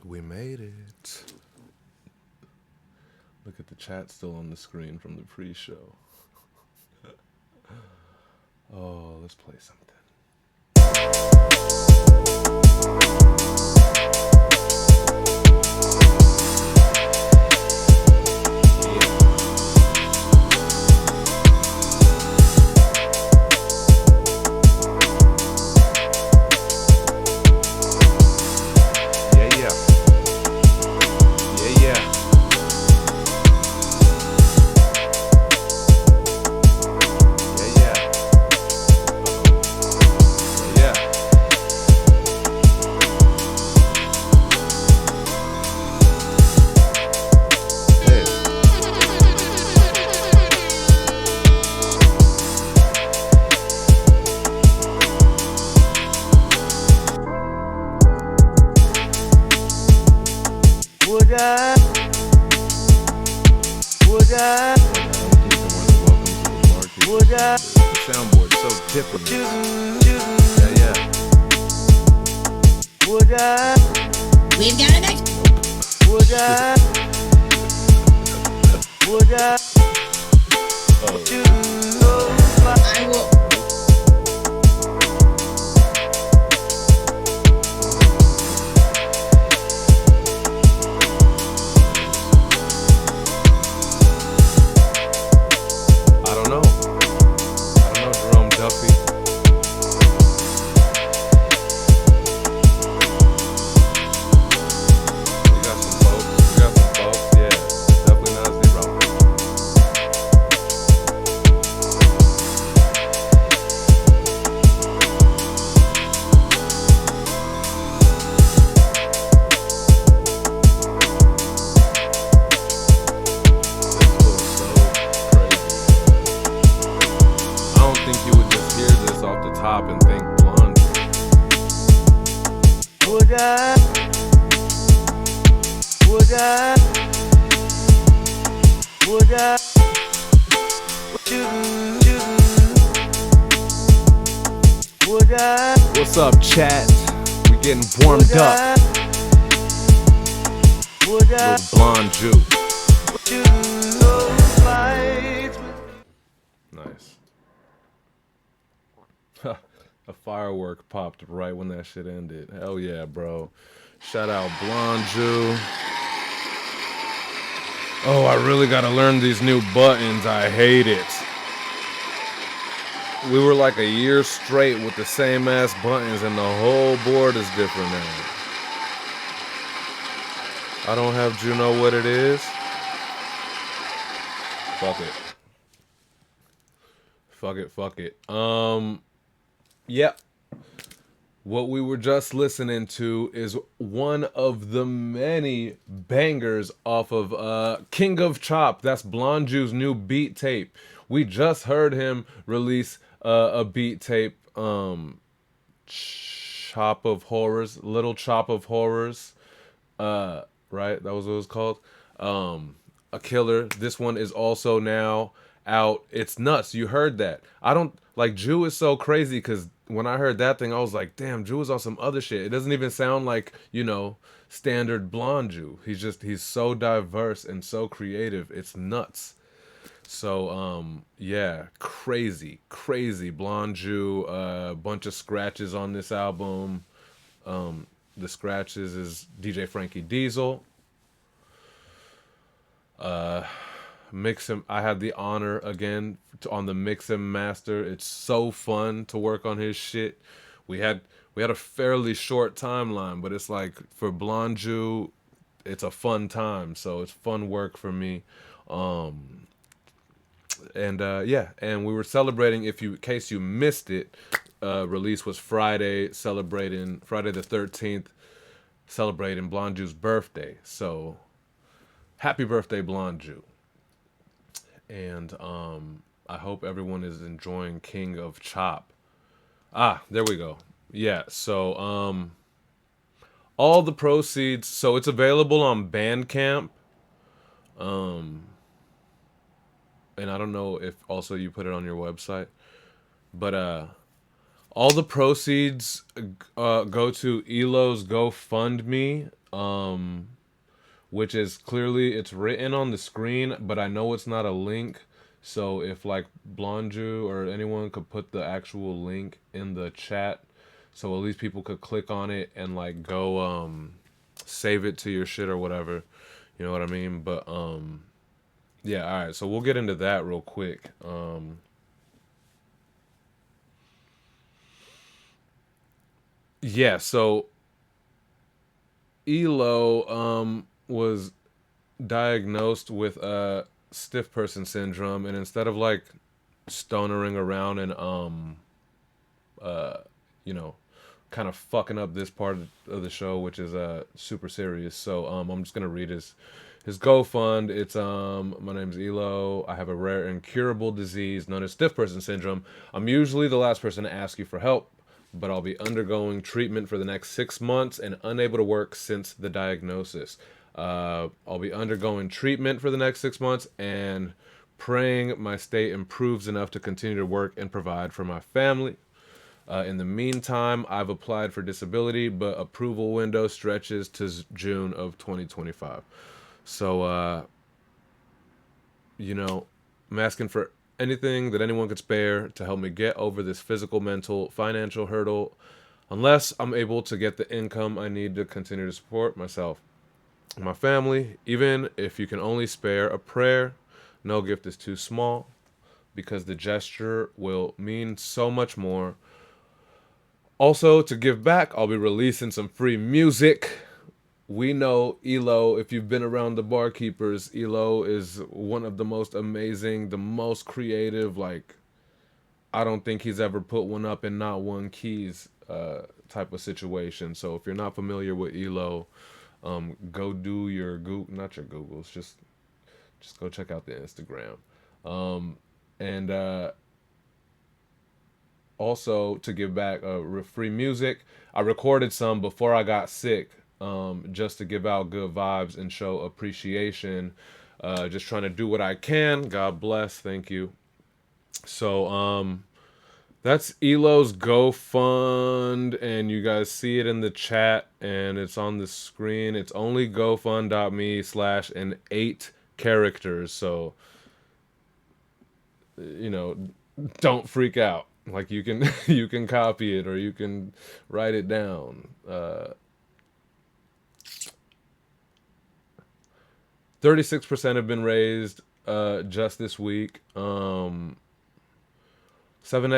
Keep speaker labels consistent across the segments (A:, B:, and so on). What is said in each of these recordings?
A: We made it. Look at the chat still on the screen from the pre-show. Oh, let's play something. Yeah, yeah. Yeah, yeah. Yeah, yeah. Yeah, yeah. Hey.
B: Would I? Would I? Would I?
A: The soundboard's so different. Yeah, yeah.
B: Would I?
C: We've got an ex.
B: Would I? Would I?
C: I will.
A: I don't know. I don't know, Jerome Duffy. We got some folks. We got some folks. Yeah, definitely not zero. This feels so crazy. I don't think you would just hear this off the top and think blonde.
B: Would I? Would I? Would I? Would I?
A: What's up, chat? We getting warmed up.
B: Would I?
A: Little blonde Jew. Nice. A firework popped right when that shit ended. Hell yeah, bro. Shout out Blonde Jew. Oh, I really gotta learn these new buttons. I hate it. We were like a year straight with the same ass buttons and the whole board is different now. I don't have Jew know what it is. Fuck it. Fuck it. Yep. What we were just listening to is one of the many bangers off of King of Chop. That's Blonde Jew's new beat tape. We just heard him release a beat tape, Chop of Horrors, Little Chop of Horrors. Right? That was what it was called. A killer. This one is also now out. It's nuts. You heard that. I don't like Jew is so crazy because when I heard that thing, I was like, damn, Jew is on some other shit. It doesn't even sound like, standard blonde Jew. He's so diverse and so creative. It's nuts. So yeah, crazy blonde Jew. Bunch of scratches on this album. The scratches is DJ Frankie Diesel. Mix him. I had the honor again on the mix and master. It's so fun to work on his shit. We had a fairly short timeline, but it's like for Blonde Jew, it's a fun time. So it's fun work for me. And yeah, and we were celebrating. In case you missed it, release was celebrating Friday the 13th, celebrating Blonde Jew's birthday. So happy birthday, Blonde Jew. And I hope everyone is enjoying King of Chop. There we go. Yeah, so all the proceeds, so it's available on Bandcamp. And I don't know if also you put it on your website, but All the proceeds go to Elo's GoFundMe, which is clearly it's written on the screen, but I know it's not a link. So if like Blonju or anyone could put the actual link in the chat, so at least people could click on it and like go save it to your shit or whatever. You know what I mean? But yeah, all right. So we'll get into that real quick. Yeah, so Elo was diagnosed with stiff person syndrome, and instead of like stonering around and you know kind of fucking up this part of the show, which is super serious. So I'm just gonna read his GoFund. It's my name's Elo. I have a rare incurable disease known as stiff person syndrome. I'm usually the last person to ask you for help, but I'll be undergoing treatment for the next 6 months and unable to work since the diagnosis. I'll be undergoing treatment for the next 6 months and praying my state improves enough to continue to work and provide for my family. In the meantime, I've applied for disability, but approval window stretches to June of 2025. So, you know, I'm asking for anything that anyone could spare to help me get over this physical, mental, financial hurdle, unless I'm able to get the income I need to continue to support myself and my family. Even if you can only spare a prayer, no gift is too small because the gesture will mean so much more. Also, to give back, I'll be releasing some free music. We know Elo, if you've been around the barkeepers, Elo is one of the most amazing, the most creative. Like, I don't think he's ever put one up in not one keys type of situation. So if you're not familiar with Elo, go do your Google, not your Googles, just go check out the Instagram. And also to give back free music. I recorded some before I got sick, just to give out good vibes and show appreciation. Just trying to do what I can. God bless. Thank you. So that's Elo's GoFund, and you guys see it in the chat, and it's on the screen. It's only gofund.me/ and 8 characters. So you know, don't freak out. Like you can you can copy it or you can write it down. 36% have been raised just this week. 7X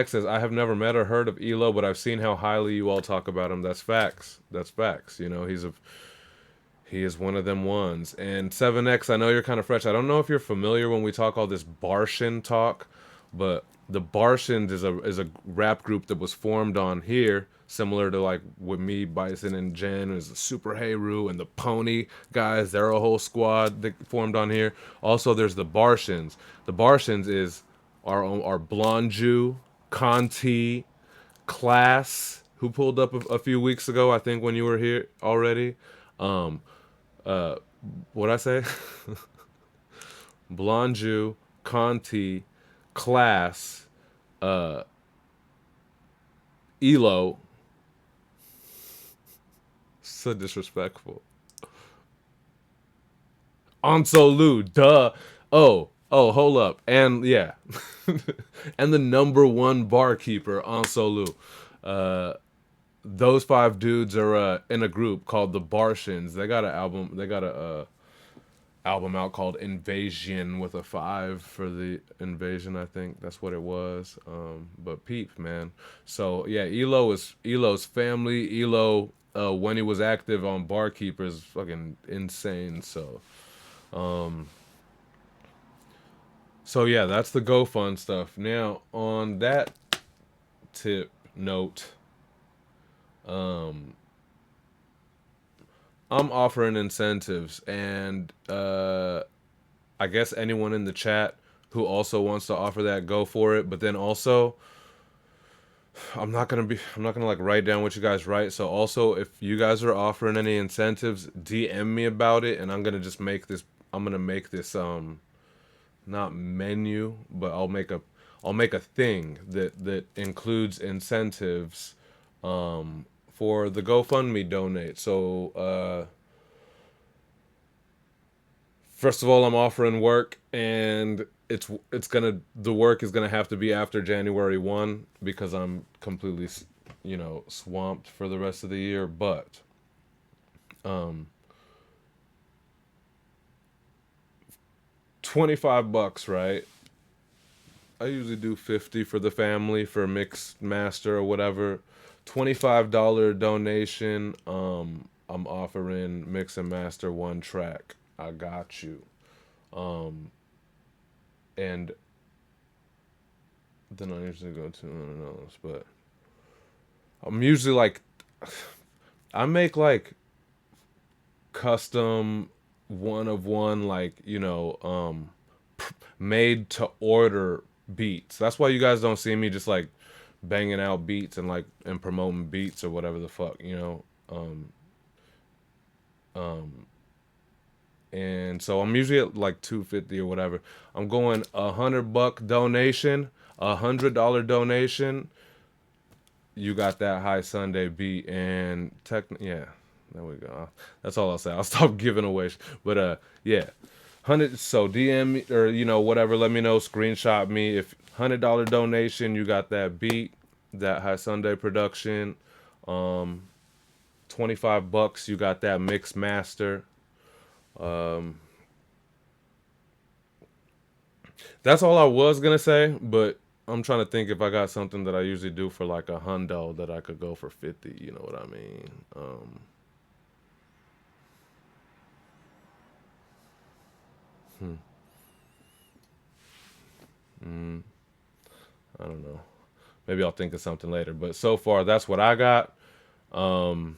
A: says, I have never met or heard of Elo, but I've seen how highly you all talk about him. That's facts. That's facts. You know, he is one of them ones. And 7X, I know you're kind of fresh. I don't know if you're familiar when we talk all this Barshin talk, but the Barshins is a rap group that was formed on here, similar to like with me, Bison, and Jen, is the Super Heru and the Pony guys. They're a whole squad that formed on here. Also, there's the Barshins. The Barshins is our Blonde Jew, Conti, Class, who pulled up a few weeks ago, I think, when you were here already. Um, what I say? Blonde Jew, Conti, Class, Elo. So disrespectful. Ansolu, duh. Oh, hold up. And yeah. And the number one barkeeper, Ansolu. Those five dudes are in a group called the Barshins. They got an album. They got a album out called Invasion with a 5 for the invasion. I think that's what it was. But peep, man. So yeah, Elo is Elo's family. Elo, when he was active on Barkeepers, fucking insane. So yeah, that's the GoFund stuff. Now on that tip note, I'm offering incentives, and I guess anyone in the chat who also wants to offer that, go for it. But then also, I'm not gonna like write down what you guys write. So also, if you guys are offering any incentives, DM me about it, and I'm gonna make this not menu, but I'll make a thing that includes incentives for the GoFundMe donate. So first of all, I'm offering work, and it's gonna the work is gonna have to be after January 1 because I'm completely swamped for the rest of the year. But um, $25, right? I usually do 50 for the family for mix master or whatever. $25 donation. I'm offering mix and master one track. I got you. Um, and then I usually go to $100, but I'm usually like I make like custom one of one, like made to order beats. That's why you guys don't see me just like banging out beats and promoting beats or whatever the fuck. Um and so I'm usually at like 250 or whatever. I'm going $100 donation, $100 donation. You got that High Sunday beat and yeah, there we go. That's all I'll say. I'll stop giving away. But yeah, 100. So DM me or whatever. Let me know. Screenshot me if $100 donation. You got that beat, that High Sunday production. 25 bucks. You got that mix master. Um, that's all I was gonna say, but I'm trying to think if I got something that I usually do for like a hundo that I could go for 50. You know what I mean? Hmm, mm, I don't know. Maybe I'll think of something later. But so far, that's what I got. Um,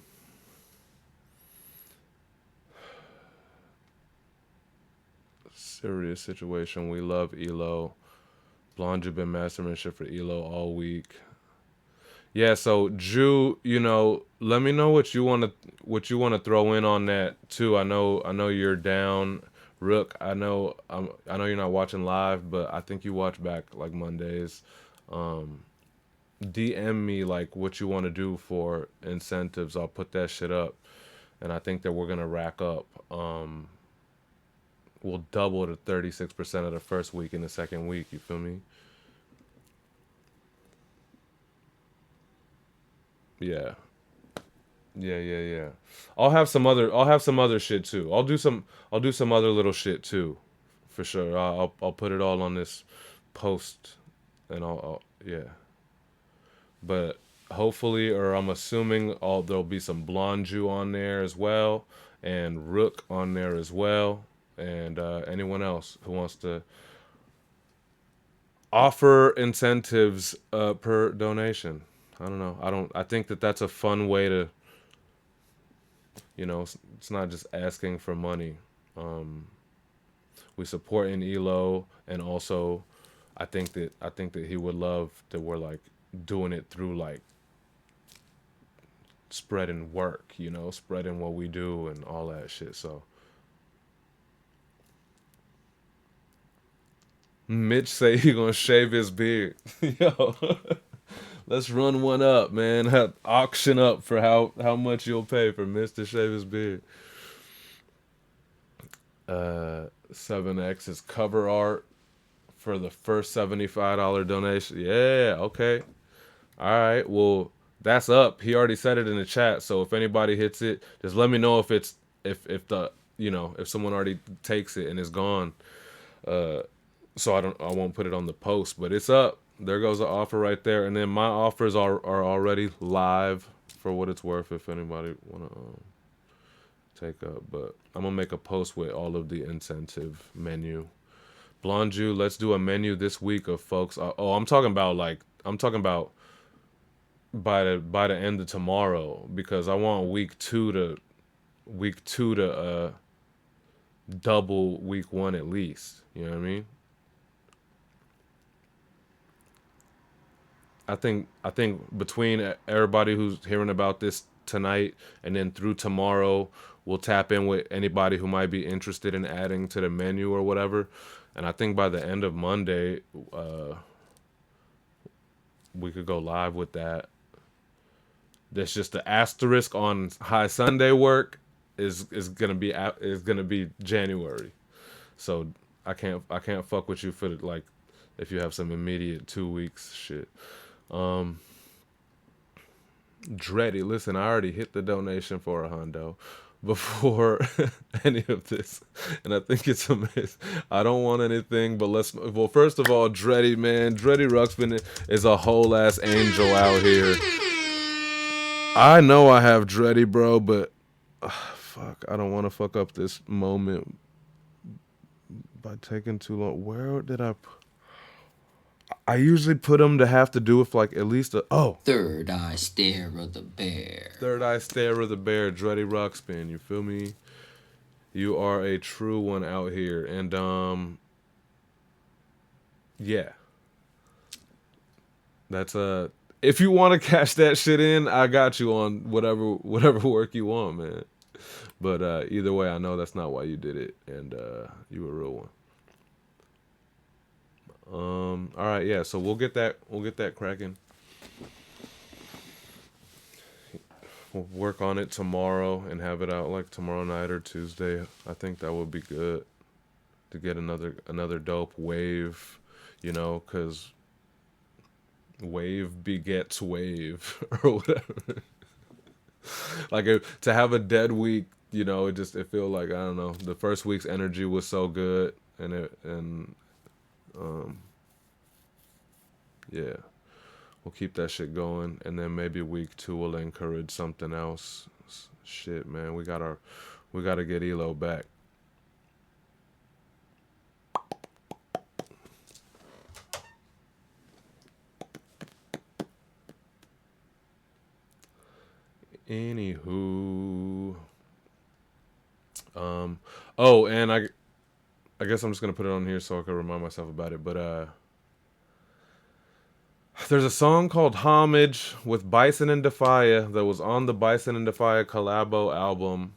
A: Serious situation. We love Elo. Blonde, you've been mastering shit for Elo all week. Yeah, so Jew, let me know what you want to throw in on that too. I know you're down. Rook, I know you're not watching live, but I think you watch back like Mondays. Um, DM me like what you want to do for incentives. I'll put that shit up, and I think that we're gonna rack up. We'll double to 36% of the first week in the second week. You feel me? Yeah. Yeah, yeah, yeah. I'll have some other shit too. I'll do some other little shit too, for sure. I'll put it all on this post, and yeah. But hopefully, or I'm assuming, all there'll be some blonde Jew on there as well, and Rook on there as well, and anyone else who wants to offer incentives per donation. I don't know. I think that that's a fun way to it's not just asking for money. Um, we support in Elo, and also, I think that he would love that we're like doing it through like spreading work, spreading what we do and all that shit. So Mitch say he gonna shave his beard. Yo, let's run one up, man. Auction up for how much you'll pay for Mitch to shave his beard. 7X is cover art for the first $75 donation. Yeah, okay. All right. Well, that's up. He already said it in the chat. So if anybody hits it, just let me know if it's if the if someone already takes it and it's gone. Uh, so I won't put it on the post, but it's up. There goes the offer right there, and then my offers are already live for what it's worth. If anybody wanna take up, but I'm gonna make a post with all of the incentive menu. Blonde Jew, let's do a menu this week of folks. Oh, I'm talking about by the end of tomorrow, because I want week 2 to double week 1 at least. You know what I mean? I think between everybody who's hearing about this tonight and then through tomorrow, we'll tap in with anybody who might be interested in adding to the menu or whatever. And I think by the end of Monday, we could go live with that. There's just the asterisk on High Sunday work is gonna be January. So I can't fuck with you for like if you have some immediate 2 weeks shit. Um, Dreddy, listen, I already hit the donation for a hundo before any of this, and I think it's amazing. I don't want anything, but let's. Well, first of all, Dreddy, man, Dreddy Ruxpin is a whole ass angel out here. I know I have Dreddy, bro, but fuck, I don't want to fuck up this moment by taking too long. Where did I usually put them to have to do with like at least a
C: Third eye stare of the bear.
A: third eye stare of the bear, Dreddy Ruxpin. You feel me? You are a true one out here, and yeah, that's a. If you want to cash that shit in, I got you on whatever work you want, man. But either way, I know that's not why you did it, and you a real one. All right, yeah. So we'll get that cracking. We'll work on it tomorrow and have it out like tomorrow night or Tuesday. I think that would be good to get another dope wave, because wave begets wave or whatever. Like to have a dead week, it feel like I don't know. The first week's energy was so good, and um yeah, we'll keep that shit going, and then maybe week two will encourage something else. Shit, man, we gotta get Elo back. Anywho, oh, and I guess I'm just gonna put it on here so I can remind myself about it. But there's a song called "Homage" with Bison and Defia that was on the Bison and Defia collabo album.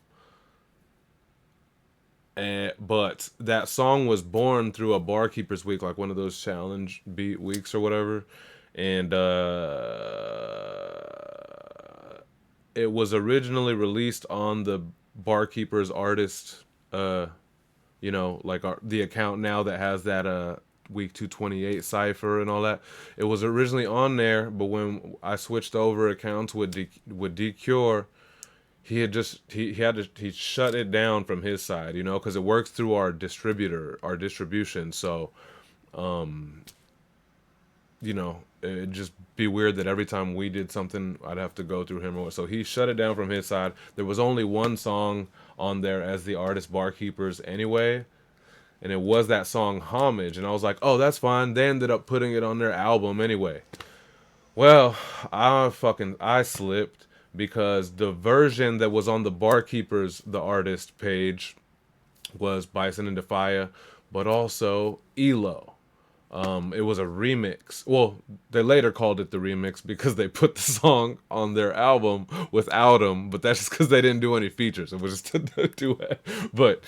A: But that song was born through a Barkeeper's Week, like one of those challenge beat weeks or whatever. And it was originally released on the Barkeeper's Artist, like the account now that has that week 228 cipher and all that. It was originally on there, but when I switched over accounts with DCure, he had just he shut it down from his side, because it works through our distribution. So it'd just be weird that every time we did something, I'd have to go through him. So he shut it down from his side. There was only one song on there as the artist Barkeepers anyway, and it was that song Homage. And I was like, oh, that's fine. They ended up putting it on their album anyway. Well, I slipped because the version that was on the Barkeepers, the artist page, was Bison and Defia, but also Elo. It was a remix. Well, they later called it the remix because they put the song on their album without him, but that's just because they didn't do any features. It was just a duet. But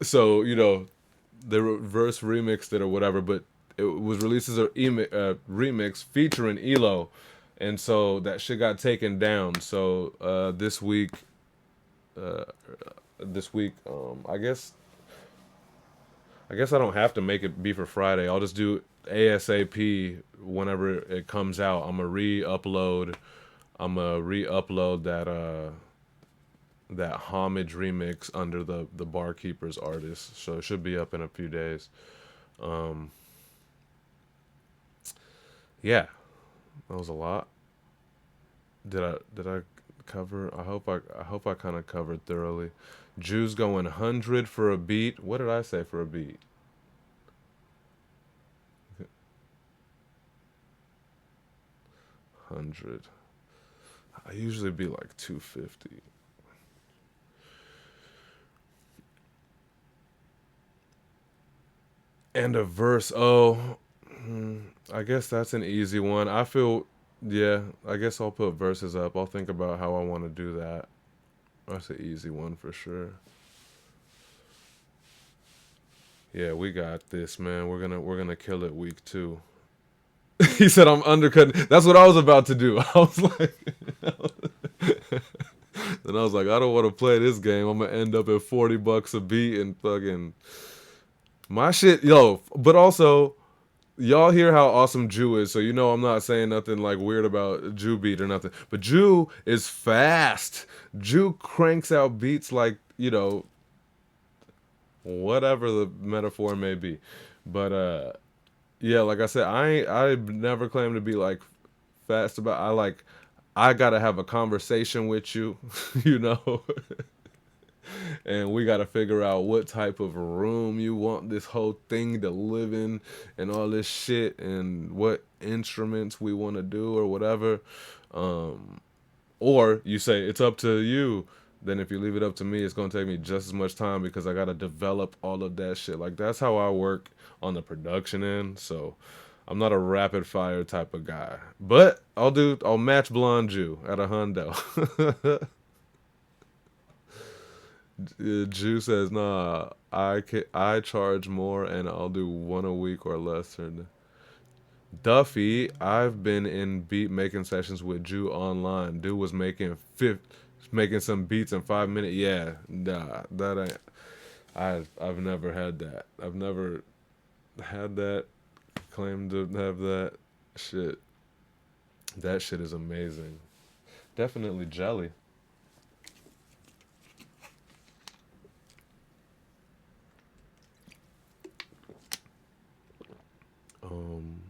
A: so they reverse remixed it or whatever. But it was released as a remix featuring Elo, and so that shit got taken down. So uh, this week, I guess I don't have to make it be for Friday. I'll just do ASAP whenever it comes out. I'm gonna re-upload that homage remix under the Barkeepers artist. So it should be up in a few days. Um, yeah, that was a lot. Did I cover? I hope I kind of covered thoroughly. Jews going 100 for a beat. What did I say for a beat? 100. I usually be like 250. And a verse. Oh, I guess that's an easy one. Yeah, I guess I'll put verses up. I'll think about how I want to do that. That's an easy one for sure. Yeah, we got this, man. We're gonna kill it week two. He said I'm undercutting. That's what I was about to do. I was like, and I was like, I don't want to play this game. I'm gonna end up at $40 a beat and fucking my shit, yo. But also, y'all hear how awesome Jew is, so you know I'm not saying nothing like weird about Jew beat or nothing. But Jew is fast. Jew cranks out beats like whatever the metaphor may be. But yeah, like I said, I never claimed to be like fast about. I gotta have a conversation with you, you know. And we got to figure out what type of room you want this whole thing to live in and all this shit and what instruments we want to do or whatever. Or you say it's up to you. Then if you leave it up to me, it's going to take me just as much time because I got to develop all of that shit. Like that's how I work on the production end. So I'm not a rapid fire type of guy. But I'll match Blonde Jew at a hundo. Jew says, "Nah, I charge more and I'll do one a week or less." Or Duffy, I've been in beat making sessions with Jew online. Dude was making some beats in 5 minutes. Yeah, nah, that ain't. I've never had that. I've never had that. Claimed to have that. Shit, that shit is amazing. Definitely jelly. Um.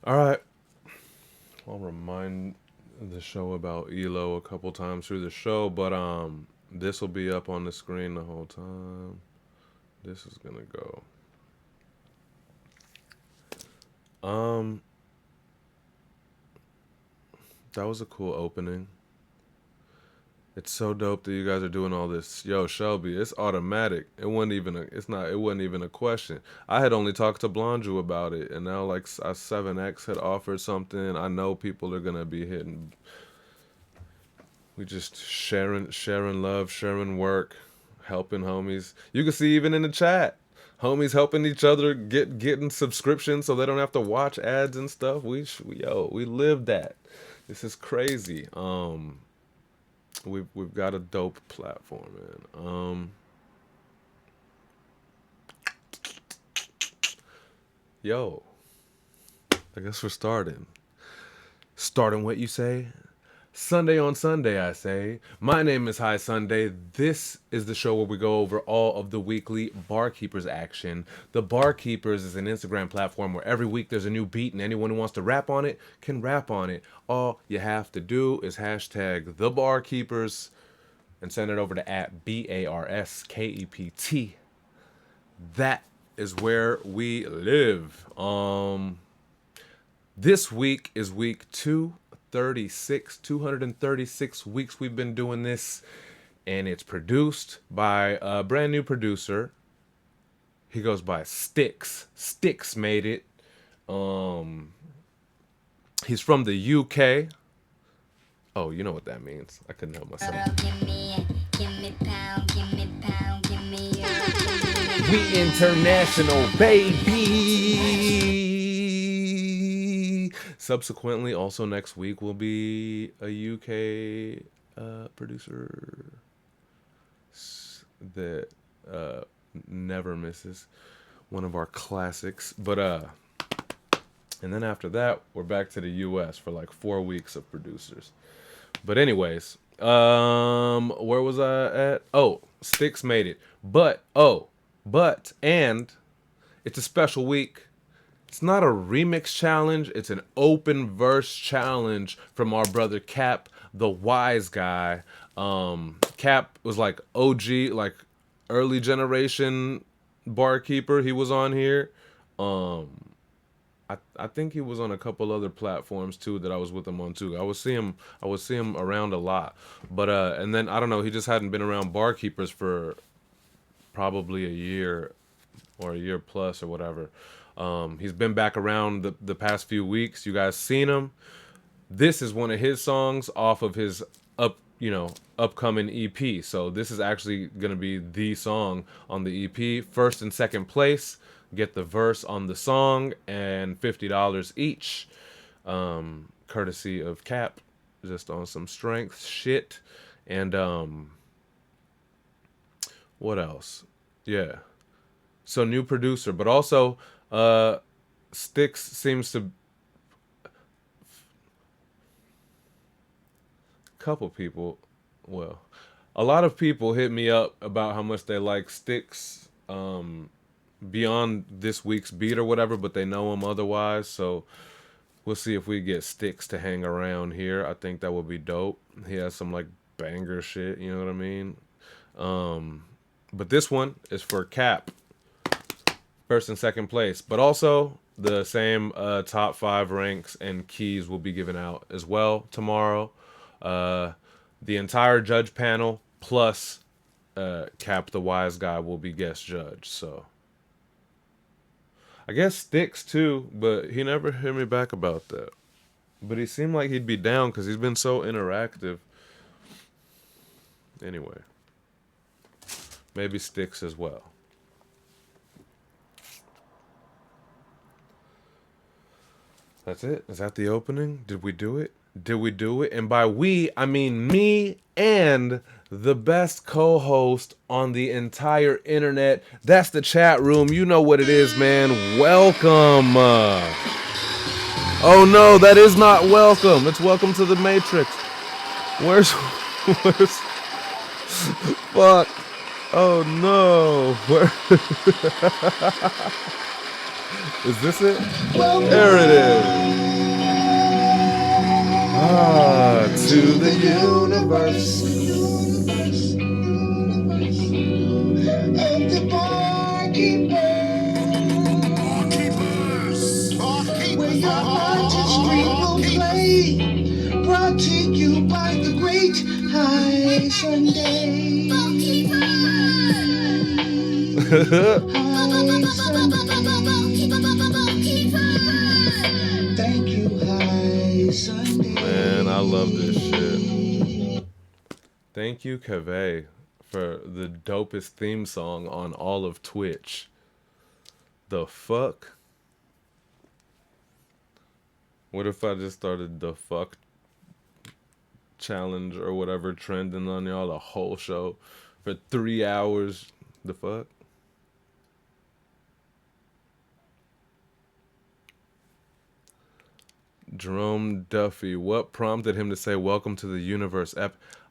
A: All right. I'll remind the show about Elo a couple times through the show, but this will be up on the screen the whole time. This is gonna go. Um, that was a cool opening. It's so dope that you guys are doing all this. Yo, Shelby, it's automatic. It wasn't even a question. I had only talked to Blonju about it, and now like 7X had offered something. I know people are gonna be hitting. We just sharing love, sharing work, helping homies. You can see even in the chat, homies helping each other getting subscriptions so they don't have to watch ads and stuff. We live that. This is crazy. We've got a dope platform, man. Yo, I guess we're starting. Starting what you say? Sunday on Sunday, I say. My name is High Sunday. This is the show where we go over all of the weekly Barkeepers action. The Barkeepers is an Instagram platform where every week there's a new beat and anyone who wants to rap on it can rap on it. All you have to do is hashtag the Barkeepers and send it over to at BARSKEPT. That is where we live. This week is week 236. 236 weeks we've been doing this, and it's produced by a brand new producer. He goes by Sticks. Sticks made it. He's from the UK. Oh, you know what that means. I couldn't help myself. We international, baby. Subsequently, also next week will be a UK producer that never misses. One of our classics. But and then after that, we're back to the US for like 4 weeks of producers. But anyways, where was I at? Oh, Sticks made it. And it's a special week. It's not a remix challenge. It's an open verse challenge from our brother Cap, the wise guy. Cap was like OG, like early generation barkeeper. He was on here. I think he was on a couple other platforms too that I was with him on too. I would see him around a lot. But and then I don't know, he just hadn't been around barkeepers for probably a year or a year plus or whatever. He's been back around the past few weeks. You guys seen him. This is one of his songs off of his upcoming EP. So this is actually gonna be the song on the EP. First and second place get the verse on the song and $50 each, courtesy of Cap, just on some strength shit. And what else? Yeah. So new producer, but also Styx seems to couple people, well, a lot of people hit me up about how much they like Styx beyond this week's beat or whatever, but they know him otherwise. So we'll see if we get Styx to hang around here. I think that would be dope. He has some like banger shit, you know what I mean? But this one is for Cap, first and second place. But also the same top five ranks and keys will be given out as well tomorrow. Uh, the entire judge panel plus Cap the Wise Guy will be guest judge. So I guess Sticks too, but he never hit me back about that. But he seemed like he'd be down because he's been so interactive. Anyway, maybe Sticks as well. That's it. Is that the opening? Did we do it? Did we do it? And by we, I mean me and the best co-host on the entire internet. That's the chat room. You know what it is, man. Welcome. Oh no, that is not welcome. It's welcome to the Matrix. Where's fuck? Oh no. Where is this it? There it is. To the universe.
D: And the barkeepers, where your artistry will play, brought to you by the great High Sunday. Thank you, High Sunday.
A: Man, I love this shit. Thank you, Cave, for the dopest theme song on all of Twitch. The fuck? What if I just started the fuck challenge or whatever trending on y'all the whole show for 3 hours? The fuck? Jerome Duffy, what prompted him to say welcome to the universe?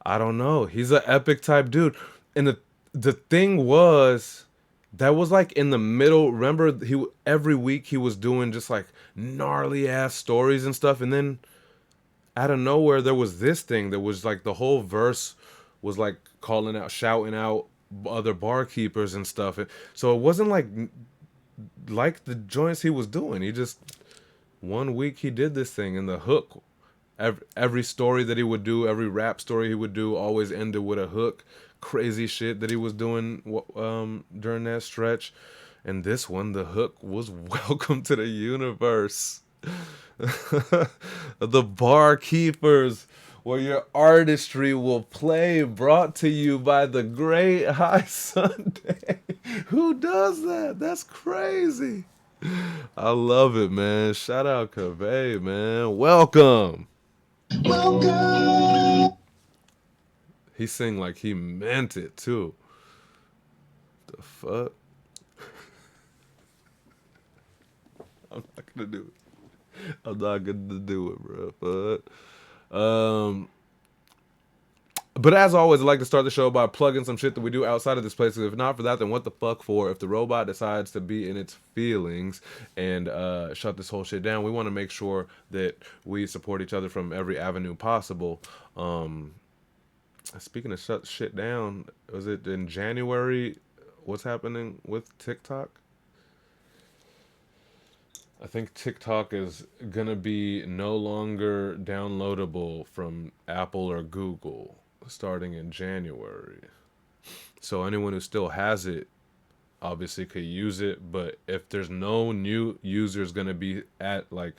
A: I don't know. He's an epic type dude. And the thing was, that was like in the middle. Remember, he every week he was doing just like gnarly ass stories and stuff, and then out of nowhere there was this thing that was like the whole verse was like calling out, shouting out other barkeepers and stuff. So it wasn't like the joints he was doing. He just one week he did this thing, and the hook, every story that he would do, every rap story he would do, always ended with a hook. Crazy shit that he was doing during that stretch. And this one, the hook was welcome to the universe. The barkeepers, where your artistry will play, brought to you by the great High Sunday. Who does that? That's crazy. I love it, man. Shout out Cave, man. Welcome.
D: Welcome.
A: He sing like he meant it too. The fuck? I'm not gonna do it. I'm not gonna do it, bro. Fuck. But as always, I like to start the show by plugging some shit that we do outside of this place. If not for that, then what the fuck for? If the robot decides to be in its feelings and shut this whole shit down, we want to make sure that we support each other from every avenue possible. Speaking of shut shit down, was it in January? What's happening with TikTok? I think TikTok is gonna be no longer downloadable from Apple or Google starting in January. So anyone who still has it obviously could use it, but if there's no new users gonna be at like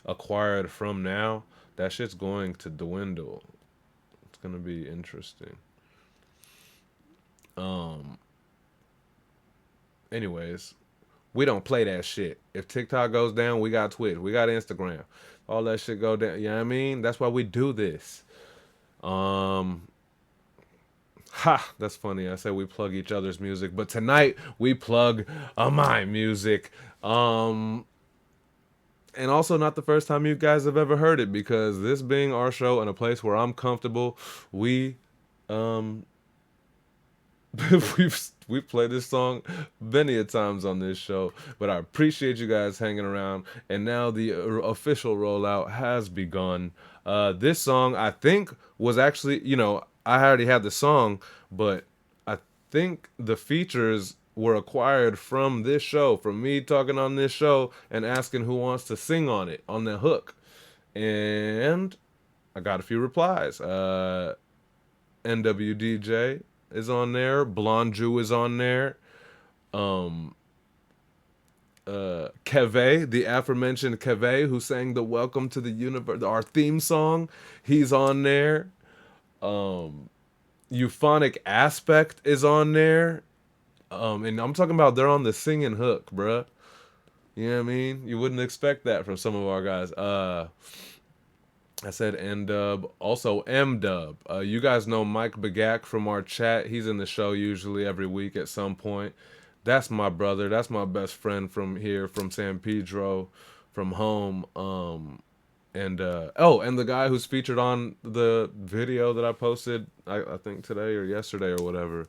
A: acquired from now, that shit's going to dwindle. It's gonna be interesting. Anyways, we don't play that shit. If TikTok goes down, we got Twitch, we got Instagram. All that shit go down. You know what I mean? That's why we do this. That's funny. I said we plug each other's music, but tonight we plug my music. And also not the first time you guys have ever heard it, because this being our show and a place where I'm comfortable, we we've played this song many a times on this show, but I appreciate you guys hanging around. And now the official rollout has begun. This song, I think, was actually, I already had the song, but I think the features were acquired from this show, from me talking on this show and asking who wants to sing on it, on the hook. And I got a few replies. NWDJ is on there. Blonde Jew is on there. Keve, the aforementioned Keve, who sang the Welcome to the Universe, our theme song, he's on there. Euphonic Aspect is on there. And I'm talking about they're on the singing hook, bruh. You know what I mean? You wouldn't expect that from some of our guys. I said N-Dub. Also M-Dub. You guys know Mike Begak from our chat. He's in the show usually every week at some point. That's my brother. That's my best friend from here, from San Pedro, from home. And the guy who's featured on the video that I posted, I think today or yesterday or whatever,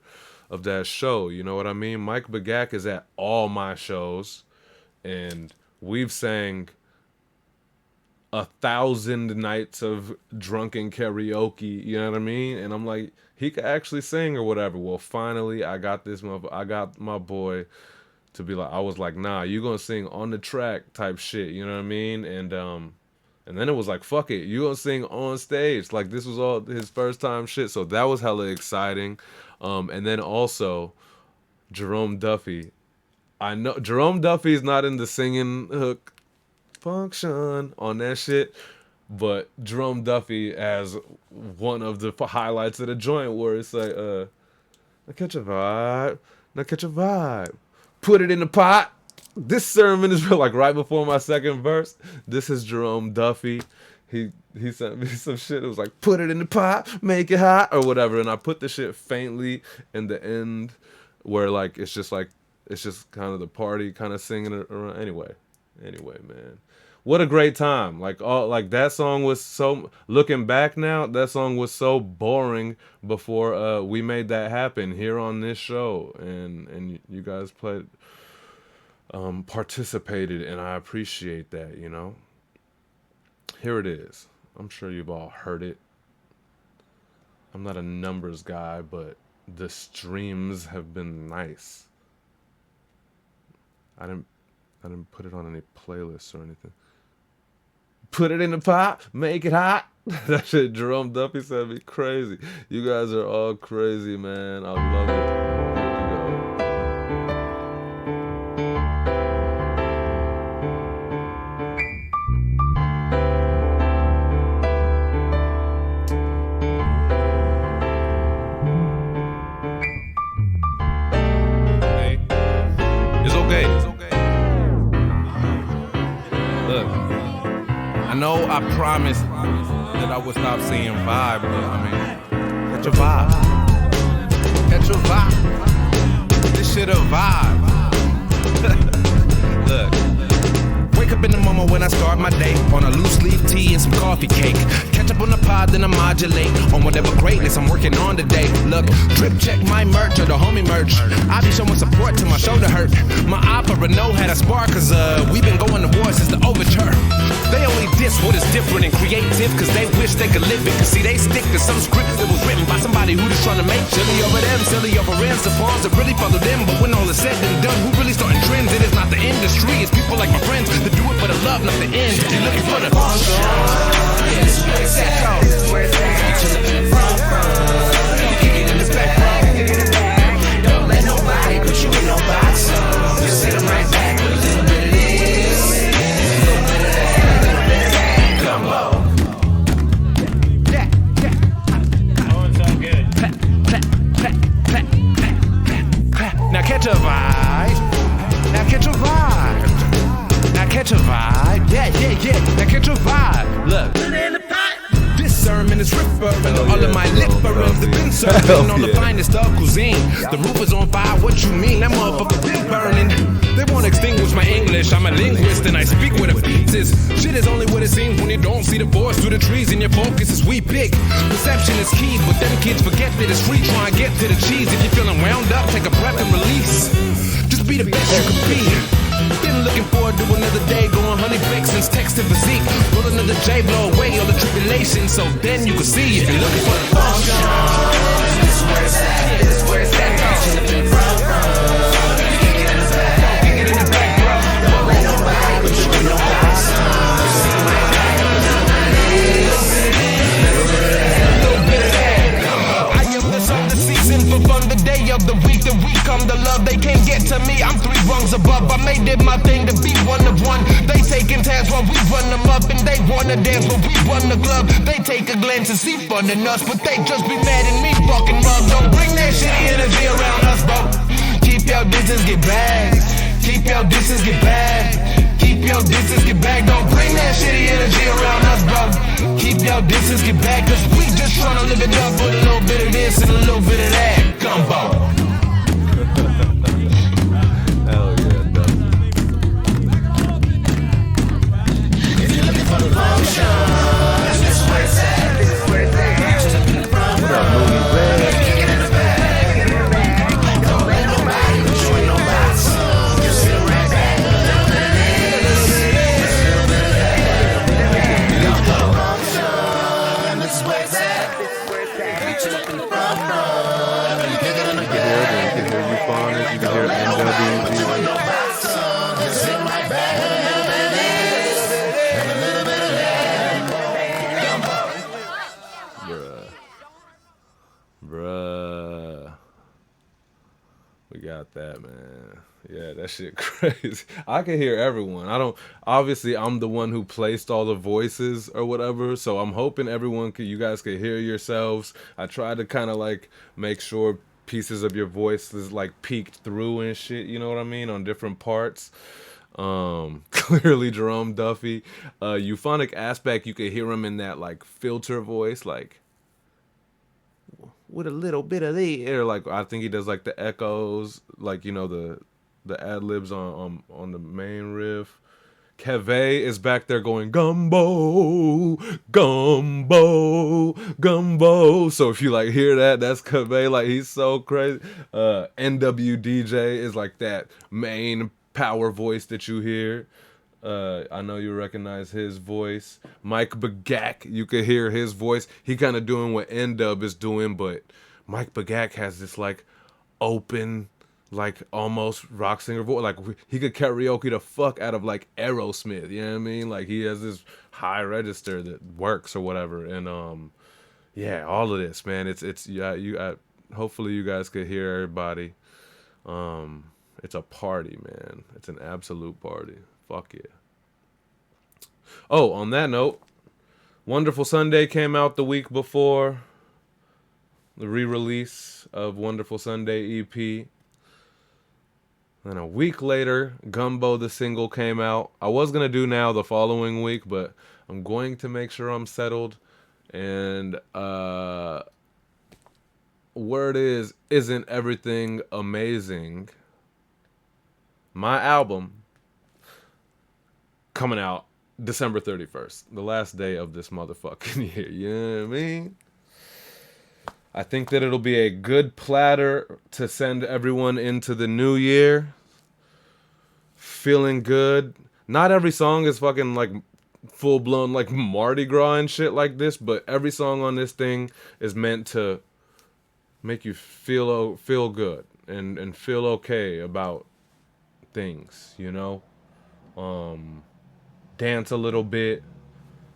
A: of that show. You know what I mean? Mike Begak is at all my shows, and we've sang 1,000 nights of drunken karaoke, you know what I mean? And I'm like, he could actually sing or whatever. Well, finally, I got my boy to be like, I was like, nah, you gonna sing on the track type shit, you know what I mean? And then it was like, fuck it, you gonna sing on stage. Like, this was all his first time shit, so that was hella exciting. And then also, Jerome Duffy. I know Jerome Duffy's not in the singing hook function on that shit, but Jerome Duffy has one of the highlights of the joint where it's like, now catch a vibe, put it in the pot. This sermon is like right before my second verse. This is Jerome Duffy. He sent me some shit. It was like, put it in the pot, make it hot, or whatever. And I put the shit faintly in the end where like it's just kind of the party kind of singing it around. Anyway, man. What a great time. Like that song was so, looking back now, that song was so boring before we made that happen here on this show. And you guys participated, and I appreciate that, you know. Here it is. I'm sure you've all heard it. I'm not a numbers guy, but the streams have been nice. I didn't put it on any playlists or anything. Put it in the pot, make it hot. That shit Jerome Duffy said me crazy. You guys are all crazy, man. I love it.
E: I know I promised that I would stop saying vibe, but I mean, catch a vibe. Catch a vibe. This shit a vibe. Look. Wake up in the moment when I start my day on a loose leaf tea and some coffee cake. Catch up on the pod, then I modulate on whatever greatness I'm working on today. Look, drip check my merch or the homie merch. I be showing support till my shoulder hurt. My opera Renault had a spark, cause we've been going to war since the overture. They only diss what is different and creative, cause they wish they could live it. Cause see, they stick to some script that was written by somebody who just trying to make chili over them, silly over ends, the forms that really follow them. But when all is said and done, who really starting trends? It is not the industry, it's people like my friends that do it for the love, not the end. You're looking for the function. Yes, where's that? Where's that? You looking from? You kick it in the back. Don't let nobody put you in no box. Just sit them right back with a little bit of this, a little bit of that, a little bit of that. Come on. catch a vibe. Now catch a vibe. Now catch a vibe. Yeah. Now catch a vibe. Look. This sermon is referring to all of my lip burns. They've been serving on the finest of cuisine. The roof is on fire, what you mean? That motherfucker been burning. They won't extinguish my English. I'm a linguist and I speak with a fetus. Shit is only what it seems when you don't see the forest through the trees and your focus is we big. Perception is key, but them kids forget that it's free. Try and get to the cheese. If you're feeling wound up, take a breath and release. Just be the best you can be. Been looking forward to another day, going honey baked since texting physique. Roll another J, blow away all the tribulation, so then you can see if you're looking for the function. This is where it's at. This is where it's at. Kick it in the back. Kick it in the back, bro. Don't let nobody put you in no box. See my back. I am the sun, the season for fun, the day of the week come the love. They can't get to me. I'm 3 rungs above. I made it my thing to be one of one. They taking tabs while we run them up, and they wanna dance when we run the club. They take a glance and see fun in us, but they just be mad at me, fucking mug. Don't bring that shitty energy around us, bro. Keep your distance, get back. Keep your distance, get back. Keep your distance, get back. Don't bring that shitty energy around us, bro. Keep your distance, get back. Cause we just tryna live it up with a little bit of this and a little bit of that. Gumbo.
A: Hell yeah, Duffy.
D: If you're looking for the motion, this is where it's at. This is where it's at. Just up in the front.
A: What up, Mooney Red?
D: Kick it in the back. Don't let nobody put you in no box. Just sit right back. This is where it's at. Reach up in the front row. Kick it in the
A: You can hear Euphonics, you can hear NWG.
D: no box. Just sit right back.
A: Bruh. We got that, man. Yeah, that shit crazy. I can hear everyone. Obviously I'm the one who placed all the voices or whatever, so I'm hoping you guys can hear yourselves. I try to kind of like make sure pieces of your voice is like peeked through and shit, you know what I mean, on different parts. Clearly Jerome Duffy. Euphonic aspect, you could hear him in that like filter voice, like with a little bit of the air, like I think he does like the echoes, like, you know, the ad libs on the main riff. Keve is back there going gumbo, gumbo, gumbo. So if you like hear that, that's Keve. Like he's so crazy. NWDJ is like that main power voice that you hear. I know you recognize his voice. Mike Bagak, you could hear his voice. He kind of doing what N-Dub is doing, but Mike Bagak has this like open, like almost rock singer voice. Like he could karaoke the fuck out of like Aerosmith. You know what I mean? Like he has this high register that works or whatever. And yeah, all of this, man. It's yeah. Hopefully you guys could hear everybody. It's a party, man. It's an absolute party. Fuck yeah. Oh, on that note, Wonderful Sunday came out the week before the re-release of Wonderful Sunday EP. And a week later, Gumbo the single came out. I was going to do now the following week, but I'm going to make sure I'm settled. And word is, isn't everything amazing? My album coming out December 31st, the last day of this motherfucking year. You know what I mean? I think that it'll be a good platter to send everyone into the new year feeling good. Not every song is fucking like full blown like Mardi Gras and shit like this, but every song on this thing is meant to make you feel good and feel okay about things, you know? Dance a little bit,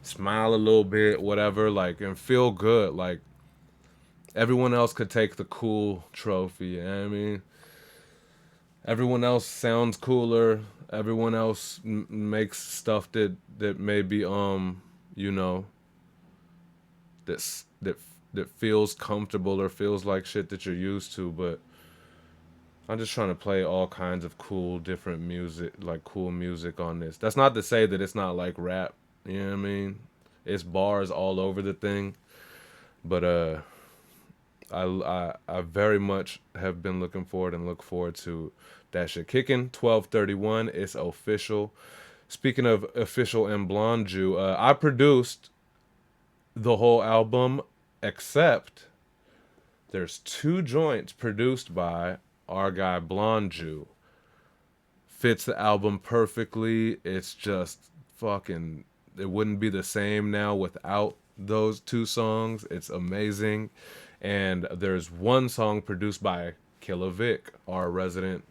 A: smile a little bit, whatever, like, and feel good. Like, everyone else could take the cool trophy, you know what I mean? Everyone else sounds cooler. Everyone else makes stuff that maybe, you know, that feels comfortable or feels like shit that you're used to. But I'm just trying to play all kinds of cool, different music, like cool music on this. That's not to say that it's not like rap. You know what I mean? It's bars all over the thing, but I very much have been looking forward and look forward to that shit. Kicking 1231. It's official. Speaking of official and Blonde Jew, I produced the whole album except there's two joints produced by our guy Blonde Jew. Fits the album perfectly. It's just fucking. It wouldn't be the same now without those two songs. It's amazing. And there's one song produced by Killa Vic, our resident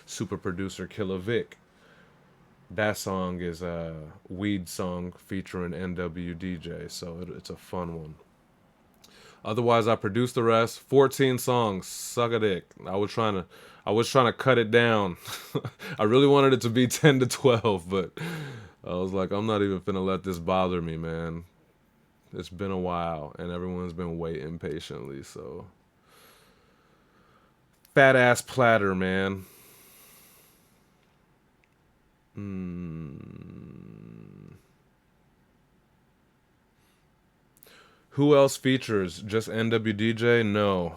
A: super producer Killa Vic. That song is a weed song featuring NWDJ, so it's a fun one. Otherwise, I produced the rest. 14 songs. Suck a dick. I was trying to cut it down. I really wanted it to be 10 to 12, but I was like, I'm not even finna let this bother me, man. It's been a while, and everyone's been waiting patiently. So, fat ass platter, man. Who else features? Just NWDJ? No.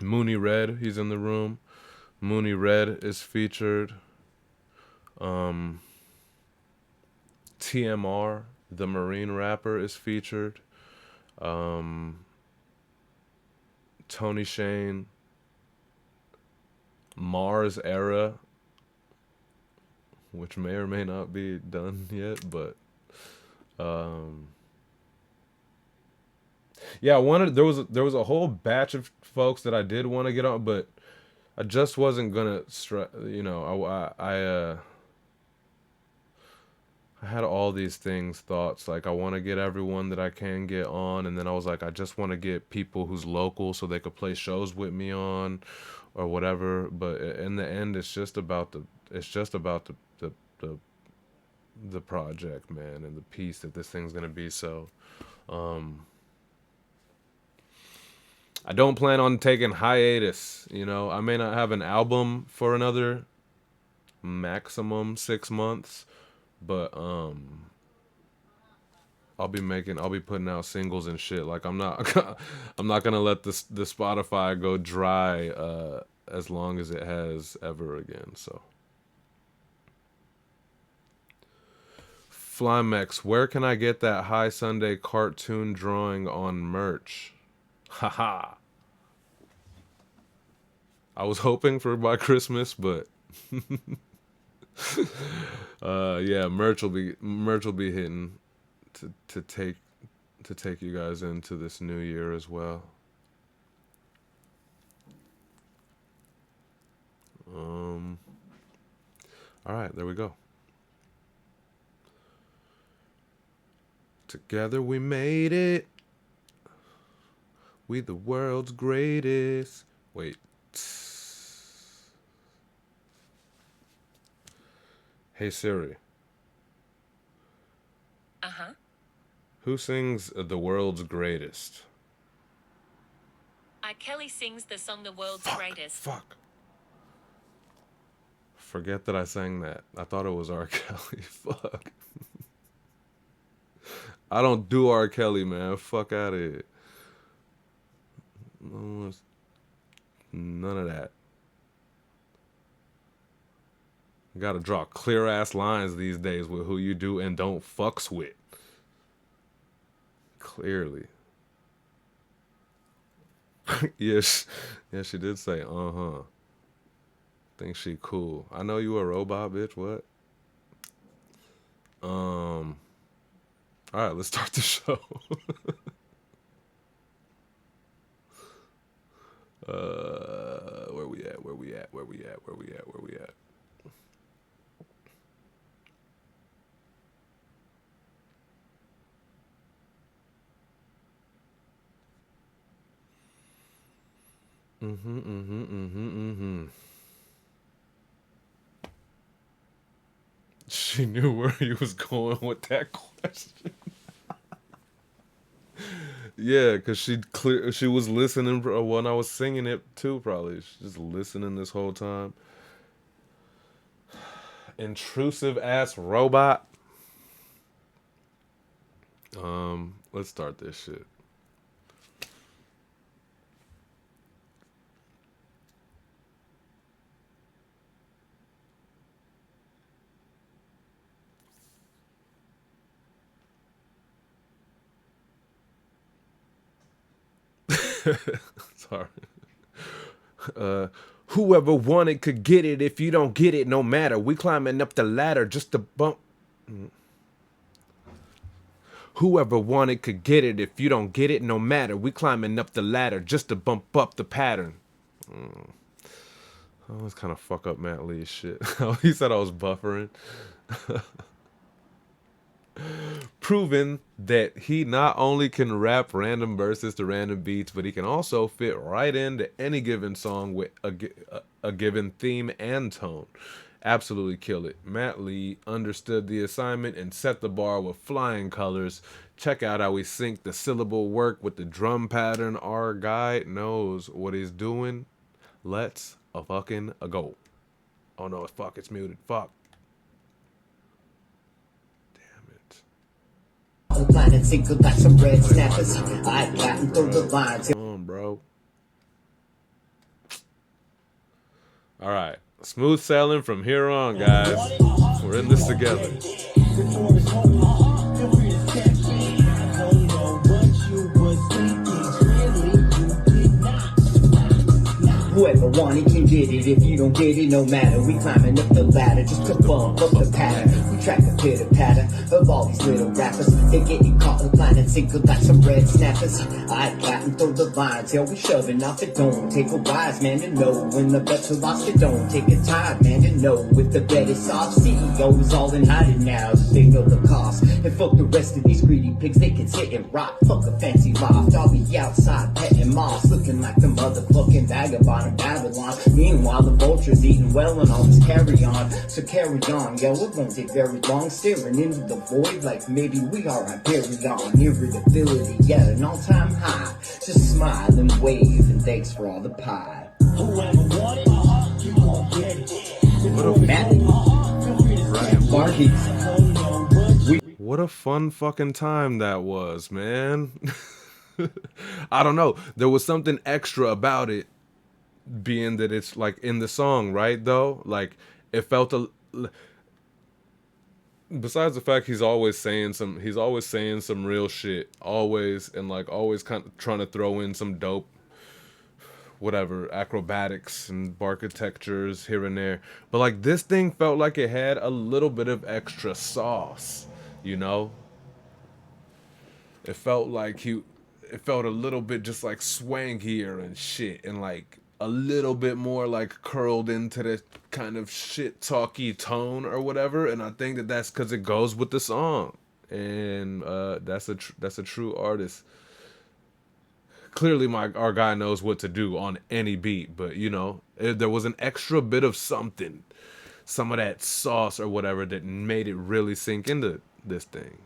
A: Mooney Red, he's in the room. Mooney Red is featured. TMR, the Marine rapper, is featured. Tony Shane. Mars Era, which may or may not be done yet, but yeah, I wanted there was a whole batch of folks that I did want to get on, but I just wasn't gonna I had all these thoughts like I want to get everyone that I can get on, and then I was like I just want to get people who's local so they could play shows with me on or whatever, but in the end it's just about the the project, man, and the piece that this thing's gonna be. So I don't plan on taking hiatus. I may not have an album for another maximum 6 months, but I'll be putting out singles and shit. Like I'm not I'm not gonna let the Spotify go dry as long as it has ever again. So Flymex, where can I get that High Sunday cartoon drawing on merch? Haha. I was hoping for by Christmas, but yeah, merch will be hitting to take you guys into this new year as well. All right, there we go. Together we made it. We the world's greatest. Wait. Hey Siri.
F: Uh-huh.
A: Who sings The World's Greatest?
F: Kelly sings the song The World's Greatest.
A: Fuck. Forget that I sang that. I thought it was R. Kelly. Fuck. I don't do R. Kelly, man. Fuck out of here. None of that. You gotta draw clear ass lines these days with who you do and don't fucks with. Clearly. Yes, she did say, uh-huh. Think she cool. I know you a robot, bitch. What? All right, let's start the show. Where we at? Where we at? Where we at? Where we at? Where we at? She knew where he was going with that question. Yeah, cause she was listening when I was singing it too. Probably she's just listening this whole time. Intrusive ass robot. Let's start this shit. Sorry. Whoever wanted could get it. If you don't get it, no matter. We climbing up the ladder just to bump. Whoever wanted could get it. If you don't get it, no matter. We climbing up the ladder just to bump up the pattern. I always kind of fuck up Matt Lee's shit. He said I was buffering. Proving that he not only can rap random verses to random beats, but he can also fit right into any given song with a given theme and tone. Absolutely kill it. Matt Lee understood the assignment and set the bar with flying colors. Check out how he synced the syllable work with the drum pattern. Our guy knows what he's doing. Let's a fucking a go. Oh no, fuck, it's muted. Fuck. Damn it.
G: The planet single like some red snappers. I gotten through the lines.
A: Come on, bro. All right. Smooth sailing from here on, guys. We're in this together.
G: Whoever want it can get it. If you don't get it, no matter. We climbing up the ladder just to bump up the pattern. We track the pitter patter of all these little rappers. They getting caught in the planet single like some red snappers. I gotten through the lines, yo, we shoving off it. Don't take a wise man to know when the bets are lost. It don't take a time man to know with the bet is off. CEOs all in hiding now, they know the cost. And fuck the rest of these greedy pigs, they can sit and rock. Fuck a fancy loft, I'll be outside petting moss, looking like the motherfucking vagabond of Babylon. Meanwhile, the vultures eating well and all this carry on. So carry on, yo, it won't take very long. Staring into the void like maybe we are Hyperion. Irritability, yeah, an all-time high. Just smile and wave and thanks for all the pie. Whoever want it, you gon' get it.
A: What a fun fucking time that was, man. I don't know. There was something extra about it, being that it's like in the song, right? Though, like it felt a. Besides the fact he's always saying some real shit, always, and like always kind of trying to throw in some dope, whatever, acrobatics and architectures here and there. But like this thing felt like it had a little bit of extra sauce, you know? It felt like it felt a little bit just like swankier and shit, and like a little bit more like curled into the kind of shit talky tone or whatever. And I think that that's because it goes with the song, and that's a true artist. Clearly, our guy knows what to do on any beat, but you know, there was an extra bit of something, some of that sauce or whatever that made it really sink into this thing.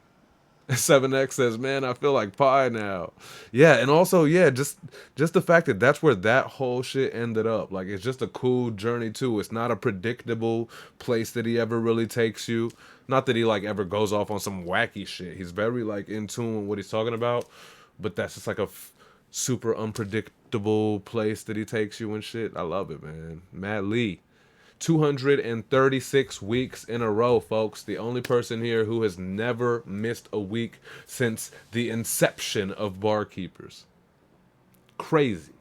A: 7X says, "Man, I feel like pie now." Yeah, and also, yeah, just the fact that that's where that whole shit ended up. Like, it's just a cool journey too. It's not a predictable place that he ever really takes you. Not that he like ever goes off on some wacky shit. He's very like in tune with what he's talking about, but that's just like a super unpredictable place that he takes you and shit. I love it, man. Matt Lee. 236 weeks in a row, folks. The only person here who has never missed a week since the inception of Barkeepers. Crazy.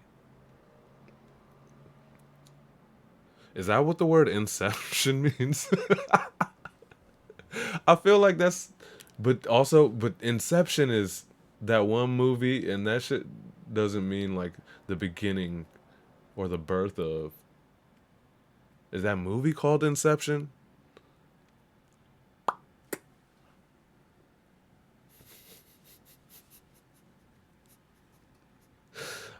A: Is that what the word inception means? I feel like that's, but Inception is that one movie, and that shit doesn't mean like the beginning or the birth of. Is that movie called Inception?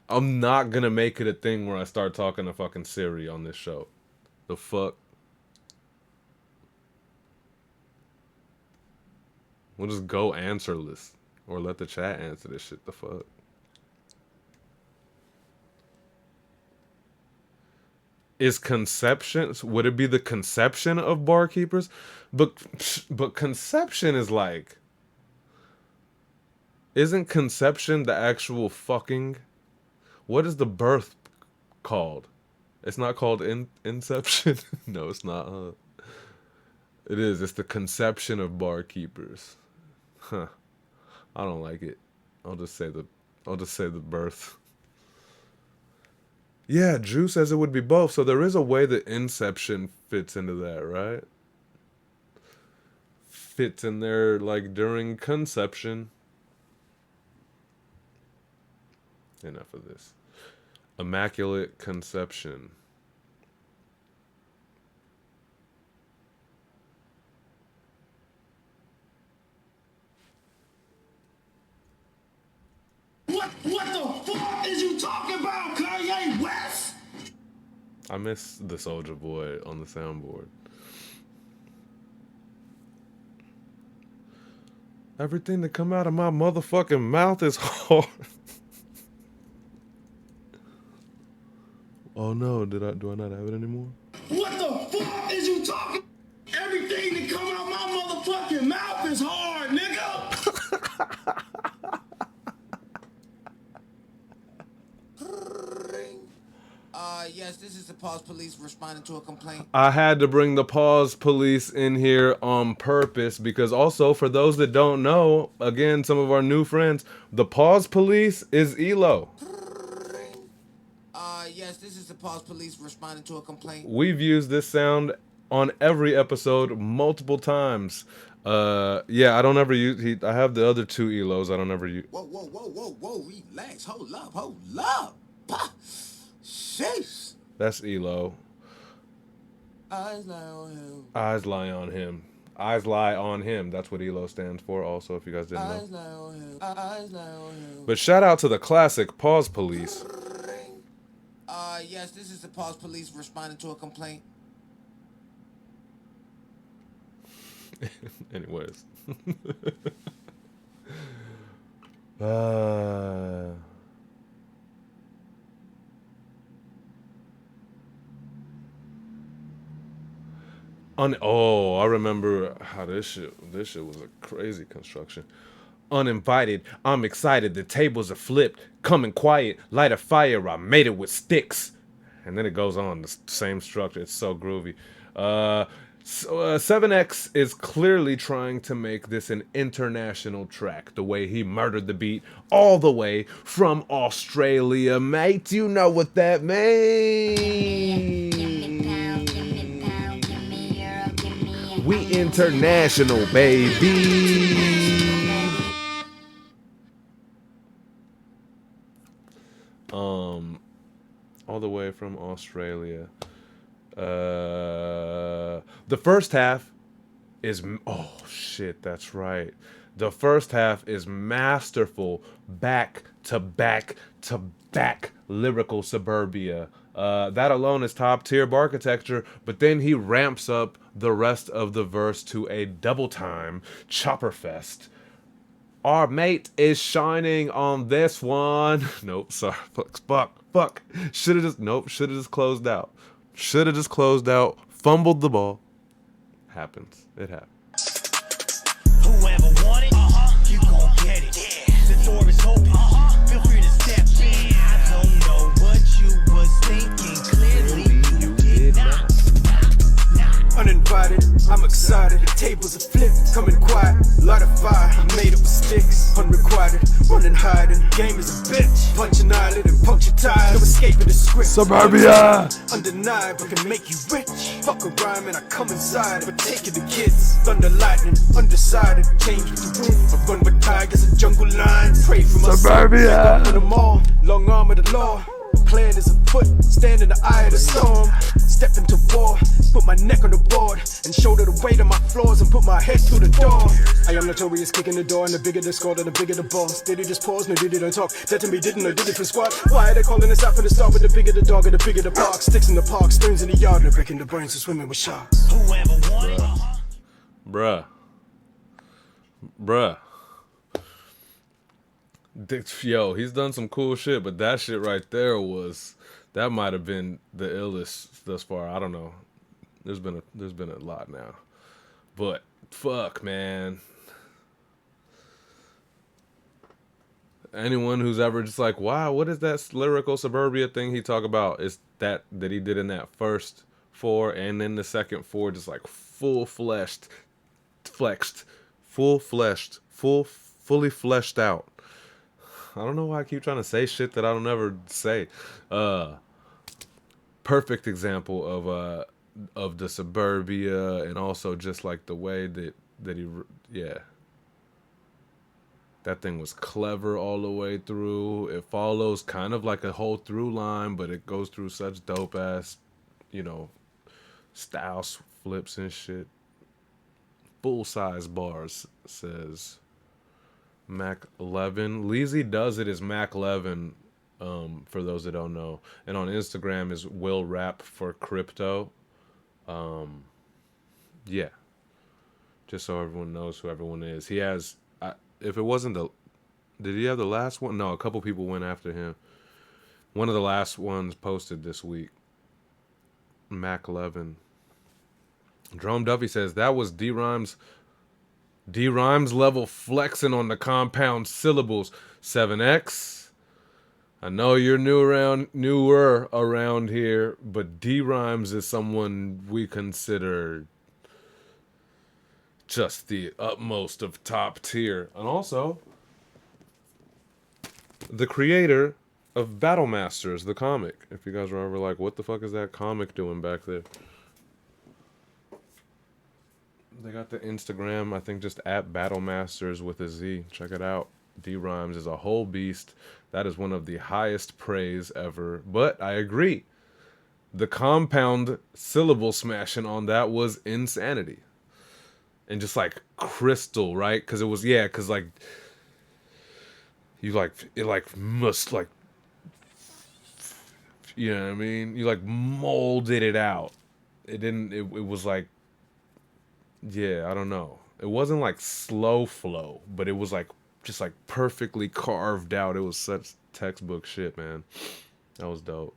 A: I'm not gonna make it a thing where I start talking to fucking Siri on this show. The fuck? We'll just go answerless. Or let the chat answer this shit. The fuck? Is conception, would it be the conception of barkeepers? But conception is like, isn't conception the actual fucking? What is the birth called? It's not called inception. No, it's not. It is. It's the conception of barkeepers. Huh. I don't like it. I'll just say the. I'll just say the birth. Yeah, Drew says it would be both. So there is a way that inception fits into that, right? Fits in there like during conception. Enough of this. Immaculate conception.
D: What the fuck is you talking about, Kanye West?
A: I miss the Soldier Boy on the soundboard. Everything that come out of my motherfucking mouth is hard. Oh no, do I not have it anymore?
D: What the fuck is you talking? Everything that come out my motherfucking mouth is hard, nigga.
H: Yes, this is the Pause Police responding to a complaint.
A: I had to bring the pause police in here on purpose because also for those that don't know, again, some of our new friends, the pause police is ELO.
H: Yes, this is the Pause Police responding to a complaint.
A: We've used this sound on every episode multiple times. Yeah, I don't ever use. I have the other two ELOs. I don't ever use.
H: Whoa, relax, hold up. Pah. Sheesh.
A: That's ELO.
H: Eyes lie on him.
A: Eyes lie on him. Eyes lie on him. That's what ELO stands for. Also, if you guys didn't
H: Eyes
A: know.
H: lie on him. Eyes lie on him.
A: But shout out to the classic pause police.
H: Yes, this is the Pause Police responding to a complaint.
A: Anyways. I remember how this shit was a crazy construction. Uninvited, I'm excited, the tables are flipped. Coming quiet, light a fire, I made it with sticks. And then it goes on, the same structure, it's so groovy. 7X is clearly trying to make this an international track, the way he murdered the beat all the way from Australia, mate. You know what that means. We international, baby. All the way from Australia. The first half is that's right. The first half is masterful back to back to back lyrical suburbia. That alone is top tier architecture, but then he ramps up the rest of the verse to a double time chopper fest. Our mate is shining on this one. Nope, sorry. Fuck. Should've just closed out. Fumbled the ball. Happens. It happens.
B: Whoever want it, you gon' get it. The door is open. Feel free to step in. I don't know what you was thinking. Clearly, you did not.
I: Uninvited, I'm excited. Tables are flipped, coming quiet. Light a fire, I made it with sticks. Unrequited, running hiding. Game is a bitch. Punch an eyelid and puncture tires. No escaping the script.
A: Suburbia!
I: Undeniable can make you rich. Fuck a rhyme and I come inside. But taking the kids, thunder lightning, undecided. Change with the wind. I run with tigers and jungle lions. Pray for my
A: Suburbia!
I: Son, them all. Long arm of the law. Plan is afoot, stand in the eye of the storm. Step into war, put my neck on the board, and shoulder the weight of my floors and put my head through the door. I am notorious, kicking the door, and the bigger the score, the bigger the boss. Did he just pause? No, did he don't talk? That to me didn't, or did it for squad? Why are they calling us out from the start? But the bigger the dog, and the bigger the park. Sticks in the park, stones in the yard, and breaking the brains of swimming with sharks.
B: Whoever want it,
A: Bruh. Yo, he's done some cool shit, but that shit right there was That might have been the illest thus far. I don't know. There's been a lot now. But fuck, man. Anyone who's ever just like, wow, what is that lyrical suburbia thing he talk about? It's that he did in that first four and then the second four, just like fully fleshed out. I don't know why I keep trying to say shit that I don't ever say. Perfect example of the suburbia, and also just like the way that he, yeah, that thing was clever all the way through. It follows kind of like a whole through line, but it goes through such dope ass, you know, style flips and shit. Full size bars, says Mac 11. Leezy does it as Mac 11, for those that don't know. And on Instagram is Will Rap for Crypto. Yeah. Just so everyone knows who everyone is. He has, if it wasn't did he have the last one? No, a couple people went after him. One of the last ones posted this week. Mac 11. Jerome Duffy says that was D-Rhymes level flexing on the compound syllables. 7X. I know you're newer around here, but D-Rhymes is someone we consider just the utmost of top tier. And also the creator of Battle Masters, the comic. If you guys are ever like, what the fuck is that comic doing back there? They got the Instagram, I think just at Battle Masters with a Z. Check it out. D-Rhymes is a whole beast. That is one of the highest praise ever. But I agree. The compound syllable smashing on that was insanity. And just like crystal, right? Because it was, yeah, because like, you like, it like must like, you know what I mean? You like molded it out. It didn't, it was like, yeah, I don't know. It wasn't like slow flow, but it was like just like perfectly carved out. It was such textbook shit, man. That was dope.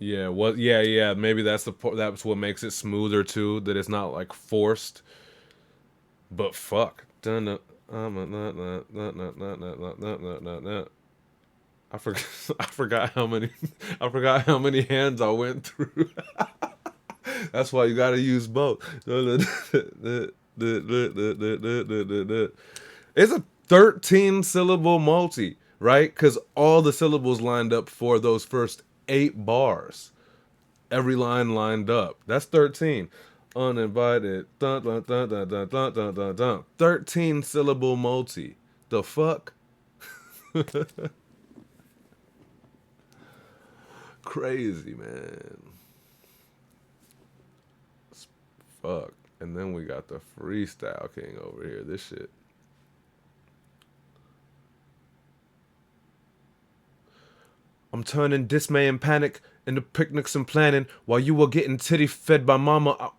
A: Yeah, what? Yeah. Maybe that's that's what makes it smoother too. That it's not like forced. But fuck. I forgot. I forgot how many. I forgot how many hands I went through. That's why you gotta use both. It's a 13 syllable multi, right? Because all the syllables lined up for those first 8 bars. Every line lined up. That's 13. Uninvited. Dun, dun, dun, dun, dun, dun, dun, dun, dun. 13 syllable multi. The fuck? Crazy, man. Fuck. And then we got the freestyle king over here. This shit. I'm turning dismay and panic into picnics and planning while you were getting titty fed by mama.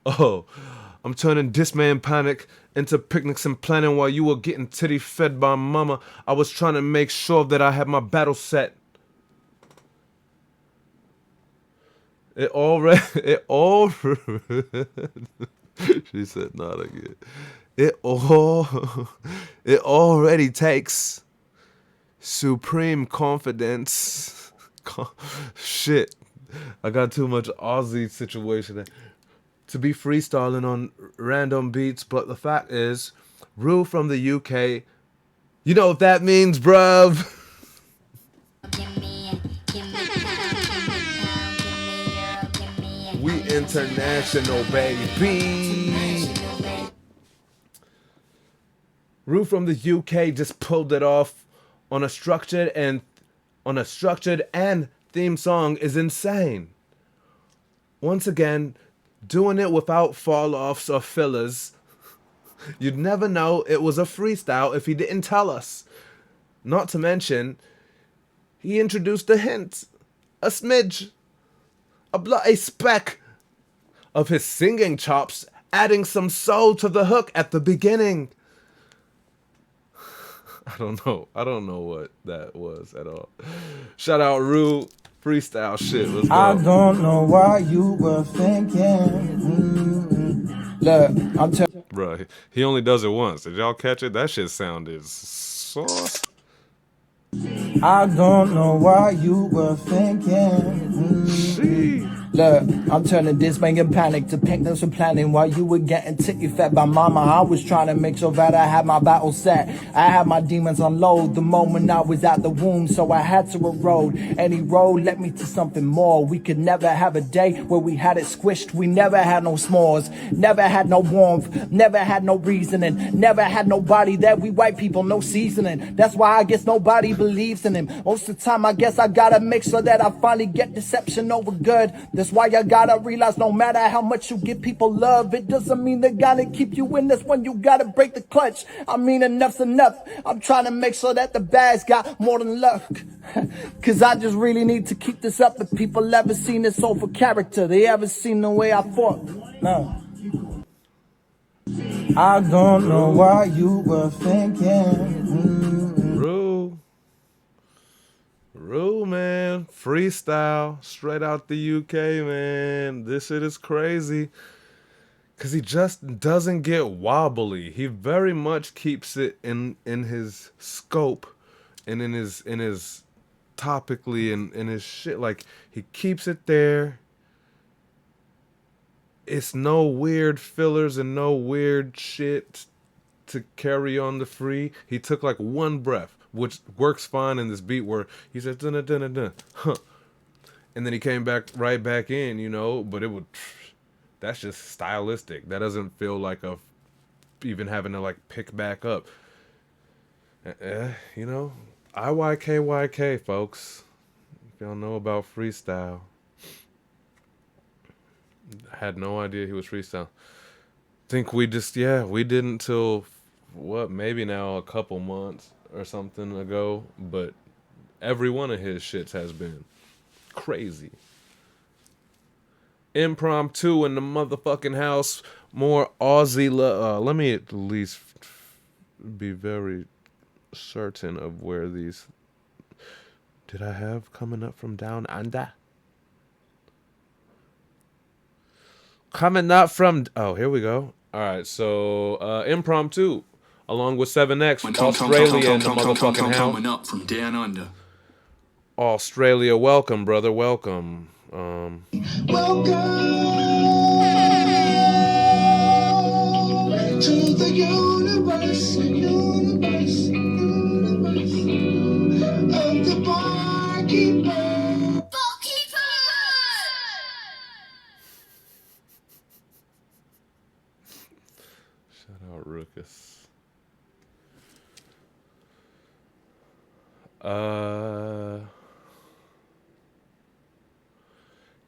A: Oh, I'm turning dismay and panic into picnics and planning while you were getting titty fed by mama. I was trying to make sure that I had my battle set. It all. She said not again. It already takes supreme confidence. Shit, I got too much Aussie situation to be freestyling on random beats. But the fact is, Rue from the UK, you know what that means, bruv. We international, baby. Rue from the UK just pulled it off on a structured and theme song is insane. Once again, doing it without fall-offs or fillers. You'd never know it was a freestyle if he didn't tell us. Not to mention, he introduced a hint, a smidge, a speck of his singing chops adding some soul to the hook at the beginning. I don't know what that was at all. Shout out Rue, freestyle shit. Let's go.
J: I don't know why you were thinking. Look, I'm telling.
A: Bro, he only does it once. Did y'all catch it? That shit sounded sauce.
J: I don't know why you were thinking. Look, I'm turning this banging panic to picnics and planning while you were getting ticky fed by mama. I was trying to make sure that I had my battle set. I had my demons unload the moment I was at the womb, so I had to erode. Any road led me to something more. We could never have a day where we had it squished. We never had no s'mores, never had no warmth, never had no reasoning, never had nobody there. We white people, no seasoning. That's why I guess nobody believes in him. Most of the time I guess I gotta make sure that I finally get deception over good. That's why you gotta realize no matter how much you give people love, it doesn't mean they gotta keep you in. That's when you gotta break the clutch. I mean, enough's enough. I'm trying to make sure that the bags got more than luck. Cause I just really need to keep this up. If people ever seen this soulful character, they ever seen the way I fought? No. I don't know why you were thinking.
A: Rue, man. Freestyle. Straight out the UK, man. This shit is crazy. Because he just doesn't get wobbly. He very much keeps it in his scope and in his topically and in his shit. Like, he keeps it there. It's no weird fillers and no weird shit to carry on the free. He took like one breath, which works fine in this beat where he said dun dun dun dun, huh, and then he came right back in, you know. But it would, that's just stylistic. That doesn't feel like even having to like pick back up. You know, IYKYK, folks. If y'all know about freestyle, I had no idea he was freestyle. Think we didn't till what, maybe now a couple months or something ago, but every one of his shits has been crazy. Impromptu in the motherfucking house. More Aussie let me at least be very certain of where these did I have coming up from down under. Coming up from, oh, here we go. All right, so Impromptu, along with 7X, Australia in the motherfucking house.
K: Coming up from down under.
A: Australia, welcome, brother, welcome.
D: Welcome to the universe of the barkeeper.
A: Shout out Ruckus.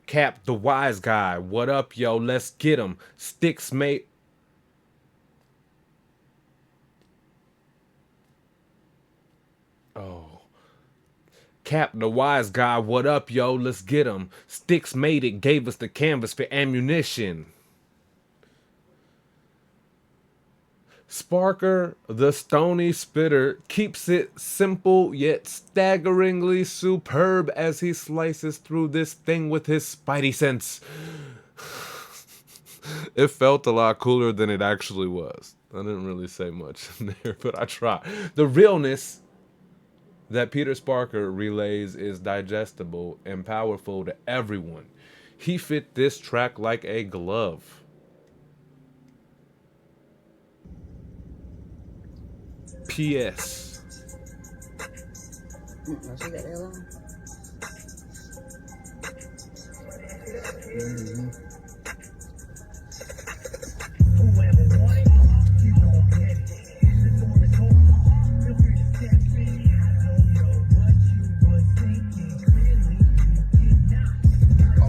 A: Cap the wise guy. What up, yo? Let's get him. Sticks, mate. Oh. Cap the wise guy. What up, yo? Let's get him. Sticks made it. Gave us the canvas for ammunition. Sparker, the stony spitter, keeps it simple yet staggeringly superb as he slices through this thing with his spidey sense. It felt a lot cooler than it actually was. I didn't really say much in there, but I tried. The realness that Peter Sparker relays is digestible and powerful to everyone. He fit this track like a glove. P.S.
L: Our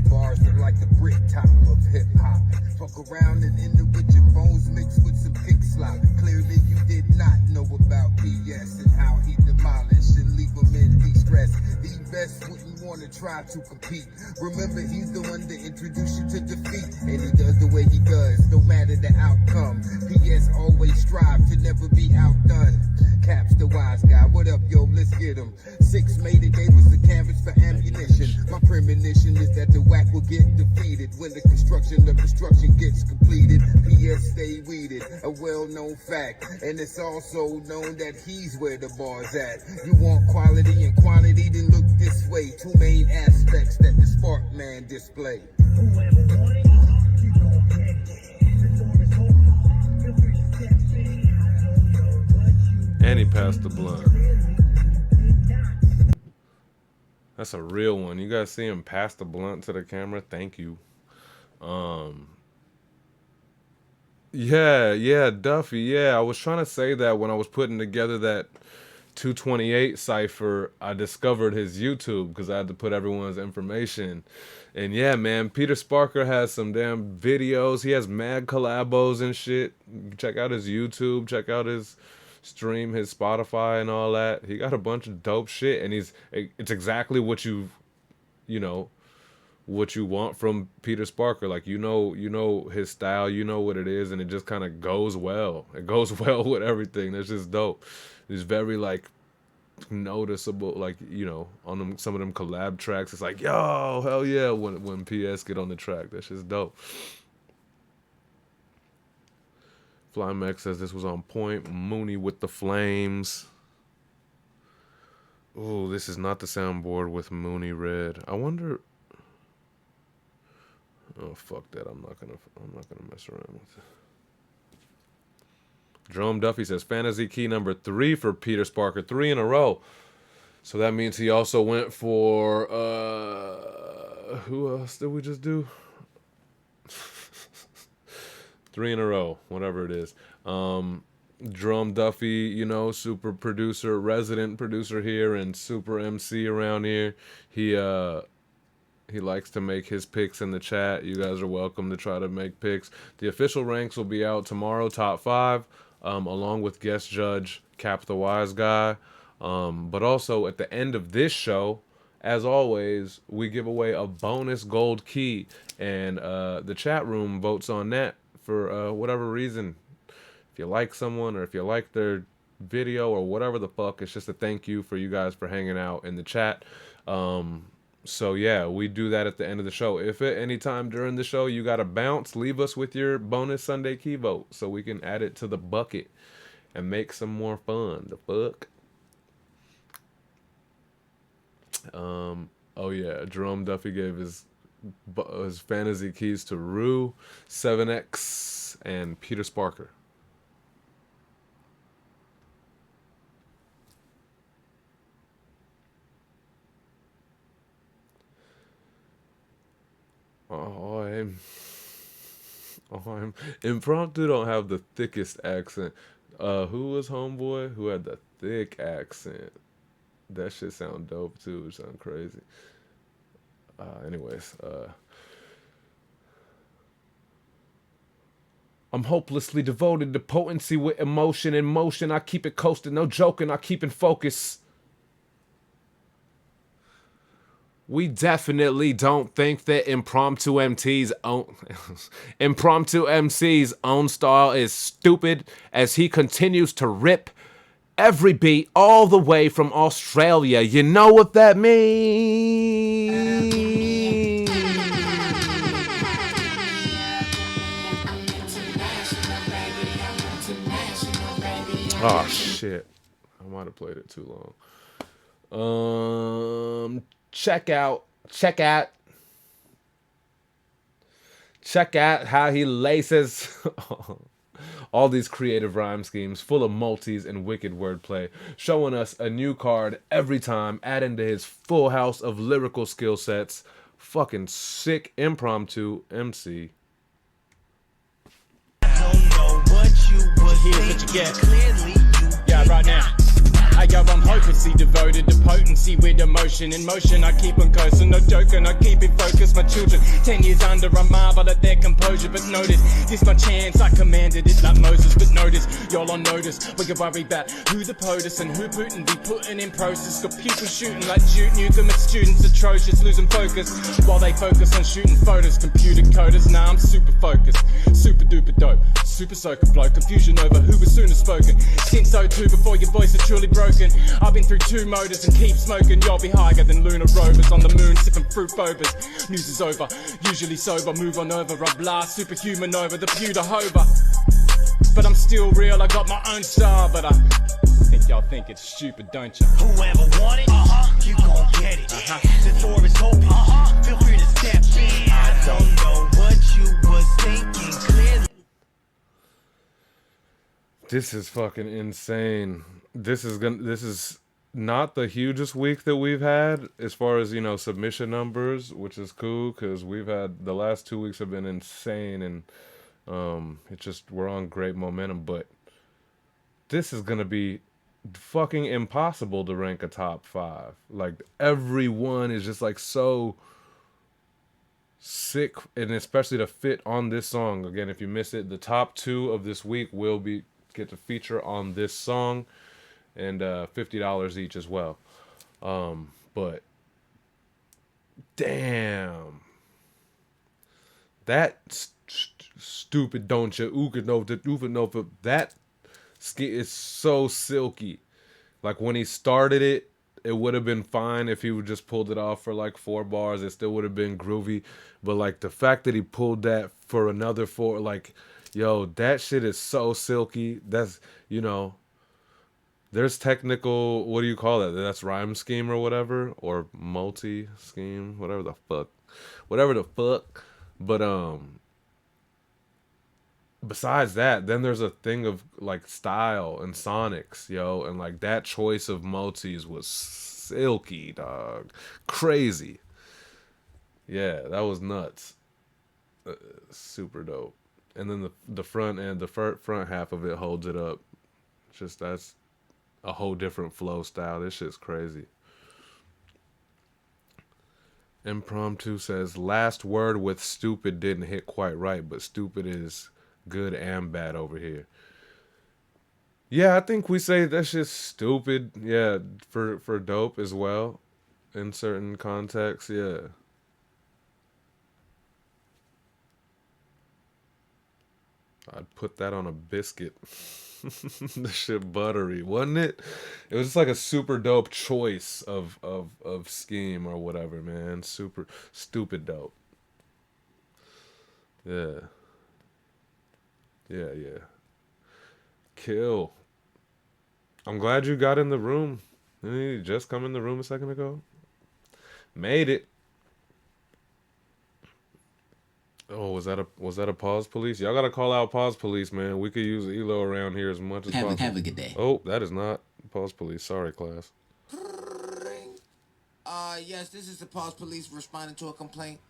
L: bars are like the brick top of hip hop. Fuck around and end up with your bones mixed with some pig slop. Clearly you did not know about P.S. and how he demolished and leave them in distress. The best wouldn't want to try to compete. Remember, he's the one that introduced you to defeat, and he does the way he does, no matter the outcome. P.S. always strive to never be outdone. Caps the wise guy, what up, yo? Let's get him. 6 made it, gave us the canvas for ammunition. My premonition is that the whack will get defeated when the construction of destruction gets completed. P.S. stay weeded, a well-known fact, and it's also known that he's where the bar's at. You want quality and quantity, then look this way. 2 main aspects that the Spark Man display.
A: And he passed the blunt. That's a real one. You guys see him pass the blunt to the camera? Thank you. Yeah, Duffy. Yeah, I was trying to say that when I was putting together that 228 cipher, I discovered his YouTube because I had to put everyone's information. And yeah, man, Peter Sparker has some damn videos. He has mad collabos and shit. Check out his YouTube. Check out his stream, his Spotify and all that. He got a bunch of dope shit, and it's exactly what what you want from Peter Sparker. Like, you know his style, you know what it is, and it just kind of goes well. It goes well with everything. That's just dope. It's very like noticeable, like, on some of them collab tracks. It's like, yo, hell yeah, when PS get on the track. That's just dope. Flymex says this was on point. Mooney with the flames. Oh, this is not the soundboard with Mooney red. I wonder. Oh, fuck that. I'm not gonna mess around with it. Jerome Duffy says fantasy key number 3 for Peter Sparker, 3 in a row. So that means he also went for who else did we just do? 3 in a row, whatever it is. Jerome Duffy, super producer, resident producer here, and super MC around here. He likes to make his picks in the chat. You guys are welcome to try to make picks. The official ranks will be out tomorrow, top 5, along with guest judge Cap the Wise Guy. But also at the end of this show, as always, we give away a bonus gold key, and the chat room votes on that for whatever reason. If you like someone, or if you like their video, or whatever the fuck, it's just a thank you for you guys for hanging out in the chat. So yeah, we do that at the end of the show. If at any time during the show you got to bounce, leave us with your bonus Sunday key vote so we can add it to the bucket and make some more fun. The fuck? Oh yeah, Jerome Duffy gave his fantasy keys to Rue, 7X, and Peter Sparker. I'm Impromptu don't have the thickest accent. Who was homeboy who had the thick accent? That shit sound dope too. It sound crazy. Anyways, I'm hopelessly devoted to potency with emotion. In motion, I keep it coasting. No joking, I keep in focus. We definitely don't think that Impromptu MC's own style is stupid, as he continues to rip every beat all the way from Australia. You know what that means? Oh shit, I might have played it too long. Check out how he laces all these creative rhyme schemes full of multis and wicked wordplay, showing us a new card every time, adding to his full house of lyrical skill sets. Fucking sick Impromptu MC.
B: Don't know what you was thinking. Clearly you
K: Yeah, right now. I go, I'm hopelessly devoted to potency with emotion. In motion, I keep on coasting, no joking, I keep it focused. My children, 10 years under, I marvel at their composure. But notice, this my chance, I commanded it like Moses. But no notice. Y'all on notice. We can worry about who the POTUS and who Putin be putting in process. Got pupils shooting like Duke Nukem at students atrocious, losing focus while they focus on shooting photos. Computer coders, nah, I'm super focused, super duper dope, super soaker flow. Confusion over who was sooner spoken. Since '02, before your voice is truly broken. I've been through 2 motors and keep smoking. Y'all be higher than lunar rovers on the moon, sipping fruit bobas. News is over, usually sober. Move on over, I blast superhuman over the pewter hover. But I'm still real, I got my own style. But I think y'all think it's stupid, don't you?
B: Whoever want it, you gon' get it. The door is open, feel free to step in. I don't know what you was thinking clearly.
A: This is fucking insane. This is not the hugest week that we've had as far as, submission numbers, which is cool because we've had the last 2 weeks have been insane, and we're on great momentum, but this is gonna be fucking impossible to rank a top 5. Like, everyone is just like so sick, and especially to fit on this song. Again, if you miss it, the top 2 of this week will get to feature on this song, and $50 each as well. But damn, that stupid don't you Ukanova, that is so silky. Like, when he started it, it would have been fine if he would just pulled it off for like 4 bars. It still would have been groovy. But like the fact that he pulled that for another 4, like, yo, that shit is so silky. That's, there's technical, what do you call that? That's rhyme scheme or whatever, or multi scheme, whatever the fuck. But besides that, then there's a thing of like style and sonics, yo, and like that choice of multis was silky, dog. Crazy. Yeah, that was nuts. Super dope. And then the front end, the front half of it holds it up. Just, that's a whole different flow style. This shit's crazy. Impromptu says, last word with stupid didn't hit quite right, but stupid is good and bad over here. Yeah, I think we say that's just stupid. Yeah, for dope as well in certain contexts. Yeah. I'd put that on a biscuit. The shit buttery, wasn't it? It was just like a super dope choice of scheme or whatever, man. Super stupid dope. Yeah. Yeah. Kill. I'm glad you got in the room. Didn't you just come in the room a second ago? Made it. Oh, was that a pause police? Y'all gotta call out pause police, man. We could use ELO around here as much as possible.
C: Have a good day.
A: Oh, that is not pause police. Sorry, class.
H: Yes, this is the pause police responding to a complaint.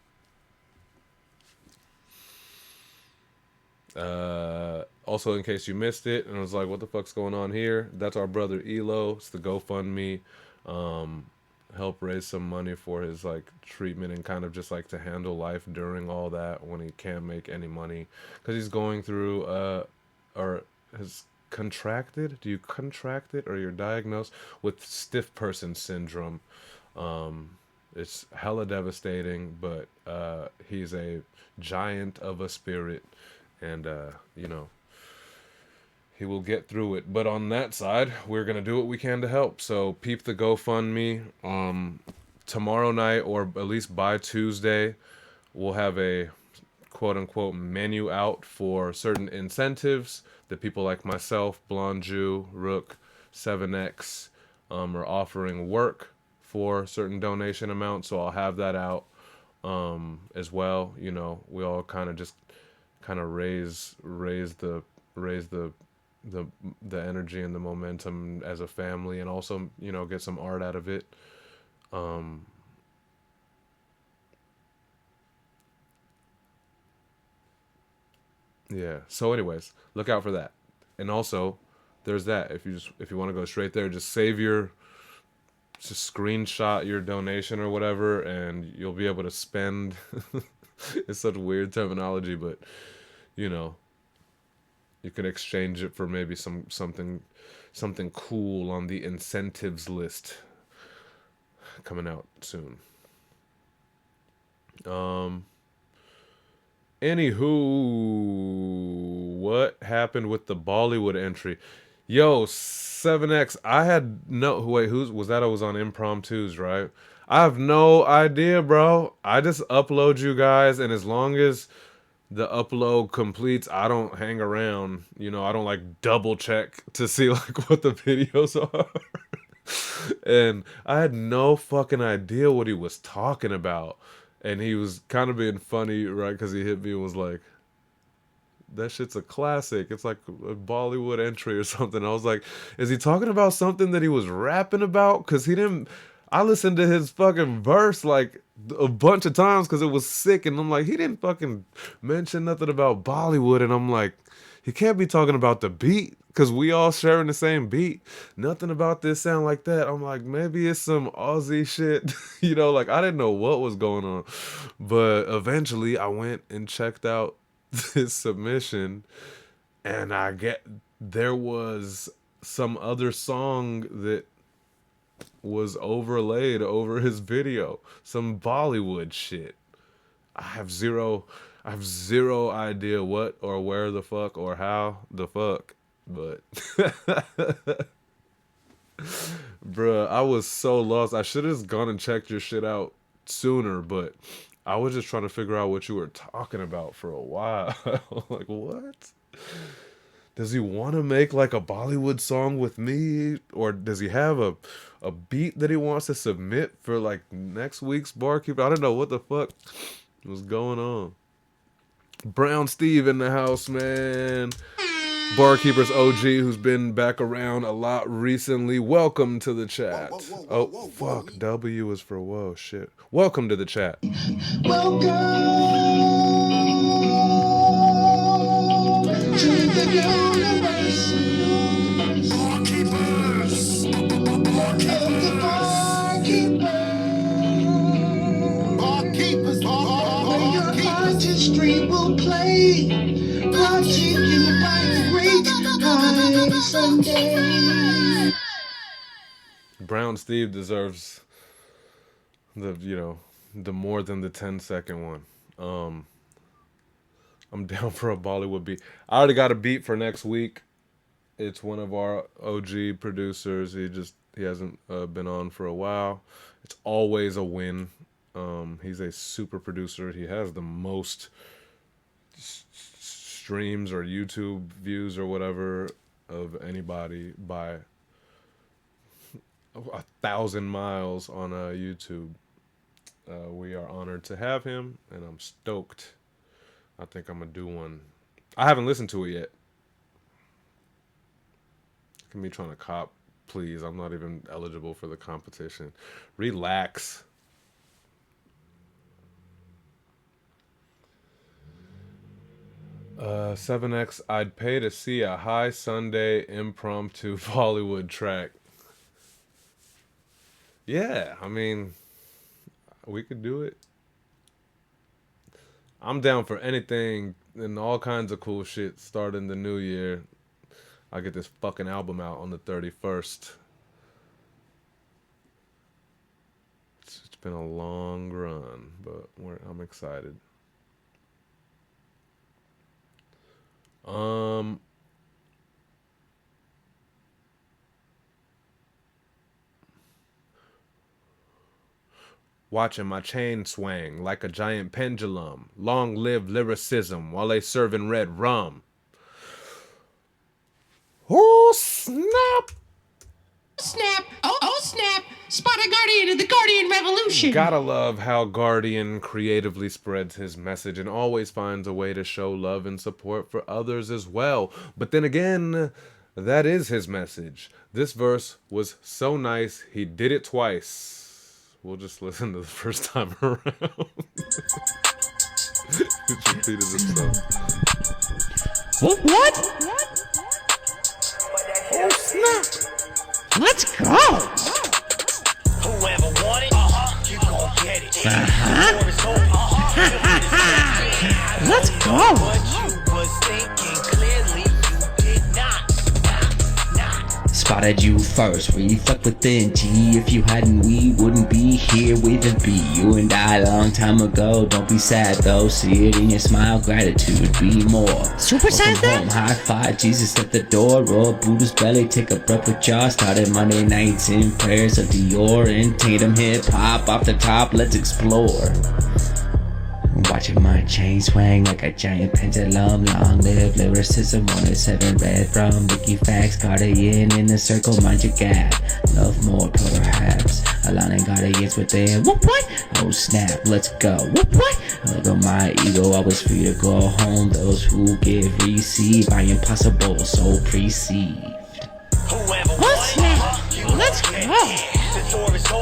A: Also, in case you missed it and was like, what the fuck's going on here? That's our brother ELO. It's the GoFundMe. Help raise some money for his like treatment and kind of just like to handle life during all that when he can't make any money because he's going through or has contracted. Do you contract it, or you're diagnosed with stiff person syndrome? It's hella devastating, but he's a giant of a spirit, and he will get through it. But on that side, we're going to do what we can to help. So peep the GoFundMe. Tomorrow night, or at least by Tuesday, we'll have a quote-unquote menu out for certain incentives that people like myself, Blonde Jew, Rook, 7X are offering work for certain donation amounts. So I'll have that out as well. We all kind of raise the energy and the momentum as a family, and also get some art out of it. Yeah, so anyways, look out for that. And also there's that, if you want to go straight there, just screenshot your donation or whatever, and you'll be able to spend it's such weird terminology, but You could exchange it for maybe something cool on the incentives list coming out soon. Anywho, what happened with the Bollywood entry? Yo, 7X, I had no wait, who's was that? I was on impromptus, right? I have no idea, bro. I just upload you guys, and as long as the upload completes, I don't hang around. You know, I don't like double check to see like what the videos are. And I had no fucking idea what he was talking about. And he was kind of being funny, right? Because he hit me and was like, that shit's a classic. It's like a Bollywood entry or something. I was like, is he talking about something that he was rapping about? Because he didn't. I listened to his fucking verse like a bunch of times because it was sick. And I'm like, he didn't fucking mention nothing about Bollywood. And I'm like, he can't be talking about the beat because we all sharing the same beat. Nothing about this sound like that. I'm like, maybe it's some Aussie shit. You know, like I didn't know what was going on. But eventually I went and checked out this submission, and there was some other song that was overlaid over his video, some Bollywood shit. I have zero idea what or where the fuck or how the fuck, but bruh, I was so lost. I should have just gone and checked your shit out sooner, but I was just trying to figure out what you were talking about for a while. Like, what? Does he want to make like a Bollywood song with me? Or does he have a beat that he wants to submit for like next week's Barkeeper? I don't know what the fuck was going on. Brown Steve in the house, man. Barkeeper's OG, who's been back around a lot recently. Welcome to the chat. Oh, fuck. W is for whoa, shit. Welcome to the chat.
D: Welcome to the universe of the barkeepers. Where your artistry will play. Brought to you by the great high Sunday.
A: Brown Steve deserves the more than the 10-second one. I'm down for a Bollywood beat. I already got a beat for next week. It's one of our OG producers. He hasn't been on for a while. It's always a win. He's a super producer. He has the most streams or YouTube views or whatever of anybody by 1,000 miles on YouTube. We are honored to have him, and I'm stoked. I think I'm gonna do one. I haven't listened to it yet. Look at me trying to cop. Please, I'm not even eligible for the competition. Relax. Uh, 7X, I'd pay to see a High Sunday impromptu Bollywood track. Yeah, I mean, we could do it. I'm down for anything and all kinds of cool shit starting the new year. I'll get this fucking album out on the 31st. It's been a long run, but I'm excited. Watching my chain swang like a giant pendulum. Long live lyricism while they serving red rum. Oh, snap!
M: Snap! Oh, snap! Spot a Guardian of the Guardian Revolution!
A: Gotta love how Guardian creatively spreads his message and always finds a way to show love and support for others as well. But then again, that is his message. This verse was so nice, he did it twice. We'll just listen to the first time around. He repeated himself.
M: What?
A: Oh, snap!
M: Let's go!
B: Whoever want it, you gon' get it.
M: Let's go!
B: What you was thinking, clearly you
C: spotted you first. Reflect within, G. If you hadn't, we wouldn't be here with a B. You and I a long time ago. Don't be sad though. See it in your smile. Gratitude be more.
M: Super sad
C: home, high five. Jesus at the door. Roll Buddha's belly. Take a breath with y'all. Started Monday nights in prayers of Dior and Tatum. Hip hop off the top. Let's explore. Watching my chain swing like a giant pendulum. Long live lyricism. 107 red from Mickey Facts. Guardian in the circle. Mind your gap. Love more perhaps. Aligning guardians within. Whoop what? Oh snap. Let's go. Whoop what? Look at my ego. I was free to go home. Those who give receive. I impossible. So perceived.
M: Oh snap. Let's go. Whoop what?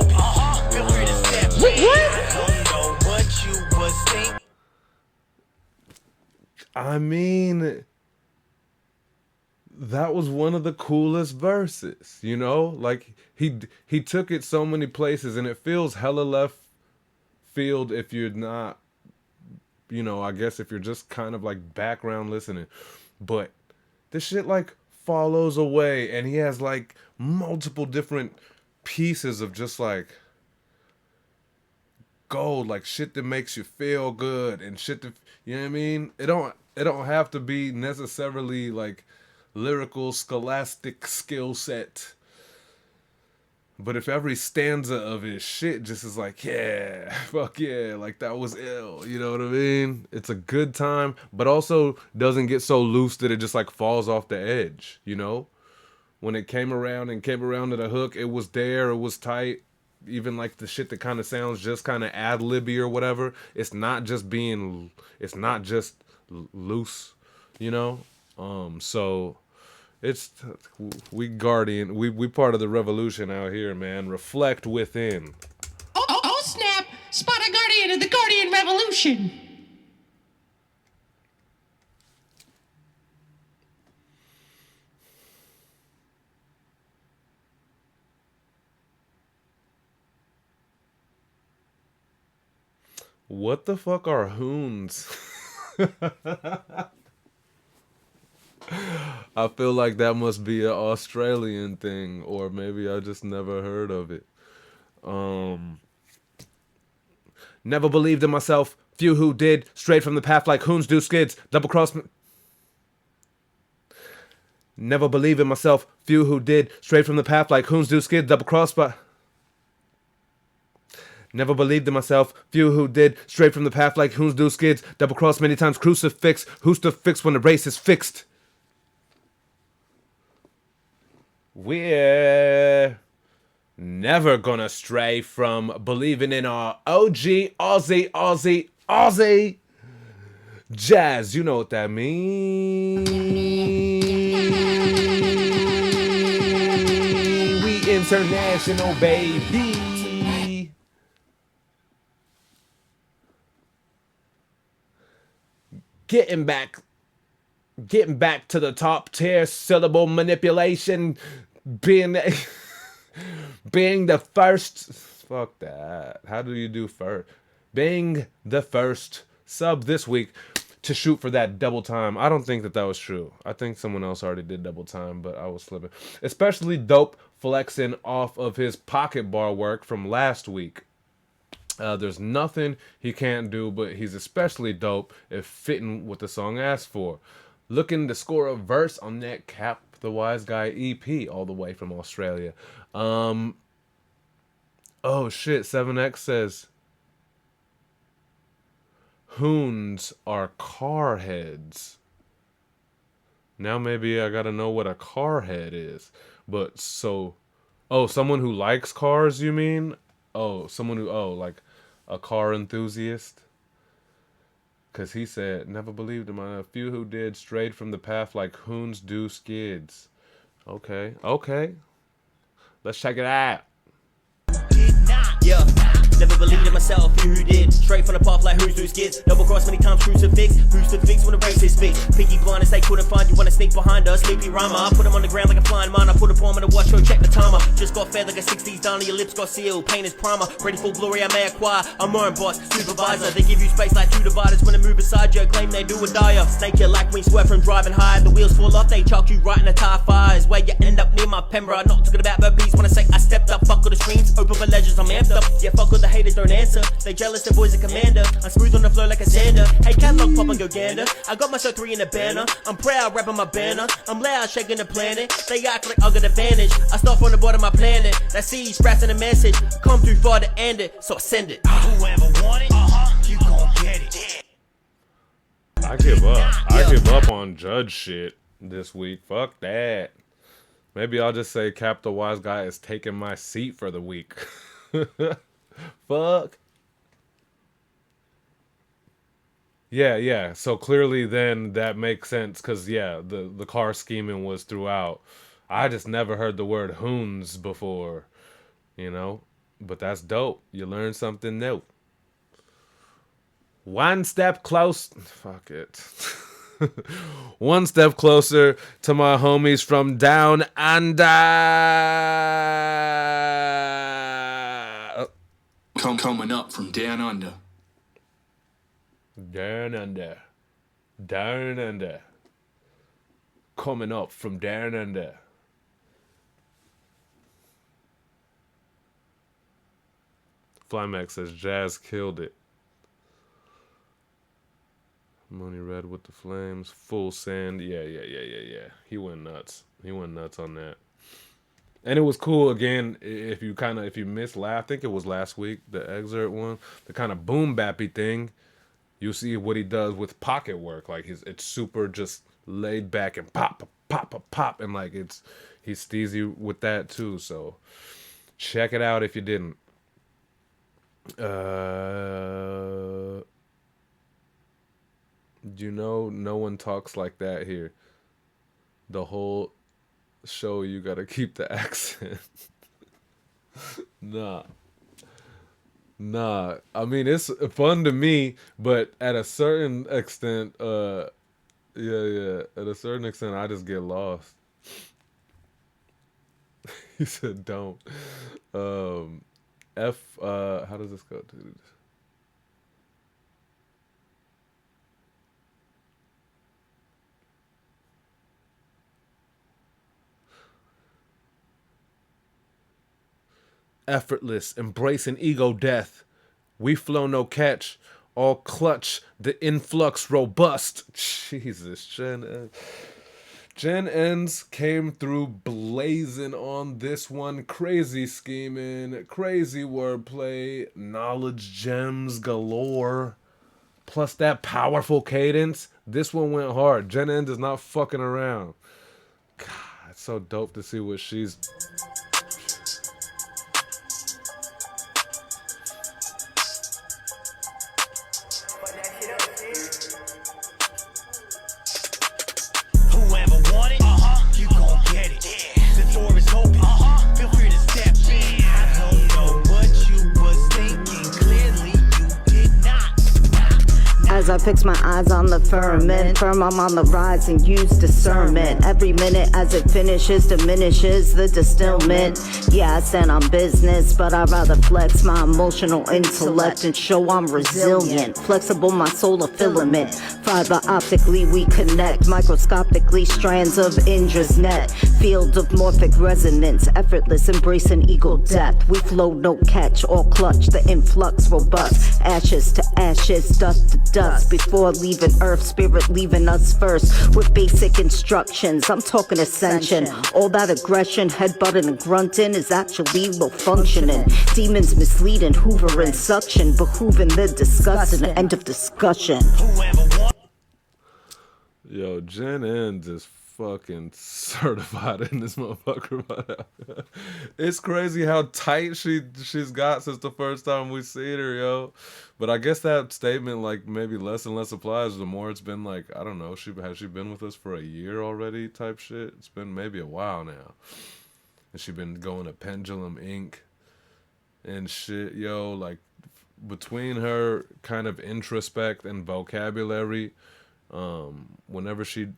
A: I mean, that was one of the coolest verses, you know? Like, he took it so many places, and it feels hella left field if you're not, you know, I guess if you're just kind of like background listening. But this shit like follows away, and he has like multiple different pieces of just like gold, like shit that makes you feel good and shit that, you know what I mean? It don't have to be necessarily like lyrical scholastic skill set, but if every stanza of his shit just is like, yeah, fuck yeah, like that was ill, you know what I mean? It's a good time, but also doesn't get so loose that it just like falls off the edge, you know? When it came around to the hook, it was there, it was tight. Even like the shit that kind of sounds just kind of ad-libby or whatever, it's not just loose, you know? So it's, we part of the revolution out here, man. Reflect within.
M: Oh snap! Spot a guardian of the Guardian Revolution.
A: What the fuck are hoons? I feel like that must be an Australian thing, or maybe I just never heard of it. Never believed in myself, few who did, straight from the path like hoons do skids, double cross me. Never believed in myself, few who did, straight from the path like hoons do skids, double cross but never believed in myself, few who did, straight from the path like hoons do skids, double cross many times, crucifix, who's to fix when the race is fixed? We're never gonna stray from believing in our OG Aussie jazz. You know what that means. We international, baby. Getting back to the top tier, syllable manipulation, being the first. Fuck that. How do you do first? Being the first sub this week to shoot for that double time. I don't think that was true. I think someone else already did double time, but I was slipping. Especially dope flexing off of his pocket bar work from last week. There's nothing he can't do, but he's especially dope if fitting what the song asks for. Looking to score a verse on that Cap the Wise Guy EP all the way from Australia. Oh shit, 7X says hoons are car heads. Now maybe I gotta know what a car head is. But so, someone who likes cars, you mean? Someone who, like a car enthusiast? Because he said, never believed him. A few who did strayed from the path like hoons do skids. Okay. Let's check it out.
N: Yeah. Never believed in myself, you who did. Straight from the path like who's do skids. Double cross many times, crucifix. Who's to fix when the race is fixed? Piggy blindness, they couldn't find you. Wanna sneak behind us, sleepy rhymer. I put him on the ground like a flying mine. I put a palm in the watch, go check the timer. Just got fed like a 60s down, your lips got sealed. Pain is primer, ready for glory I may acquire. I'm my own boss, supervisor. They give you space like two dividers when they move beside you. Claim they do or die. Snake you like wings, sweat from driving high. The wheels fall off, they chuck you right in the tire fires. Where you end up near my Pembroke, not talking about burpees. When I say I stepped up, fuck all the screens, open for leisures, I'm amped up. Yeah, fuck all the haters, don't answer. They jealous, the boys a commander. I'm smooth on the floor like a Xander. Hey, catalog pop and go gander. I got myself 3 in the banner. I'm proud, rapping my banner. I'm loud, shaking the planet. They act like I got advantage. I start from the bottom of my planet. That seed spreading a message. Come through far to end it, so I send it.
B: Whoever want it, you gon' get it.
A: I give up. I give up on judge shit this week. Fuck that. Maybe I'll just say Cap the Wise Guy is taking my seat for the week. Fuck. Yeah. So clearly then that makes sense because, yeah, the car scheming was throughout. I just never heard the word hoons before, you know? But that's dope. You learn something new. One step close. Fuck it. One step closer to my homies from down under.
O: Coming up from down under.
A: Down under. Down under. Coming up from down under. Flymax says Jazz killed it. Money Red with the Flames. Full Send. Yeah. He went nuts. He went nuts on that. And it was cool again if you missed I think it was last week, the excerpt one, the kind of boom bappy thing. You see what he does with pocket work. Like it's super just laid back and pop, and like he's steezy with that too. So check it out if you didn't. You know, no one talks like that here. The whole show, you gotta keep the accent. Nah. I mean, it's fun to me, but at a certain extent, at a certain extent, I just get lost. He said, "Don't." How does this go, dude? Effortless, embracing ego death. We flow no catch, all clutch, the influx robust. Jesus, Gen Ends came through blazing on this one. Crazy scheming, crazy wordplay, knowledge gems galore. Plus that powerful cadence. This one went hard. Gen Ends is not fucking around. God, it's so dope to see what she's...
B: Whoever want it, you gon' get it. The door is open, feel free to step in. I don't know what you was thinking, clearly you did not.
P: As I fix my eyes on the firmament, firm I'm on the rise and use discernment. Every minute as it finishes diminishes the distillment. Yeah, I said I'm business, but I'd rather flex my emotional intellect and show I'm resilient. Flexible, my solar filament. Fiber optically we connect, microscopically strands of Indra's net. Field of morphic resonance, effortless, embracing ego depth. We flow no catch, all clutch, the influx robust. Ashes to ashes, dust to dust. Before leaving earth, spirit leaving us first. With basic instructions, I'm talking ascension. All that aggression, headbutting and grunting is actually low functioning. Demons misleading, hoovering, suction, behooving the discussing. End of discussion.
A: Yo, Gen Ends is fucking certified in this motherfucker. It's crazy how tight she's got since the first time we seen her, yo. But I guess that statement like maybe less and less applies the more it's been like, I don't know, has she been with us for a year already type shit? It's been maybe a while now. And she been going to Pendulum Inc. and shit, yo, like between her kind of introspect and vocabulary, whenever she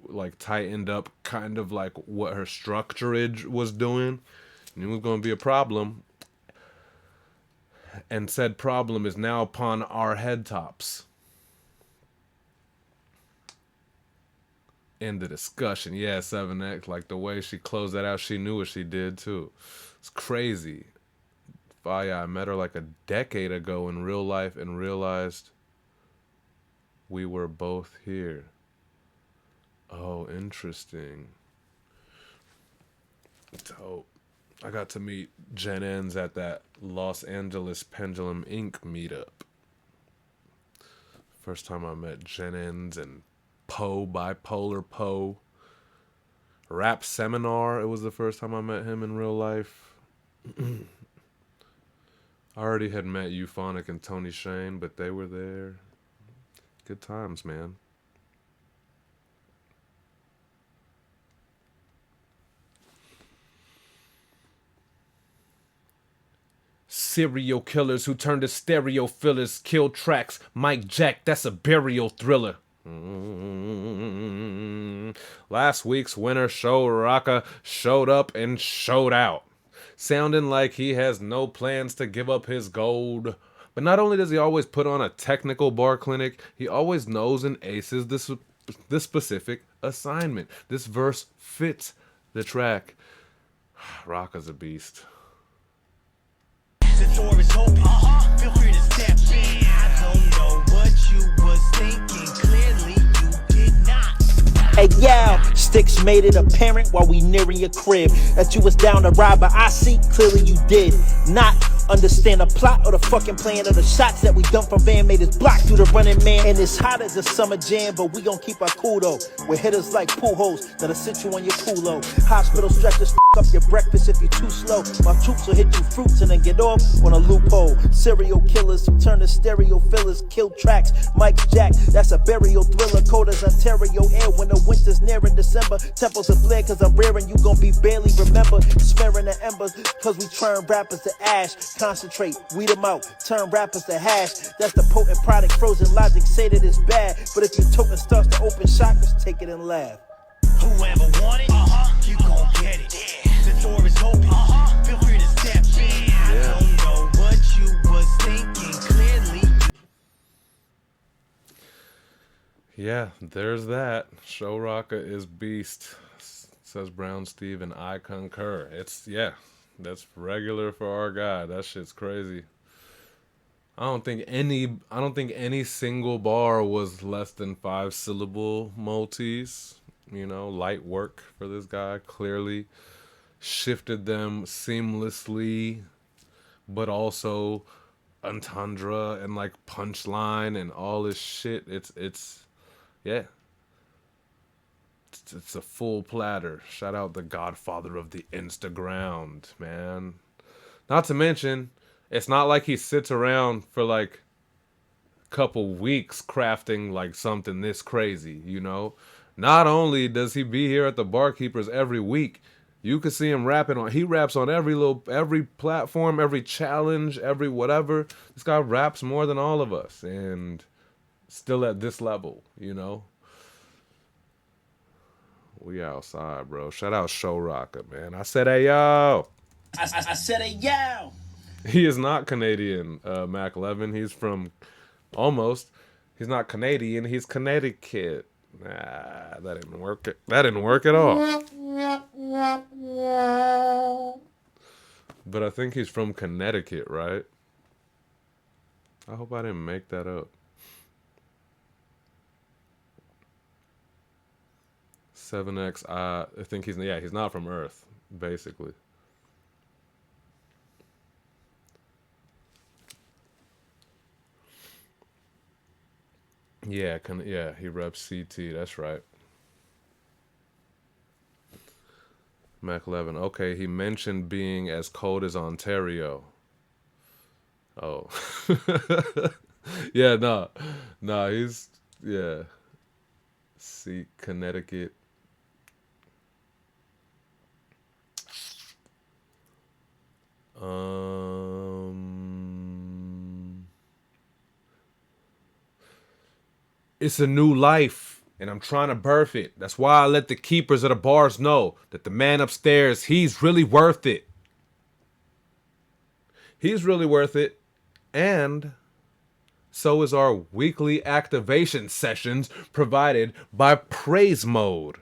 A: like tightened up kind of like what her structurage was doing, it was going to be a problem. And said problem is now upon our head tops. End the discussion. Yeah, 7X. Like the way she closed that out, she knew what she did too. It's crazy. Fire, I met her like a decade ago in real life and realized we were both here. Oh, interesting. Dope. I got to meet Jen Enns at that Los Angeles Pendulum Inc. meetup. First time I met Jen Enns and Poe, Bipolar Poe. Rap Seminar, it was the first time I met him in real life. I already had met Euphonic and Tony Shane, but they were there. Good times, man. Serial killers who turn to stereo fillers, kill tracks, Mike Jack, that's a burial thriller. Last week's winner, Show Rocka, showed up and showed out, sounding like he has no plans to give up his gold. But not only does he always put on a technical bar clinic, he always knows and aces the specific assignment. This verse fits the track. Rocka's a beast.
B: The door is open. Feel free to step in. I don't know what you was thinking. Clearly, you did not.
Q: Hey, yo, Sticks made it apparent while we nearing your crib that you was down to ride, but I see clearly you did not understand the plot or the fucking plan of the shots that we dumped from Van made us block through the running man. And it's hot as a summer jam, but we gon' keep our cool though. With hitters like pool holes that'll sit you on your culo. Hospital stretchers up your breakfast if you're too slow. My troops will hit you fruits and then get off on a loophole. Serial killers who turn to stereo fillers, kill tracks. Mike Jack, that's a burial thriller. Cold as Ontario air when the winter's near in December. Temples are flare cause I'm rearing, you gon' be barely remember. Smearing the embers cause we turn rappers to ash. Concentrate, weed them out, turn rappers to hash. That's the potent product, frozen logic, say that it's bad. But if your token starts to open chakras, take it and laugh.
B: Whoever want it, you gon' get it. The door is open. Feel free to step in. I don't know what you was thinking. Clearly.
A: Yeah, there's that. Show Rocka is beast, says Brown Steve, and I concur. That's regular for our guy. That shit's crazy. I don't think any single bar was less than 5-syllable multis. You know, light work for this guy. Clearly shifted them seamlessly, but also entendre and like punchline and all this shit. It's a full platter. Shout out the godfather of the Instagram, man. Not to mention, it's not like he sits around for like a couple weeks crafting like something this crazy, you know? Not only does he be here at the Barkeepers every week, you can see him rapping on, he raps on every platform, every challenge, every whatever. This guy raps more than all of us and still at this level, you know? We outside, bro. Shout out Show Rocka, man. I said, hey, yo.
Q: I said it, yo.
A: He is not Canadian, Mac Levin. He's from almost. He's not Canadian. He's Connecticut. Nah, that didn't work. That didn't work at all. But I think he's from Connecticut, right? I hope I didn't make that up. 7X, I think he's not from Earth, basically. Yeah, he reps CT, that's right. Mac Levin, okay, he mentioned being as cold as Ontario. Oh. Yeah, no, he's, see, Connecticut. It's a new life, and I'm trying to birth it. That's why I let the keepers of the bars know that the man upstairs, he's really worth it. He's really worth it, and So is our weekly activation sessions provided by Praise Mode.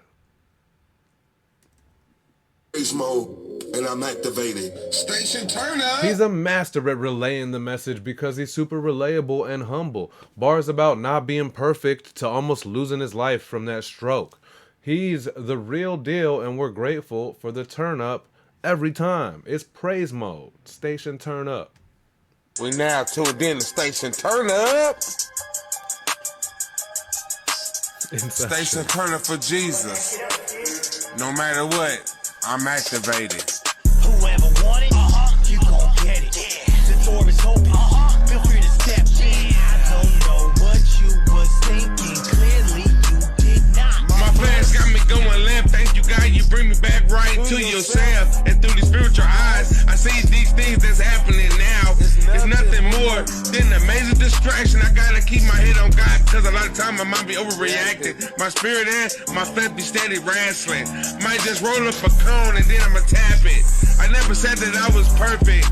R: Praise mode, and I'm activated. Station turn up.
A: He's a master at relaying the message because he's super relatable and humble. Bars about not being perfect to almost losing his life from that stroke. He's the real deal, and we're grateful for the turn up every time. It's Praise Mode. Station turn up.
R: We now tuned in to Station Turn Up. Station Turn Up for Jesus. No matter what, I'm activated.
B: Whoever want it, you gon' get it. The door is open, feel free to step in. I don't know what you was thinking, clearly you did not.
R: My plans got me going left, thank you God, you bring me back right to yourself. And through these spiritual eyes, I see these things that's happening now. It's nothing more than a major distraction. I gotta keep my head on God, cause a lot of time I might be overreacting. My spirit and my flesh be steady wrestling. Might just roll up a cone and then I'ma tap it. I never said that I was perfect,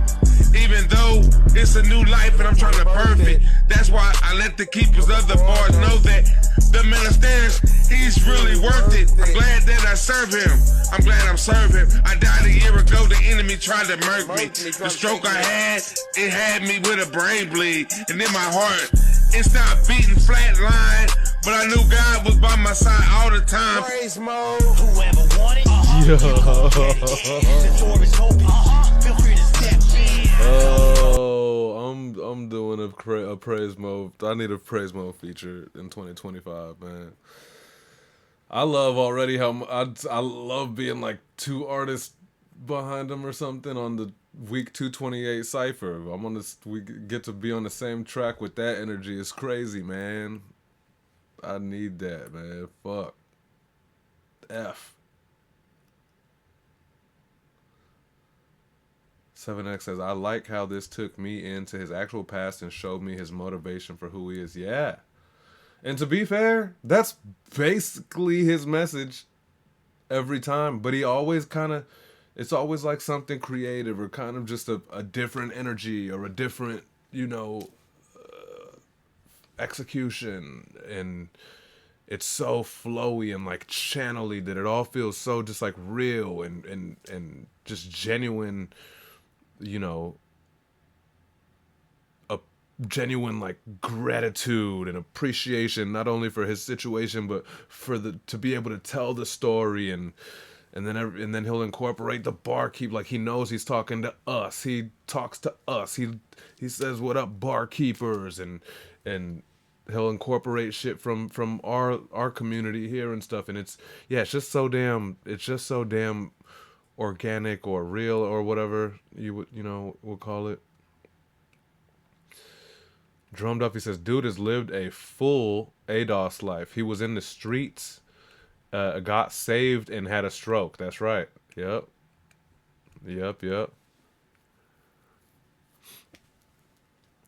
R: even though it's a new life and I'm trying to birth it. That's why I let the keepers of the bars know that the man upstairs, he's really worth it. I'm glad that I serve him. I'm glad I'm serving. I died a year ago, the enemy tried to murk me. The stroke I had, it had me with a brain bleed. And in my heart, it stopped beating flat line. But I knew God was by my side all the time.
B: Praise mode. Whoever want it, you gon' get it. The door is open, feel free to step in.
A: Oh, I'm doing a praise mode. I need a praise mode feature in 2025, man. I love already how I love being like two artists behind them or something on the week 228 cipher. I'm on this. We get to be on the same track with that energy. It's crazy, man. I need that, man. Fuck. F. 7X says, I like how this took me into his actual past and showed me his motivation for who he is. Yeah. And to be fair, that's basically his message every time. But he always kind of, it's always like something creative or kind of just a different energy or a different, execution. And it's so flowy and like channely that it all feels so just like real and just genuine, a genuine like gratitude and appreciation, not only for his situation, but for to be able to tell the story and then he'll incorporate the barkeep, like he knows he's talking to us. He talks to us. He says, "What up, barkeepers?" and he'll incorporate shit from our community here and stuff. And it's just so damn organic or real or whatever we'll call it. Drummed Up, he says, dude has lived a full ADOS life. He was in the streets, got saved, and had a stroke. That's right. Yep.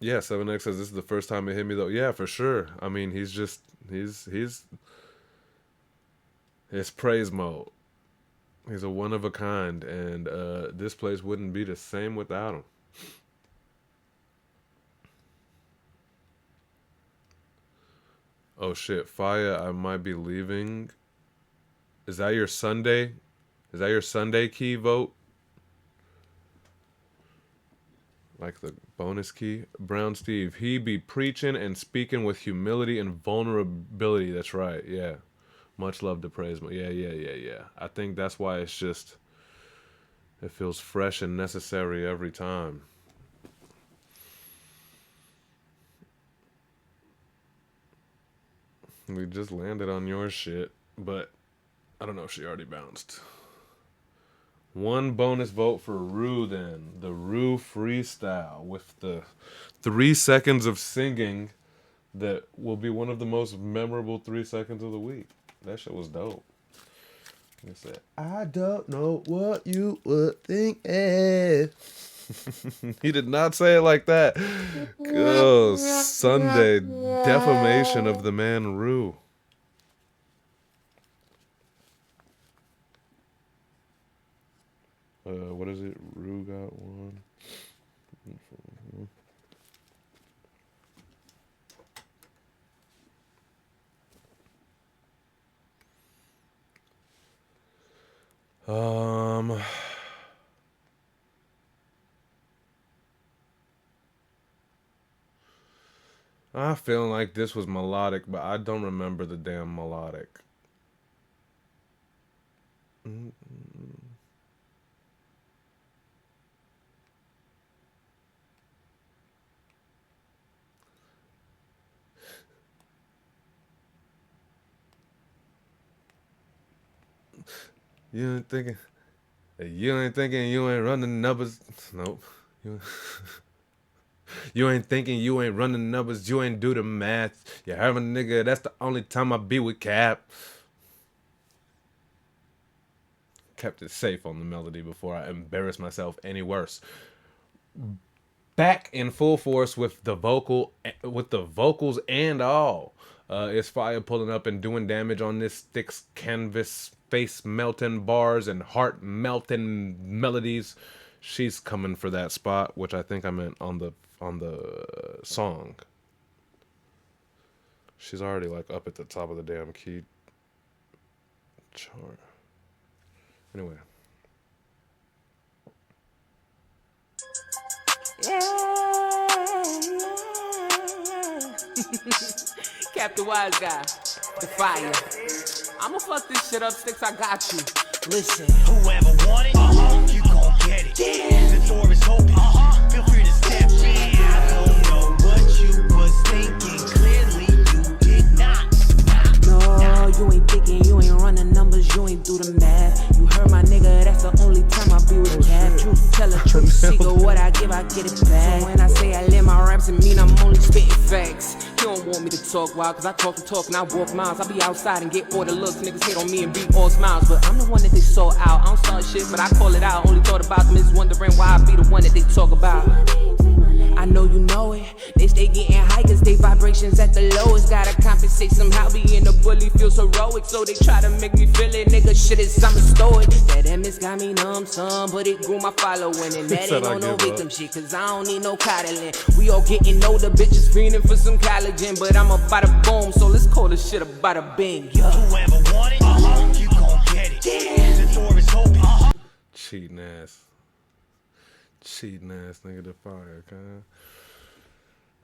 A: Yeah, 7X says, this is the first time it hit me, though. Yeah, for sure. I mean, he's praise mode. He's a one of a kind, and this place wouldn't be the same without him. Oh shit, Faya, I might be leaving. Is that your Sunday? Is that your Sunday key vote? Like the bonus key? Brown Steve, he be preaching and speaking with humility and vulnerability. That's right, yeah. Much love to praise. Yeah. I think that's why it feels fresh and necessary every time. We just landed on your shit, but I don't know if she already bounced. One bonus vote for Rue then. The Rue freestyle with the 3 seconds of singing that will be one of the most memorable 3 seconds of the week. That shit was dope. He said, I don't know what you would think. He did not say it like that. Oh, Sunday defamation of the man Rue. What is it? Rue got one. I feel like this was melodic, but I don't remember the damn melodic. You ain't thinking. You ain't thinking. You ain't running numbers. Nope. You, you ain't thinking. You ain't running numbers. You ain't do the math. You heard a nigga. That's the only time I be with Cap. Kept it safe on the melody before I embarrass myself any worse. Back in full force with the vocals and all. It's fire pulling up and doing damage on this thick canvas, face melting bars and heart melting melodies. She's coming for that spot, which I think I meant on the song. She's already like up at the top of the damn key chart. Anyway.
S: Captain Wise Guy, the fire. I'ma fuck this shit up, Sticks, I got you. Listen.
B: Whoever want it, you gon' get it. The door is open, feel free to step in. I don't know what you was thinking, clearly you did not.
S: No, you ain't thinking, you ain't running numbers, you ain't do the math. You heard my nigga, that's the only time I be with Cap. Truth teller, truth seeker, what I give, I get it back. So when I say I live my raps, it mean I'm only spitting facts. You don't want me to talk wild, cause I talk the talk and I walk miles. I be outside and get all the looks, niggas hate on me and be all smiles. But I'm the one that they saw out, I don't start shit, but I call it out. Only thought about them is wondering why I be the one that they talk about. I know you know it. They stay getting high cause they vibrations at the lowest. Gotta compensate somehow, being a bully feels heroic. So they try to make me feel it, nigga, shit is I'm a stoic. That MS got me numb some, but it grew my following. And that ain't on no victim shit, cause I don't need no coddling. We all getting older, bitches fiending for some collagen. But I'm about to boom, so let's call this shit about a bing, yeah.
B: Whoever want it, you gon' get it. The door is open.
A: Cheating ass nigga to fire, okay?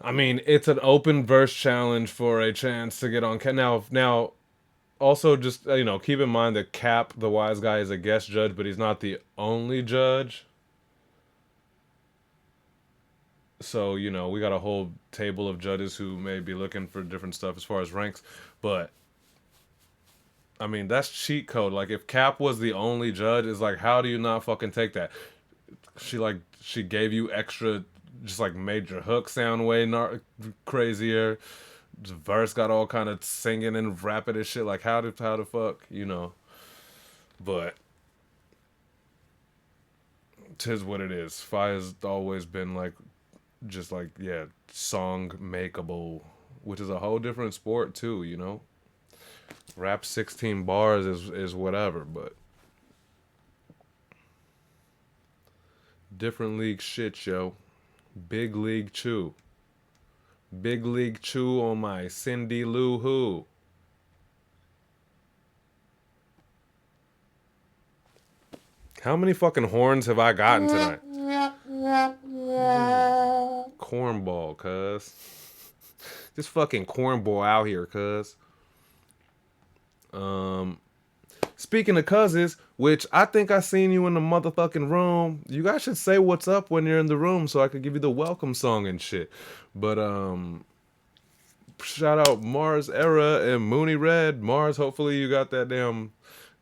A: I mean, it's an open verse challenge for a chance to get on. Now, also just keep in mind that Cap, the wise guy, is a guest judge, but he's not the only judge. So we got a whole table of judges who may be looking for different stuff as far as ranks, but I mean that's cheat code. Like if Cap was the only judge, it's like how do you not fucking take that? She gave you extra, just like made your hook sound way crazier. The verse got all kind of singing and rapping and shit. Like how the fuck, But tis what it is. Fire's always been like, just like song makeable, which is a whole different sport too. Rap 16 bars is whatever, but. Different league shit, yo. Big league chew. Big league chew on my Cindy Lou Who. How many fucking horns have I gotten tonight? Cornball, cuz. This fucking cornball out here, cuz. Speaking of cousins, which I think I seen you in the motherfucking room. You guys should say what's up when you're in the room so I could give you the welcome song and shit. But shout out Mars Era and Mooney Red. Mars, hopefully you got that damn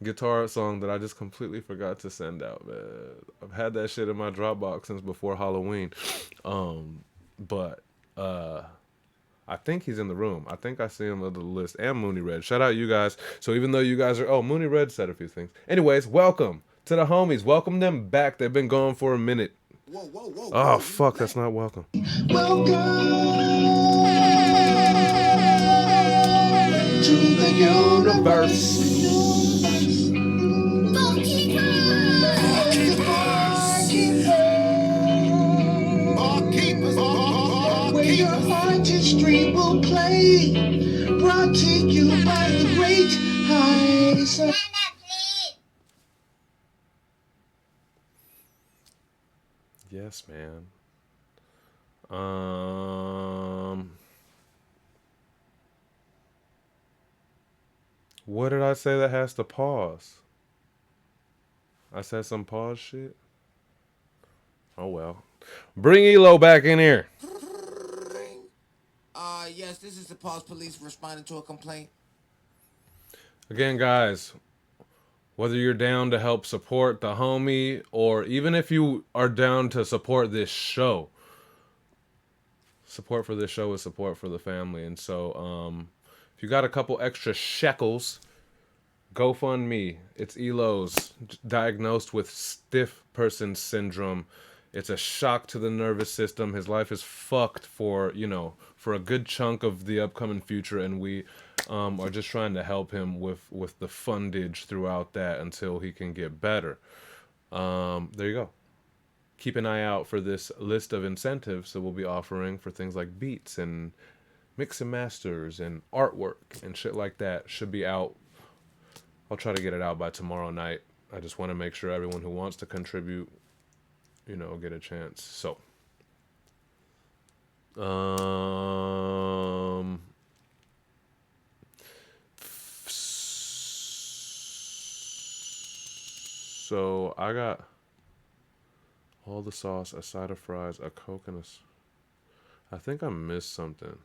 A: guitar song that I just completely forgot to send out, man. I've had that shit in my Dropbox since before Halloween. But I think he's in the room. I think I see him on the list. And Mooney Red. Shout out you guys. So even though you guys are... Oh, Mooney Red said a few things. Anyways, welcome to the homies. Welcome them back. They've been gone for a minute. Whoa. Oh, fuck. That's not welcome.
D: Welcome to the universe. Where your artistry will play, brought to you by the great high.
A: Yes, man. What did I say that has to pause? I said some pause shit. Oh well. Bring Elo back in here.
H: Yes, this is the Pause Police responding to a complaint.
A: Again, guys, whether you're down to help support the homie or even if you are down to support this show, support for this show is support for the family. And so, if you got a couple extra shekels, GoFundMe. It's Elo's diagnosed with stiff person syndrome. It's a shock to the nervous system. His life is fucked for, for a good chunk of the upcoming future, and we are just trying to help him with the fundage throughout that until he can get better. There you go. Keep an eye out for this list of incentives that we'll be offering for things like beats and mix and masters and artwork and shit like that. Should be out. I'll try to get it out by tomorrow night. I just want to make sure everyone who wants to contribute, get a chance. So, so I got all the sauce, a side of fries, a Coke, and I think I missed something.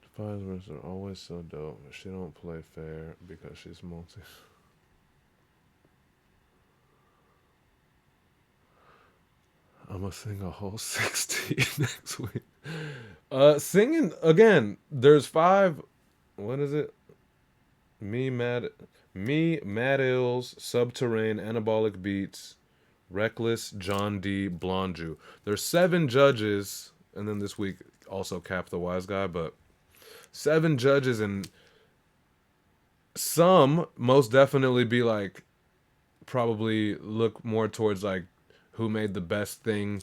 A: Defies are always so dope. She don't play fair because she's multi. I'm gonna sing a whole 60 next week. Singing again. There's 5. What is it? Mad Ills, Subterrane, Anabolic Beats, Reckless, John D, Blonde Jew. There's 7 judges, and then this week also Cap the Wise Guy, but 7 judges, and some most definitely be like, probably look more towards like who made the best thing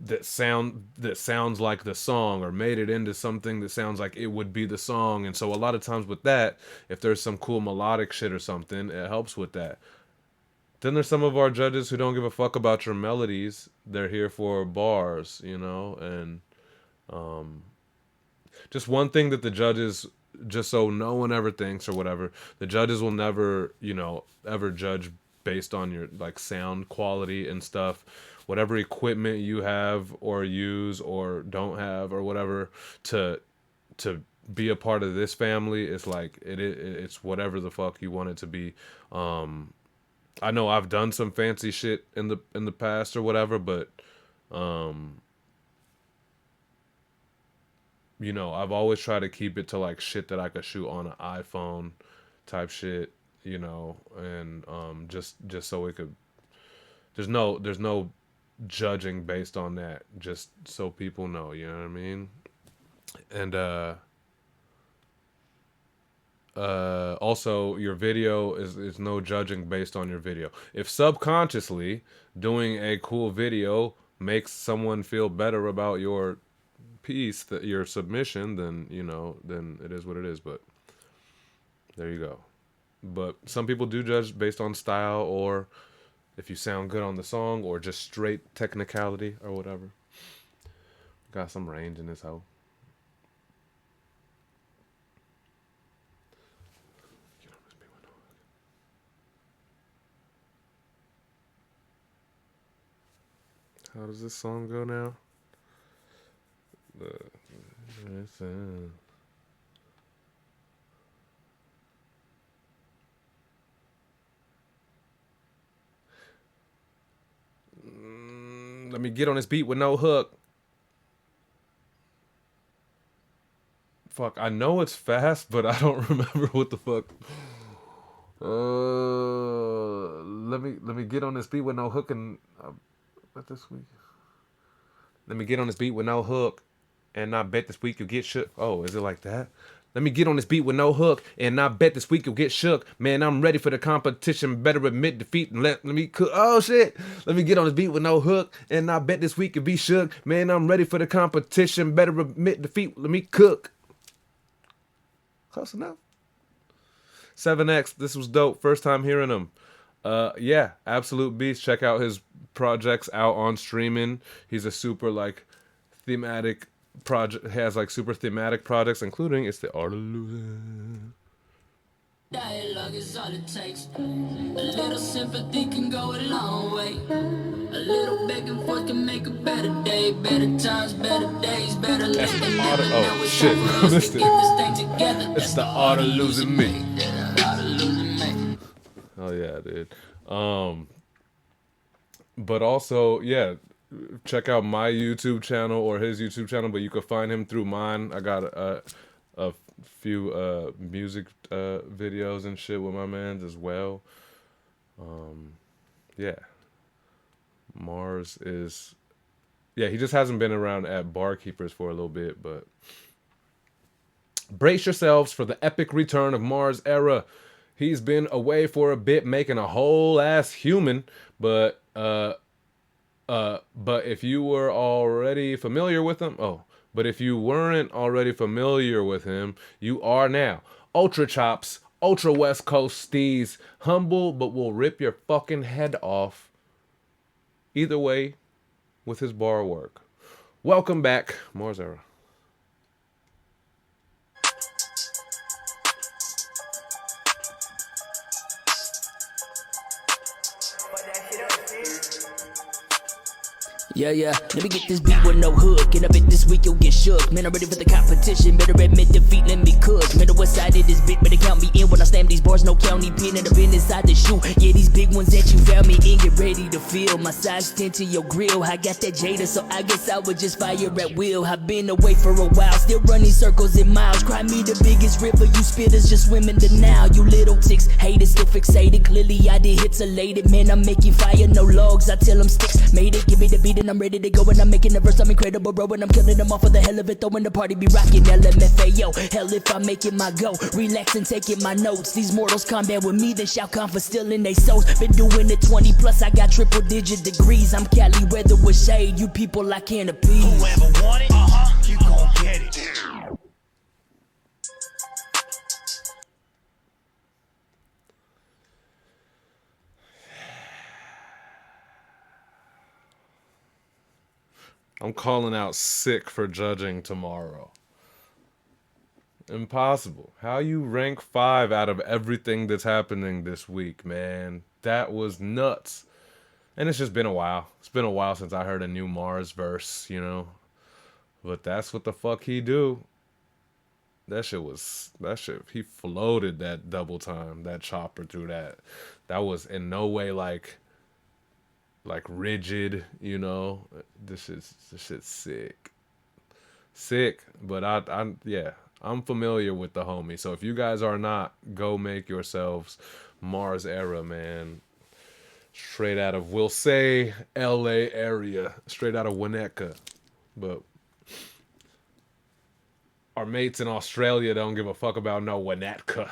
A: that sounds like the song or made it into something that sounds like it would be the song. And so a lot of times with that, if there's some cool melodic shit or something, it helps with that. Then there's some of our judges who don't give a fuck about your melodies. They're here for bars, and just one thing that the judges, just so no one ever thinks or whatever, the judges will never, ever judge based on your like sound quality and stuff. Whatever equipment you have or use or don't have or whatever to be a part of this family, it's like it's whatever the fuck you want it to be. I know I've done some fancy shit in the past or whatever, but I've always tried to keep it to like shit that I could shoot on an iPhone type shit, and just so it could. There's no judging based on that, just so people know, you know what I mean? And also your video is no judging based on your video. If subconsciously doing a cool video makes someone feel better about your piece, that your submission, then then it is what it is. But there you go. But some people do judge based on style or if you sound good on the song or just straight technicality or whatever. Got some range in this hoe. How does this song go now? Let me get on this beat with no hook. Fuck, I know it's fast, but I don't remember what the fuck. Let me get on this beat with no hook and what this week? Let me get on this beat with no hook, and I bet this week you'll get shook. Oh, is it like that? Let me get on this beat with no hook, and I bet this week you'll get shook. Man, I'm ready for the competition. Better admit defeat and let me cook. Oh shit! Let me get on this beat with no hook, and I bet this week you'll be shook. Man, I'm ready for the competition. Better admit defeat. Let me cook. Close enough. 7X. This was dope. First time hearing him. Yeah, absolute beast. Check out his projects out on streaming. He's a super like thematic project has like super thematic projects, including It's the Art of Losing.
T: Dialogue is all it takes. A little sympathy can go a long way. A little back and forth can make a better day. Better times, better days, better late than never. Now it's time for us to get this thing together.
A: It's the art of losing me. Oh yeah, dude. But also, yeah, check out my YouTube channel or his YouTube channel, but you can find him through mine. I got a few music videos and shit with my mans as well. Yeah. Mars is, yeah, he just hasn't been around at Barkeepers for a little bit, but brace yourselves for the epic return of Mars Era. He's been away for a bit making a whole ass human, but if you were already familiar with him, but if you weren't already familiar with him, you are now. Ultra Chops, Ultra West Coast Steez, humble but will rip your fucking head off. Either way, with his bar work. Welcome back, Mars Era.
U: Yeah, let me get this beat with no hook. And I bet this week you'll get shook. Man, I'm ready for the competition. Better admit defeat, let me cook. Man, the west side of this bit, better count me in. When I slam these bars, no county pin. And I've been inside the shoe. Yeah, these big ones that you found me in, get ready to feel. My size 10 to your grill. I got that Jada, so I guess I would just fire at will. I've been away for a while, still running circles in miles. Cry me the biggest river, you spitters just swimming the Nile. You little ticks, haters still fixated. Clearly I did hits elated. Man, I'm making fire, no logs. I tell them sticks, made it, give me the beat and I'm ready to go. And I'm making a verse, I'm incredible, bro. And I'm killing them all for the hell of it, throwing the party, be rocking LMFAO. Hell if I make it my go, relax and taking my notes. These mortals combat with me, then shout con for stealing they souls. Been doing it 20 plus, I got triple digit degrees. I'm Cali weather with shade, you people I can't appease.
B: Whoever want it, you gon' get it.
A: I'm calling out sick for judging tomorrow. Impossible. How you rank 5 out of everything that's happening this week, man? That was nuts. And it's just been a while. It's been a while since I heard a new Mars verse, you know. But that's what the fuck he do. That shit, he floated that double time, that chopper through that. That was in no way like rigid, you know. This shit's sick. But I'm familiar with the homie. So if you guys are not, go make yourselves Mars Era, man. Straight out of, we'll say, LA area, straight out of Winnetka. But our mates in Australia don't give a fuck about no Winnetka.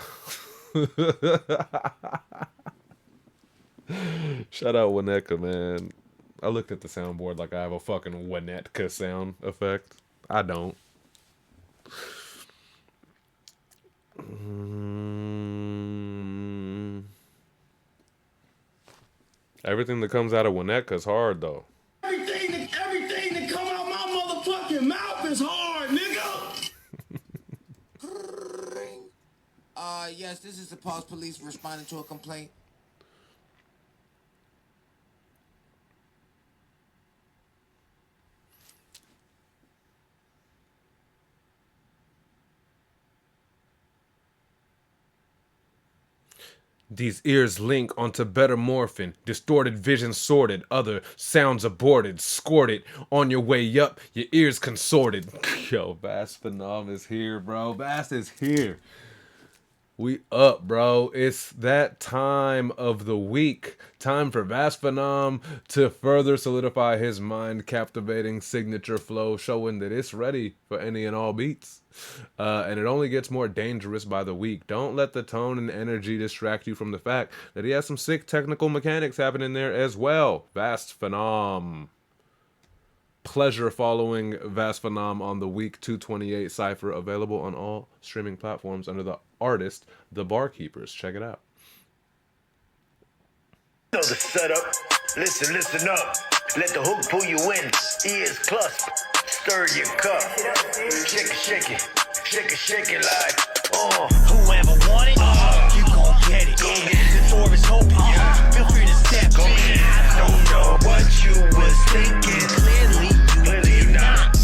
A: Shout out Winnetka, man. I looked at the soundboard like I have a fucking Winnetka sound effect. I don't. Everything that comes out of Winnetka is hard, though.
B: Everything that come out my motherfucking mouth is hard, nigga.
H: Yes, this is the Pulse Police responding to a complaint.
A: These ears link onto better morphine, distorted vision sorted, other sounds aborted, scored it, on your way up, your ears consorted. Yo, Vast Phenom is here, bro. Vast is here. We up, bro. It's that time of the week. Time for Vast Phenom to further solidify his mind-captivating signature flow, showing that it's ready for any and all beats. And it only gets more dangerous by the week. Don't let the tone and energy distract you from the fact that he has some sick technical mechanics happening there as well. Vast Phenom. Pleasure following Vast Phenom on the Week 228 Cypher, available on all streaming platforms under the artist The Barkeepers. Check it out.
B: Know the setup. Listen up. Let the hook pull you in. Ears plus.
E: stir your cup. Shake it, shake it, shake it, shake it like,
B: Whoever want it, you gon' get it. The door is open, feel free to step in.
E: I don't know what you was thinking. Clearly you not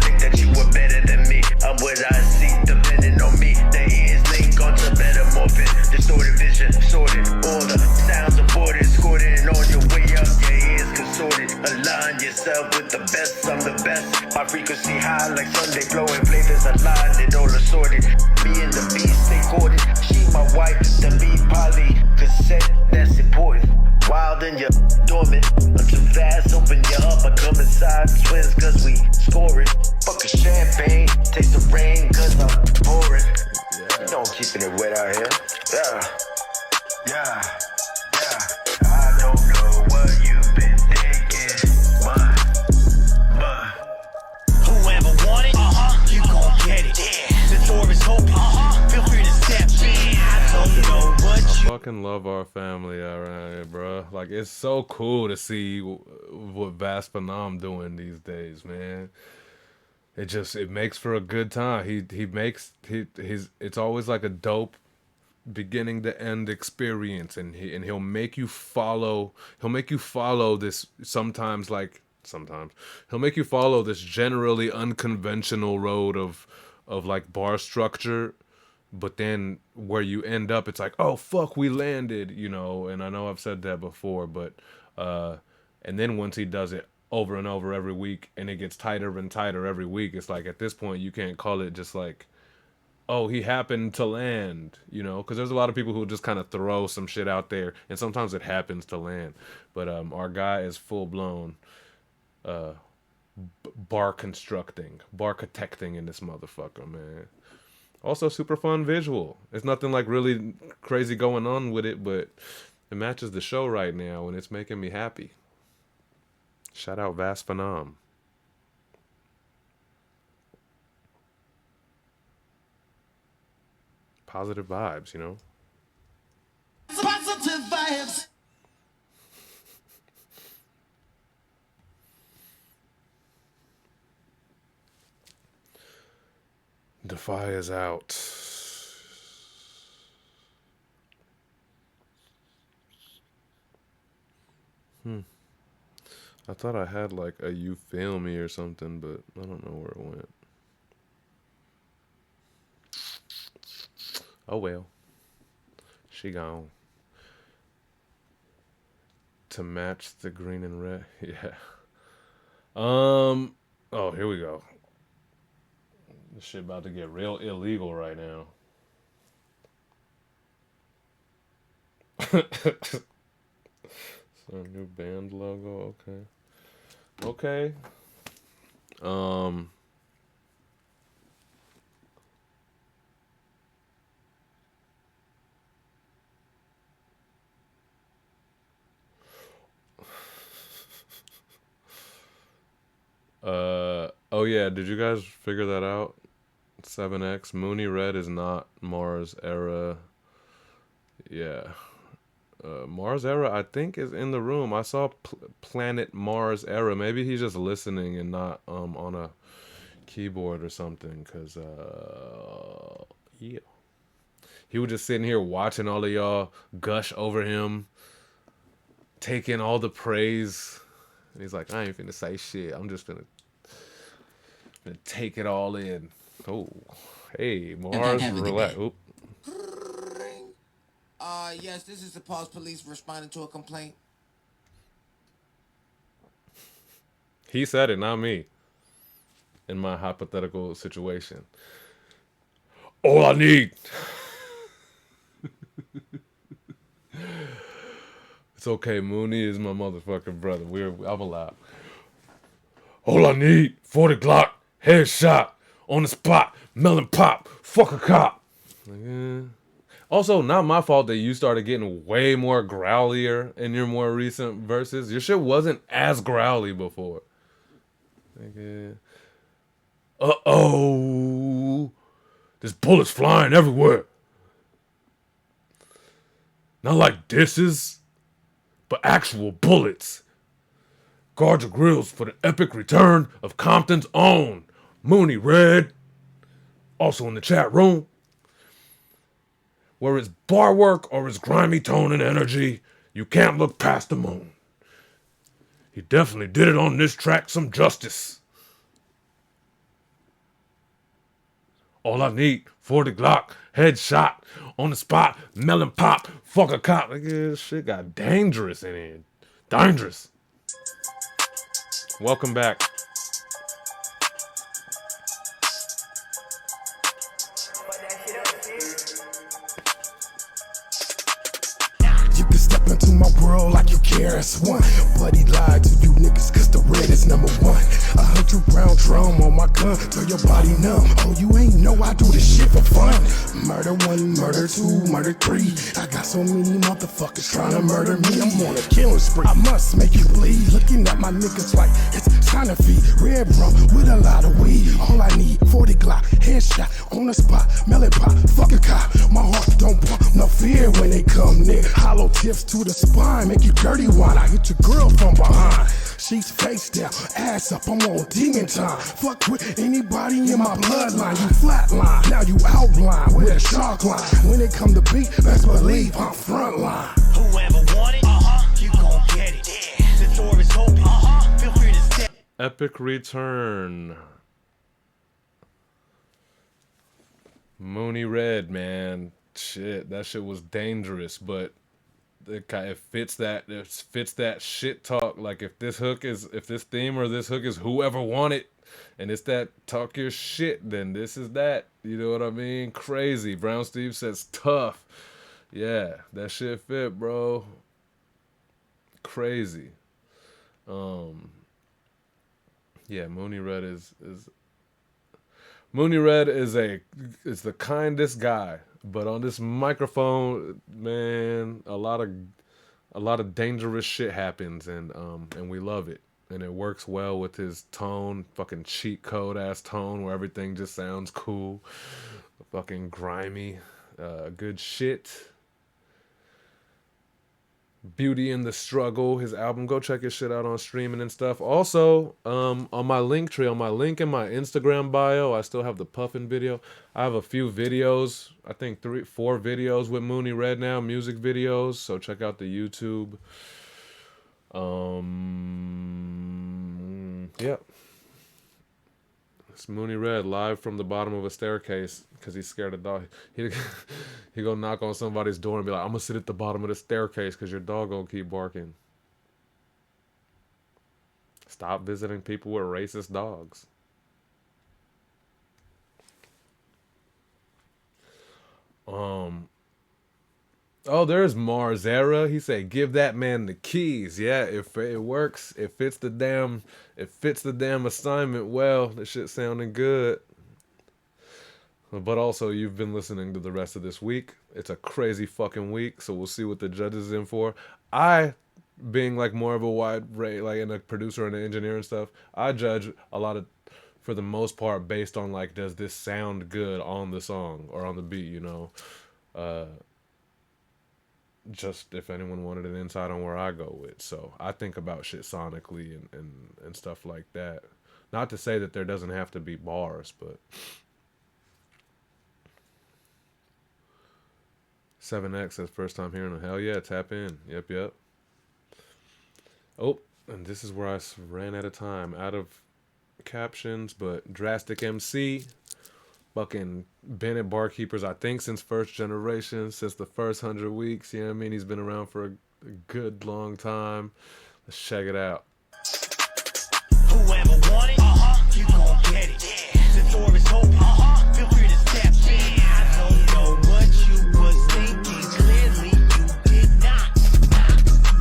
E: think that you were better than me. I'm what I see, depending on me. The ears link onto better morphing. Distorted vision, sorted. All the sounds aborted, scored in on your way up. Your ears consorted. Align yourself with the best. I'm the best. My frequency high like Sunday, blowing flavors aligned. It all assorted. Me and the beast, they courted. She my wife, the beat poly. Cassette, that's important. Wild and you're dormant. I'm too fast, open you up. I come inside, twins, cause we score it. Fuck a champagne, taste the rain, cause I'm pouring. You know I'm keeping it wet out here. Yeah. I don't know what you've been thinking, but
B: Whoever want it, you gon' get it. The door is open, feel free to step in. I don't know what
A: I
B: you
A: fucking love our family around here, bro. Like, it's so cool to see what Vast Phenom doing these days, man. It makes for a good time. It's always like a dope beginning to end experience, and he'll make you follow this sometimes he'll make you follow this generally unconventional road of like bar structure, but then where you end up, it's like, oh fuck, we landed, and I know I've said that before, but and then once he does it over and over every week, and it gets tighter and tighter every week, it's like at this point you can't call it just like, oh, he happened to land, because there's a lot of people who just kind of throw some shit out there, and sometimes it happens to land. But our guy is full blown bar architecting in this motherfucker, man. Also, super fun visual. It's nothing like really crazy going on with it, but it matches the show right now, and it's making me happy. Shout out Vast Phenom. Positive vibes,
B: positive vibes.
A: Defy is out. I thought I had like a You Feel Me or something, but I don't know where it went. Oh well. She gone. To match the green and red. Yeah. Oh, here we go. This shit about to get real illegal right now. So new band logo, okay. Oh yeah, did you guys figure that out? 7X, Mooney Red is not Mars Era. Yeah. Mars Era, I think, is in the room. I saw Planet Mars Era. Maybe he's just listening and not on a keyboard or something. Cause yeah, he was just sitting here watching all of y'all gush over him, taking all the praise. And he's like, I ain't finna say shit. I'm just gonna take it all in. Oh, hey, Mars, relax. Oop.
H: Yes, this is the Pause Police responding to a complaint.
A: He said it, not me. In my hypothetical situation. All I need. It's okay, Mooney is my motherfucking brother. I'm allowed. All I need, 40 Glock, headshot, on the spot, melon pop, fuck a cop. Also, not my fault that you started getting way more growlier in your more recent verses. Your shit wasn't as growly before. Uh-oh. There's bullets flying everywhere. Not like disses, but actual bullets. Guard your grills for the epic return of Compton's own Mooney Red. Also in the chat room. Where it's bar work or it's grimy tone and energy, you can't look past the moon. He definitely did it on this track, some justice. All I need, 40 Glock, headshot, on the spot, melon pop, fuck a cop. Like, this shit got dangerous in it. Dangerous. Welcome back.
I: You can step into my world like you KRS-One, but he lied to you niggas cause the red is number one. 100-round drum on my gun till your body numb. Oh, you ain't know I do this shit for fun. Murder 1, murder 2, murder 3. I got so many motherfuckers trying to murder me. I'm on a killing spree. I must make you bleed. Looking at my niggas like it's time to feed. Red rum with a lot of weed. All I need, 40 Glock, headshot on the spot, melon pop, fuck a cop. My heart don't pump, no fear when they come near. Hollow tips to the spine, make you dirty wine. I hit your girl from behind. She's face down, ass up, I'm on demon time. Fuck with anybody in my bloodline. You flatline, now you outline with a shark line. When it come to beat, best believe I'm frontline.
B: Whoever want it, you gon' get it. The door is open, feel free to step.
A: Epic return. Mooney Red, man. Shit, that shit was dangerous, but it fits that shit talk. Like if this theme or this hook is whoever want it, and it's that talk your shit, then this is that. You know what I mean? Crazy. Brown Steve says tough. Yeah, that shit fit, bro. Crazy. Yeah, Mooney Red is the kindest guy. But on this microphone, man, a lot of dangerous shit happens, and we love it, and it works well with his tone, fucking cheat code ass tone, where everything just sounds cool, fucking grimy, good shit. Beauty in the Struggle, his album. Go check his shit out on streaming and stuff. Also, on my link tree, on my link in my Instagram bio, I still have the Puffin video. I have a few videos, I think 3-4 videos with Mooney Red now, music videos. So check out the YouTube. Yeah. It's Mooney Red live from the bottom of a staircase because he's scared of dog. He gonna knock on somebody's door and be like, I'm gonna sit at the bottom of the staircase because your dog gonna keep barking. Stop visiting people with racist dogs. Oh, there's Marzera. He said, "Give that man the keys." Yeah, if it works, it fits the damn assignment well. This shit sounding good. But also, you've been listening to the rest of this week. It's a crazy fucking week, so we'll see what the judge is in for. I, being like more of a wide range, like in a producer and an engineer and stuff, I judge a lot of, for the most part, based on like, does this sound good on the song or on the beat, you know? Just if anyone wanted an insight on where I go with. So I think about shit sonically and stuff like that. Not to say that there doesn't have to be bars, but 7X says first time hearing them. Hell yeah, tap in. Yep. Oh, and this is where I ran out of time. Out of captions, but Drastic MC. Fucking Bennett Barkeepers, I think since first generation, since the first 100 weeks, you know what I mean? He's been around for a good long time. Let's check it out.
B: Whoever want it, you gon' get it. The door is open, feel free to step in. I don't know what you was thinking, clearly you did not.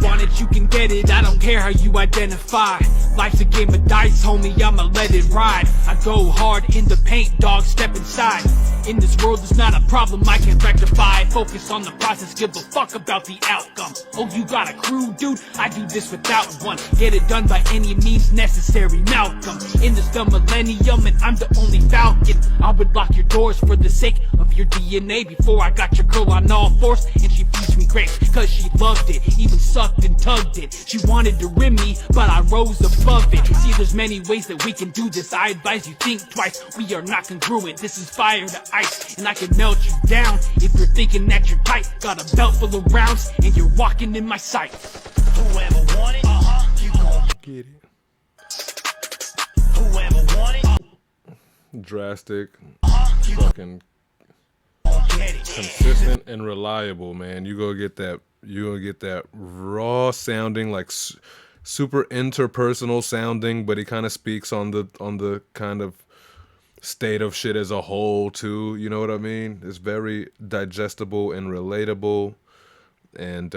K: Want it, you can get it, I don't care how you identify. Life's a game of dice, homie, I'ma let it ride. I go hard in the paint, dog, step inside. In this world, it's not a problem I can rectify. Focus on the process, give a fuck about the outcome. Oh, you got a crew, dude? I do this without one. Get it done by any means necessary, Malcolm. In this the millennium, and I'm the only falcon. I would lock your doors for the sake of your DNA. Before I got your girl on all fours, and she feeds
F: me grace, cause she loved it, even sucked and tugged it. She wanted to rim me, but I rose above it. See, there's many ways that we can do this. I advise you think twice, we are not congruent. This is fire to ice, and I can melt you down if you're thinking that you're tight. Got a belt full of rounds, and you're walking in my sight.
B: Whoever want it, you gon'
A: get it.
B: Whoever want it,
A: Drastic, fucking consistent and reliable, man. You gonna get that. You gonna get that raw sounding, like super interpersonal sounding, but he kind of speaks on the kind of state of shit as a whole too. You know what I mean? It's very digestible and relatable, and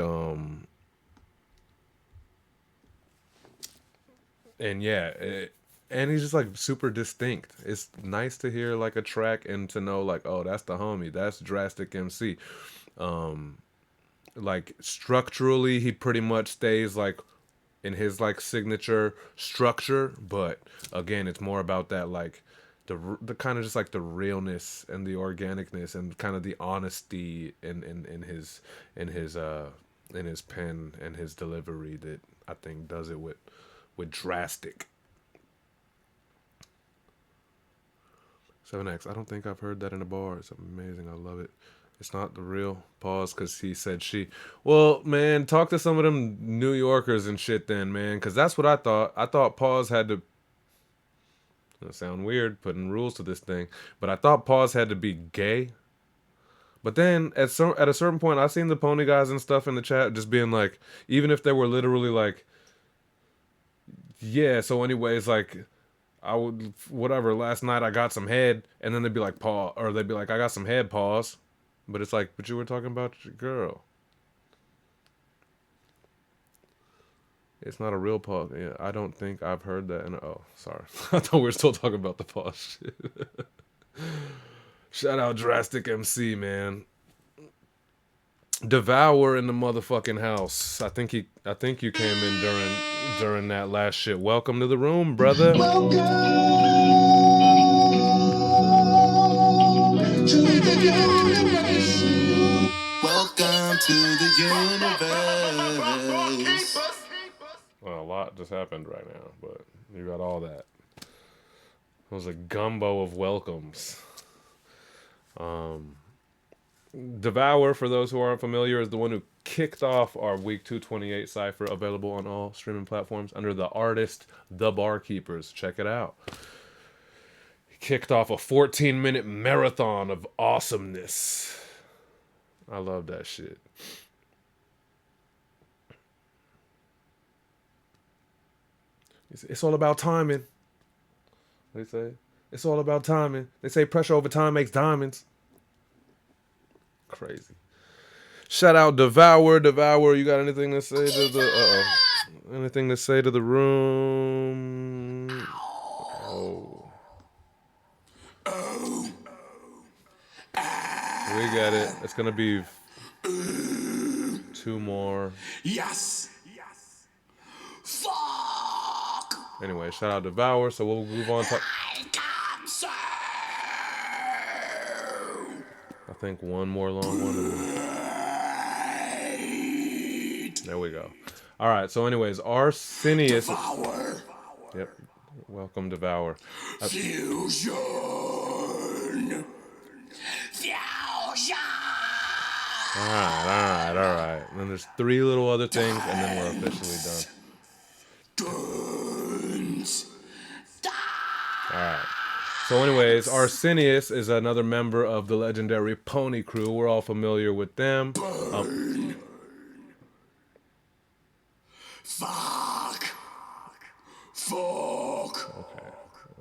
A: yeah. And he's just like super distinct. It's nice to hear like a track and to know like, oh, that's the homie. That's Drastic MC. Like structurally, he pretty much stays like in his like signature structure. But again, it's more about that like the kind of just like the realness and the organicness and kind of the honesty in his pen and his delivery that I think does it with Drastic. 7X, I don't think I've heard that in a bar. It's amazing. I love it. It's not the real. Pause, because he said she. Well, man, talk to some of them New Yorkers and shit then, man, because that's what I thought. I thought Pause had to... It'll sound weird putting rules to this thing, but I thought Pause had to be gay. But then at a certain point, I seen the Pony guys and stuff in the chat just being like, even if they were literally like, yeah, so anyways, like... I would, whatever, last night I got some head, and then they'd be like, pause, or they'd be like, I got some head, pause. But it's like, but you were talking about your girl. It's not a real pause. Yeah, I don't think I've heard that. Oh, sorry. I thought we were still talking about the pause shit. Shout out Drastic MC, man. Devour in the motherfucking house. I think you came in during that last shit. Welcome to the room, brother.
D: Welcome to the universe. Welcome to the universe.
A: Well, a lot just happened right now, but you got all that. It was a gumbo of welcomes. Devour, for those who aren't familiar, is the one who kicked off our Week 228 Cypher, available on all streaming platforms under the artist The Barkeepers. Check it out. He kicked off a 14-minute marathon of awesomeness. I love that shit. It's all about timing. What do they say? It's all about timing. They say pressure over time makes diamonds. Crazy. Shout out Devour. You got anything to say to the anything to say to the room? Oh. We got it. It's gonna be 2 more.
B: Yes.
A: Fuck. Anyway, shout out Devour. So we'll move on to. I think one more long one. There we go. All right. So, anyways, Arsenius.
B: Devour.
A: Yep. Welcome, Devour.
B: Fusion.
A: All right. And then there's 3 little other things, and then we're officially done. All right. So anyways, Arsenius is another member of the legendary Pony Crew. We're all familiar with them.
B: Fuck.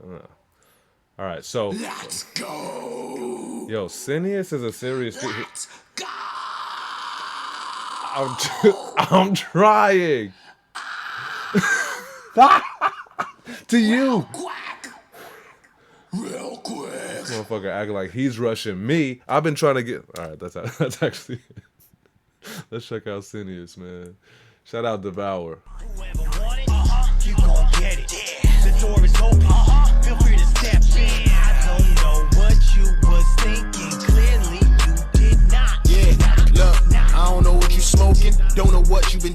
A: Okay. All right, so...
B: Let's go.
A: Yo, Sinius is a serious...
B: Let's go.
A: I'm trying. To you.
B: Real quick.
A: This motherfucker acting like he's rushing me. I've been trying to get... All right, that's actually... Let's check out Sinius, man. Shout out Devour.
B: Whoever want it, you gon' get it. The door is open. Feel free to step in. I don't know what you was thinking. Clearly, you did not.
I: Yeah, look, I don't know what you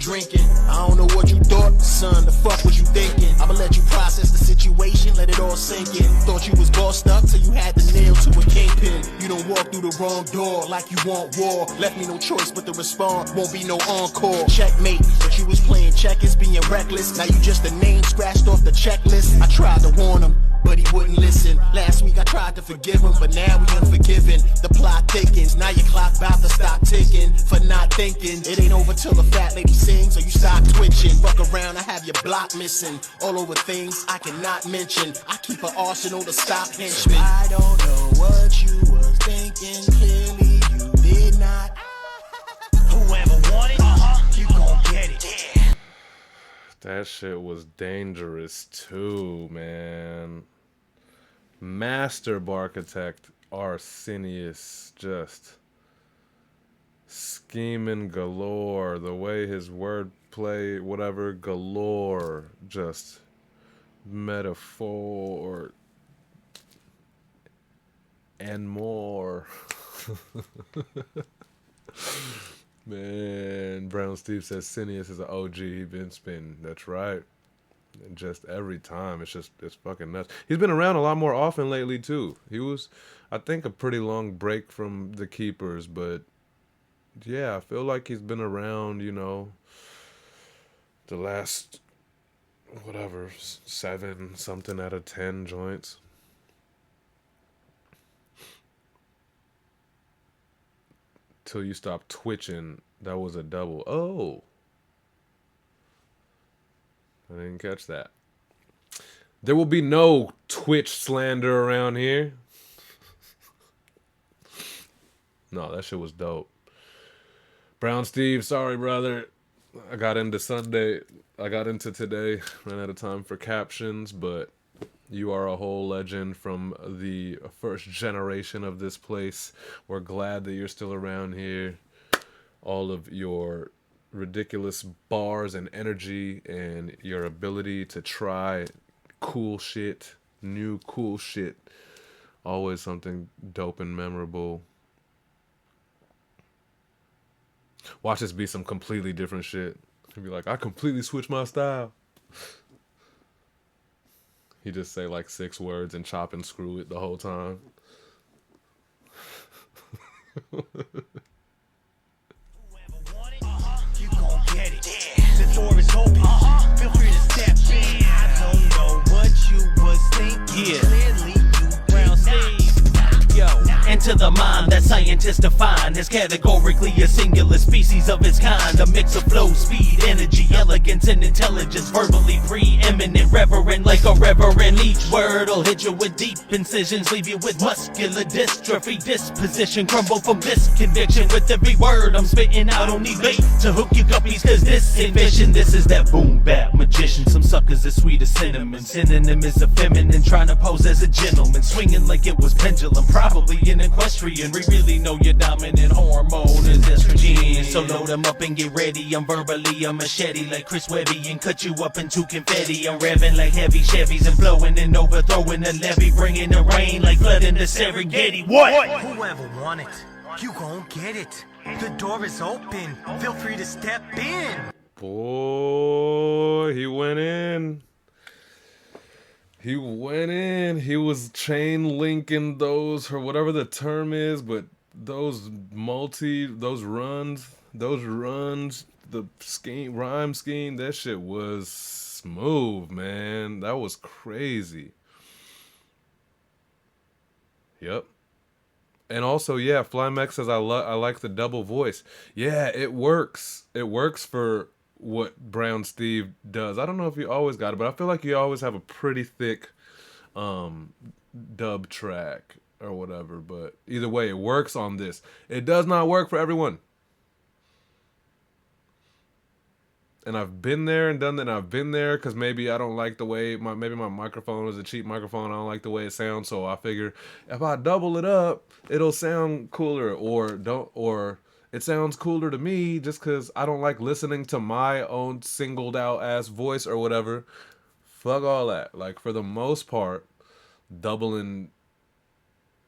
Q: drinking. I don't know what you thought, son, the fuck was you thinking? I'ma let you process the situation, let it all sink in. Thought you was bossed up till you had the nail to a kingpin. You don't walk through the wrong door like you want war. Left me no choice but to respond, won't be no encore. Checkmate, but you was playing checkers, being reckless. Now you just a name scratched off the checklist. I tried to warn him, but he wouldn't listen. Last week I tried to forgive him, but now we unforgiven. The plot thickens, now your clock bout to stop ticking. For not thinking, it ain't over till the fat lady sings or you stop twitching. Fuck around, I have your block missing. All over things I cannot mention. I keep an arsenal to stop henchmen. I don't know what you was thinking, clearly you did not.
B: Whoever want it, you gon' get it.
A: That shit was dangerous too, man. Master Architect Arsenius, just scheming galore. The way his wordplay, whatever, galore. Just metaphor and more. Man, Brown Steve says Sinius is an OG. He been spinning. That's right. And just every time, it's fucking nuts. He's been around a lot more often lately too. He was, I think, a pretty long break from the Keepers, but yeah, I feel like he's been around. You know, the last whatever 7 something out of 10 joints. Till you stop twitching. That was a double. Oh. I didn't catch that. There will be no Twitch slander around here. No, that shit was dope. Brown Steve, sorry, brother. I got into Sunday. I got into today. Ran out of time for captions, but you are a whole legend from the first generation of this place. We're glad that you're still around here. All of your ridiculous bars and energy and your ability to try cool shit, new cool shit. Always something dope and memorable. Watch this be some completely different shit. He'd be like, I completely switched my style. He just say like 6 words and chop and screw it the whole time.
B: You gon' get it. The door is open. Feel free to step in. I don't know what you was thinking. Clearly you Brown Steve.
Q: Yo, enter the mind that scientists define as categorically a singular species of its kind. A mix of flow, speed, energy, elegance, and intelligence. Verbally preeminent, reverent like a reverend. Each word will hit you with deep incisions, leave you with muscular dystrophy. Disposition crumble from this conviction. With every word I'm spitting out, don't need bait to hook you guppies, cause this ain't fiction. This is that boom bap magician. Some suckers as sweet as cinnamon. Synonym is a feminine, trying to pose as a gentleman. Swinging like it was pendulum. Probably an equestrian. We really know your dominant hormone is estrogen. So load them up and get ready. I'm verbally a machete like Chris Webby and cut you up into confetti. I'm revving like heavy Chevys and blowing and overthrowing the levee, bringing the rain like flood in the Serengeti. What?
B: Whoever want it, you gon' get it. The door is open. Feel free to step in.
A: Boy, he went in. He went in. He was chain linking those, or whatever the term is, but those runs, the rhyme scheme, that shit was smooth, man. That was crazy. Yep. And also, yeah, Flymex says I like the double voice. Yeah, it works. It works for what Brown Steve does. I don't know if you always got it, but I feel like you always have a pretty thick dub track or whatever. But either way, it works on this. It does not work for everyone. And I've been there and done that. And I've been there because maybe I don't like the way maybe my microphone is a cheap microphone. I don't like the way it sounds. So I figure if I double it up, it'll sound cooler, or it sounds cooler to me just because I don't like listening to my own singled out ass voice or whatever. Fuck all that. Like, for the most part, doubling,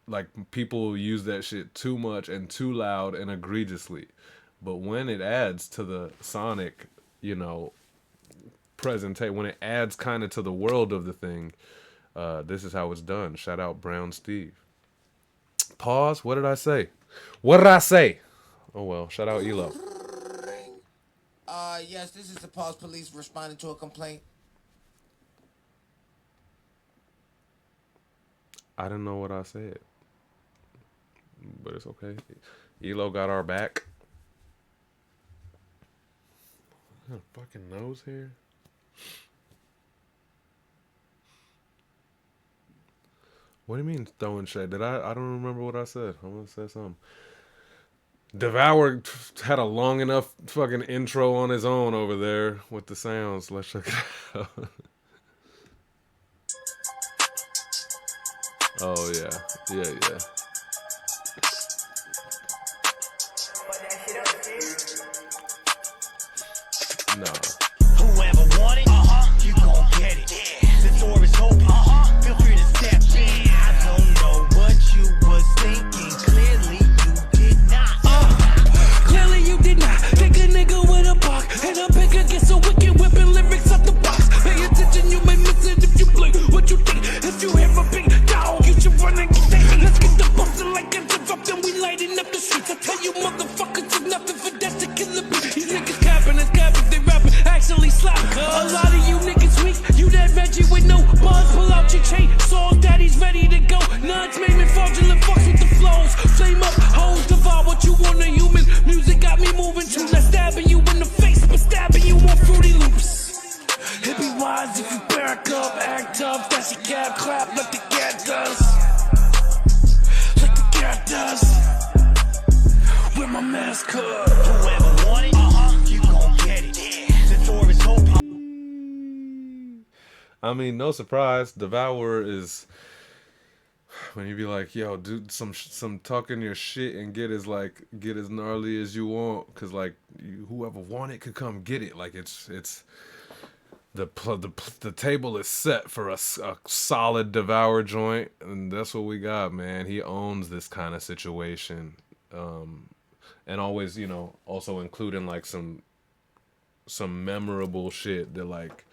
A: like, people use that shit too much and too loud and egregiously. But when it adds to the sonic you know, presentate, when it adds kind of to the world of the thing, this is how it's done. Shout out Brown Steve. Pause. What did I say? What did I say? Oh well. Shout out Elo.
H: Yes, this is the Pulse Police responding to a complaint.
A: I didn't know what I said, but it's okay. Elo got our back. Got a fucking nose here. What do you mean throwing shade? I don't remember what I said. I'm gonna say something. Devour had a long enough fucking intro on his own over there with the sounds. Let's check it out. Oh yeah, yeah. No.
B: Whoever want it, you gon' get it. The door is open, feel free to step in. I don't know what you was thinking. Clearly you did not.
F: Clearly you did not think a nigga with a buck and a pick against a wicked whipping lyrics up the box. Pay attention, you may miss it if you blink. What you think? If you hear a big dog, you should run and get it. Let's get the bustin' like a up, then we lighting up the streets. I tell you motherfuckers, it's nothing for that to kill a beat. These niggas capping, it's capping, they rapping, actually slap. A lot of you niggas weak, you that Reggie with no buzz. Pull out your chain, Saul daddy's ready to go. Nuts made me fraudulent fucks with the flows. Flame up, hoes, devour what you want, a human. Music got me moving too, not stabbing you in the face, but stabbing you on Fruity Loops. It be wise if you back up, act tough, that's your cat clap like the cat does. Like the cat does. With my mask up.
B: Whoever want it, you gon' get it. The door is open.
A: I mean, no surprise. Devour is when you be like, "Yo, do some talking your shit and get as gnarly as you want," because like whoever want it could come get it. Like it's the table is set for a solid Devour joint, and that's what we got, man. He owns this kind of situation, and always, also including like some memorable shit that like,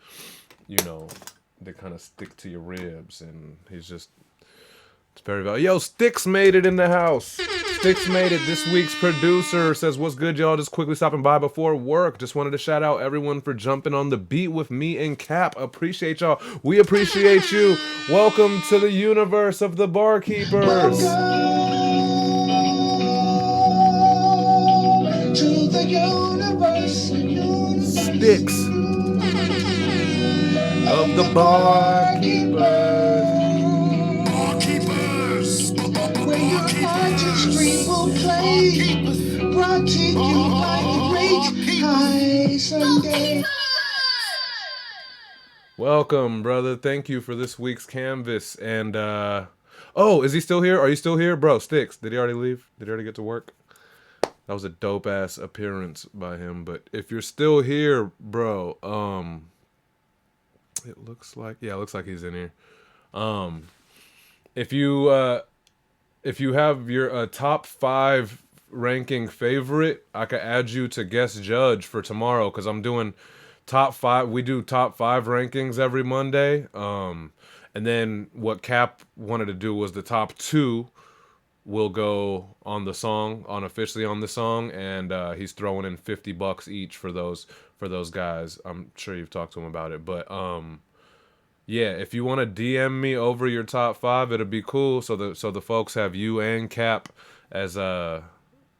A: that kind of stick to your ribs, and he's just. It's very valuable. Yo, Sticks made it in the house. Sticks made it. This week's producer says, "What's good, y'all? Just quickly stopping by before work. Just wanted to shout out everyone for jumping on the beat with me and Cap. Appreciate y'all. We appreciate you. Welcome to the universe of the barkeepers."
D: To the universe.
A: Sticks of the barkeepers.
D: Where your artistry will play, brought to you by the great High Sunday.
A: Welcome, brother. Thank you for this week's canvas. And oh, is he still here? Are you still here, bro? Sticks, did he already leave? Did he already get to work? That was a dope ass appearance by him. But if you're still here, bro, it looks like he's in here. If you have your top 5 ranking favorite, I could add you to guest judge for tomorrow, because I'm doing top 5. We do top 5 rankings every Monday. And then what Cap wanted to do was the top 2 will go on the song, unofficially on the song, and he's throwing in $50 each for those guys. I'm sure you've talked to him about it, but yeah, if you want to DM me over your top 5, it'll be cool. So the folks have you and Cap as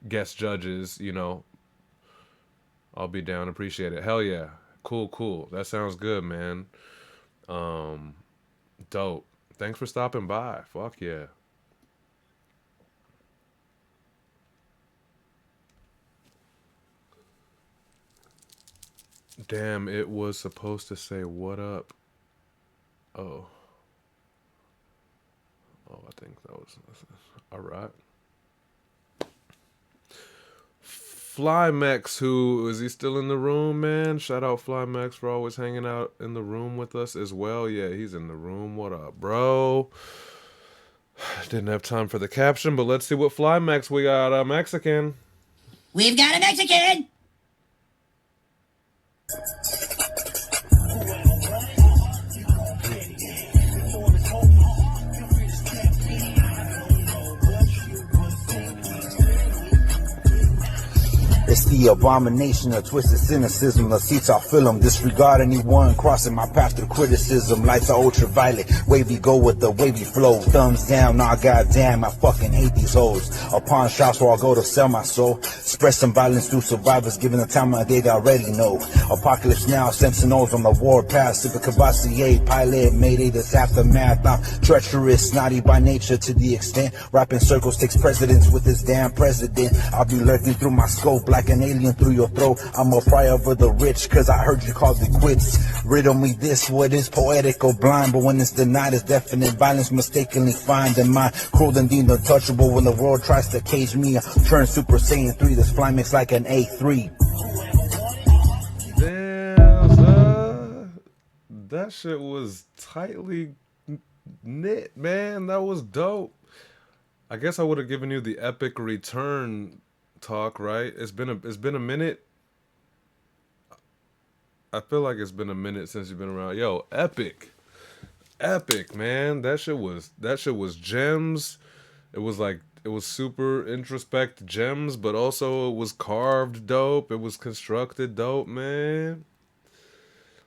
A: guest judges. I'll be down. Appreciate it. Hell yeah, cool. That sounds good, man. Dope. Thanks for stopping by. Fuck yeah. Damn, it was supposed to say what up. Oh, I think that was all right. Flymex, who is he still in the room, man? Shout out Flymex for always hanging out in the room with us as well. Yeah, he's in the room. What up, bro? Didn't have time for the caption, but let's see what Flymex we got. Mexican.
G: We've got a Mexican. It's the abomination of twisted cynicism. The seats I fill them. Disregard anyone crossing my path through criticism. Lights are ultraviolet. Wavy go with the wavy flow. Thumbs down, nah goddamn, I fucking hate these hoes. Upon shops where I go to sell my soul. Spread some violence through survivors, given the time of day they already know. Apocalypse now, sentinels on the warpath. Super Cavassier, pilot, mayday, this aftermath. I'm treacherous, naughty by nature to the extent. Rapping circles takes precedence with this damn president. I'll be lurking through my scope like an alien through your throat. I'm a prey over the rich, cause I heard you called it quits. Riddle me this, what is poetic or blind? But when it's denied, it's definite violence mistakenly find in mind. Cruel and deemed untouchable when the world tries to cage me. I turn Super Saiyan 3, this fly mix like an A3.
A: Damn, son. That shit was tightly knit, man. That was dope. I guess I would have given you the epic return talk, right? It's been a minute. I feel like it's been a minute since you've been around. Yo, epic. Epic, man. That shit was gems. It was super introspect gems, but also it was carved dope. It was constructed dope, man.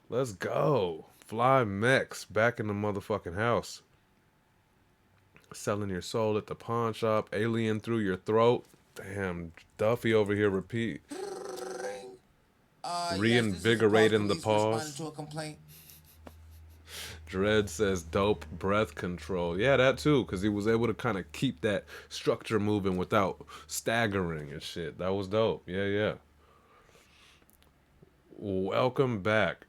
A: Let's go. Fly Mex back in the motherfucking house. Selling your soul at the pawn shop. Alien through your throat. Damn, Duffy over here repeat. Reinvigorating the pause.
H: To a complaint.
A: Dread says dope breath control. Yeah, that too, because he was able to kind of keep that structure moving without staggering and shit. That was dope. Yeah, yeah. Welcome back.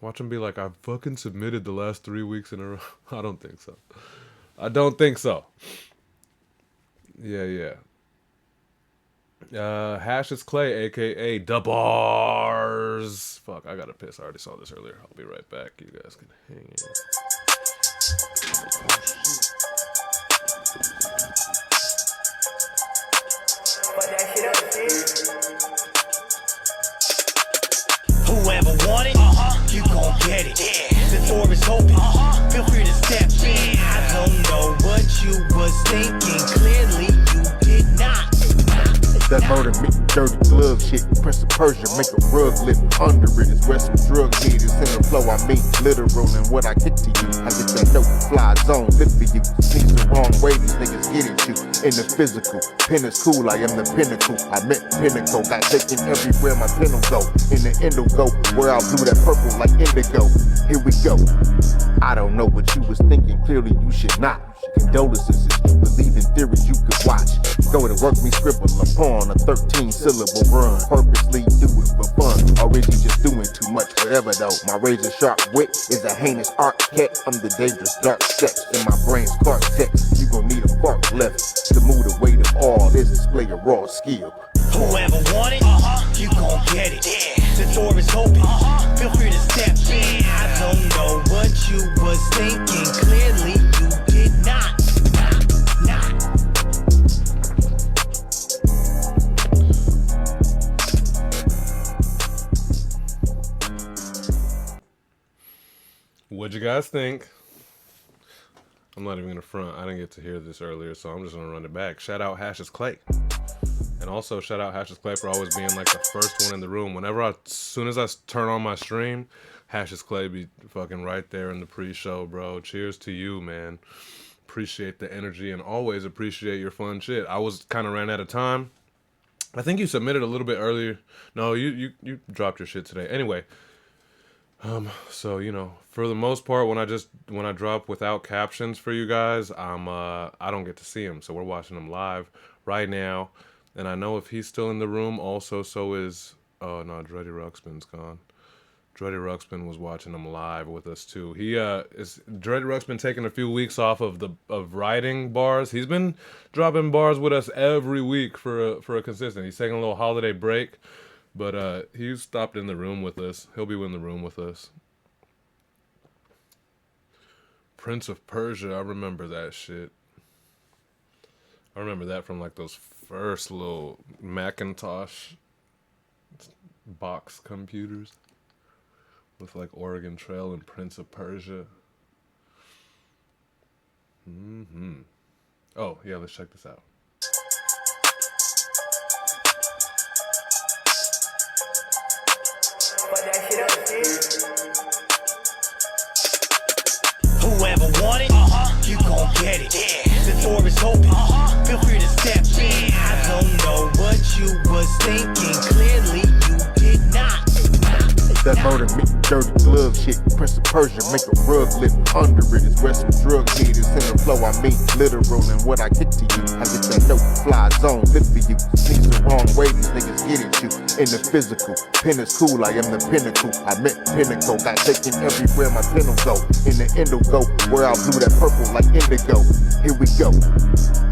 A: Watch him be like, I fucking submitted the last 3 weeks in a row. I don't think so. I don't think so. Yeah, yeah. Hash is Clay, aka Da Bars. Fuck, I gotta piss. I already saw this earlier. I'll be right back. You guys can hang in.
B: Whoever want it, you gon' get it. The door is open. Feel free to step in. I don't know what you was thinking. Clearly, you did not.
V: That murder meat, dirty glove shit. Prince of Persia, make a rug lift under it. It's where some drug haters in the flow. I mean literal, and what I get to you, I get that no fly zone lift for you. Sneaks the wrong way, these niggas get at you. In the physical, pen is cool, I am the pinnacle. I meant pinnacle, got taken everywhere my pen will go. In the end will go, where I'll do that purple like indigo. Here we go. I don't know what you was thinking, clearly you should not. Condolences if you believe in theories you could watch. Go to work me scribble upon a 13-syllable run. Purposely do it for fun, or is he just doing too much? Whatever though, my razor sharp wit is a heinous art cat. I'm the dangerous dark sex in my brain's Clark text. You gon' need a fork left to move the weight of all this. Display a raw skill.
B: Whoever want it, you gon' get it. The door is open. Feel free to step in. I don't know what you was thinking. Clearly, you did not.
A: What'd you guys think? I'm not even gonna front. I didn't get to hear this earlier, so I'm just gonna run it back. Shout out Hash's Clay. And also shout out Hash's Clay for always being like the first one in the room. As soon as I turn on my stream, Hash's Clay be fucking right there in the pre-show, bro. Cheers to you, man. Appreciate the energy and always appreciate your fun shit. I was kind of ran out of time. I think you submitted a little bit earlier. No, you dropped your shit today. Anyway, so you know, for the most part, when I drop without captions for you guys, I don't get to see them, so we're watching them live right now. And I know if he's still in the room, also so is Dreddy Ruxpin's gone. Dreddy Ruxpin was watching them live with us too. Dreddy Ruxpin taking a few weeks off of writing bars. He's been dropping bars with us every week for a consistent. He's taking a little holiday break. But he stopped in the room with us. He'll be in the room with us. Prince of Persia, I remember that shit. I remember that from like those first little Macintosh box computers with like Oregon Trail and Prince of Persia. Oh, yeah, let's check this out.
B: Whoever want it, you gon' get it. The door is open, feel free to step in. I don't know what you was thinking, clearly you did not.
V: That murder me, dirty glove shit. Prince of Persia, make a rug lift under it. It's where some drug hitters in the flow. I mean literal, and what I get to you, I get that no fly zone lit for you. Seems the wrong way, these niggas get at you. In the physical, pen is cool, I am the pinnacle. I meant pinnacle, got taken everywhere my pen will go. In the indigo, where I blew that purple like indigo. Here we go.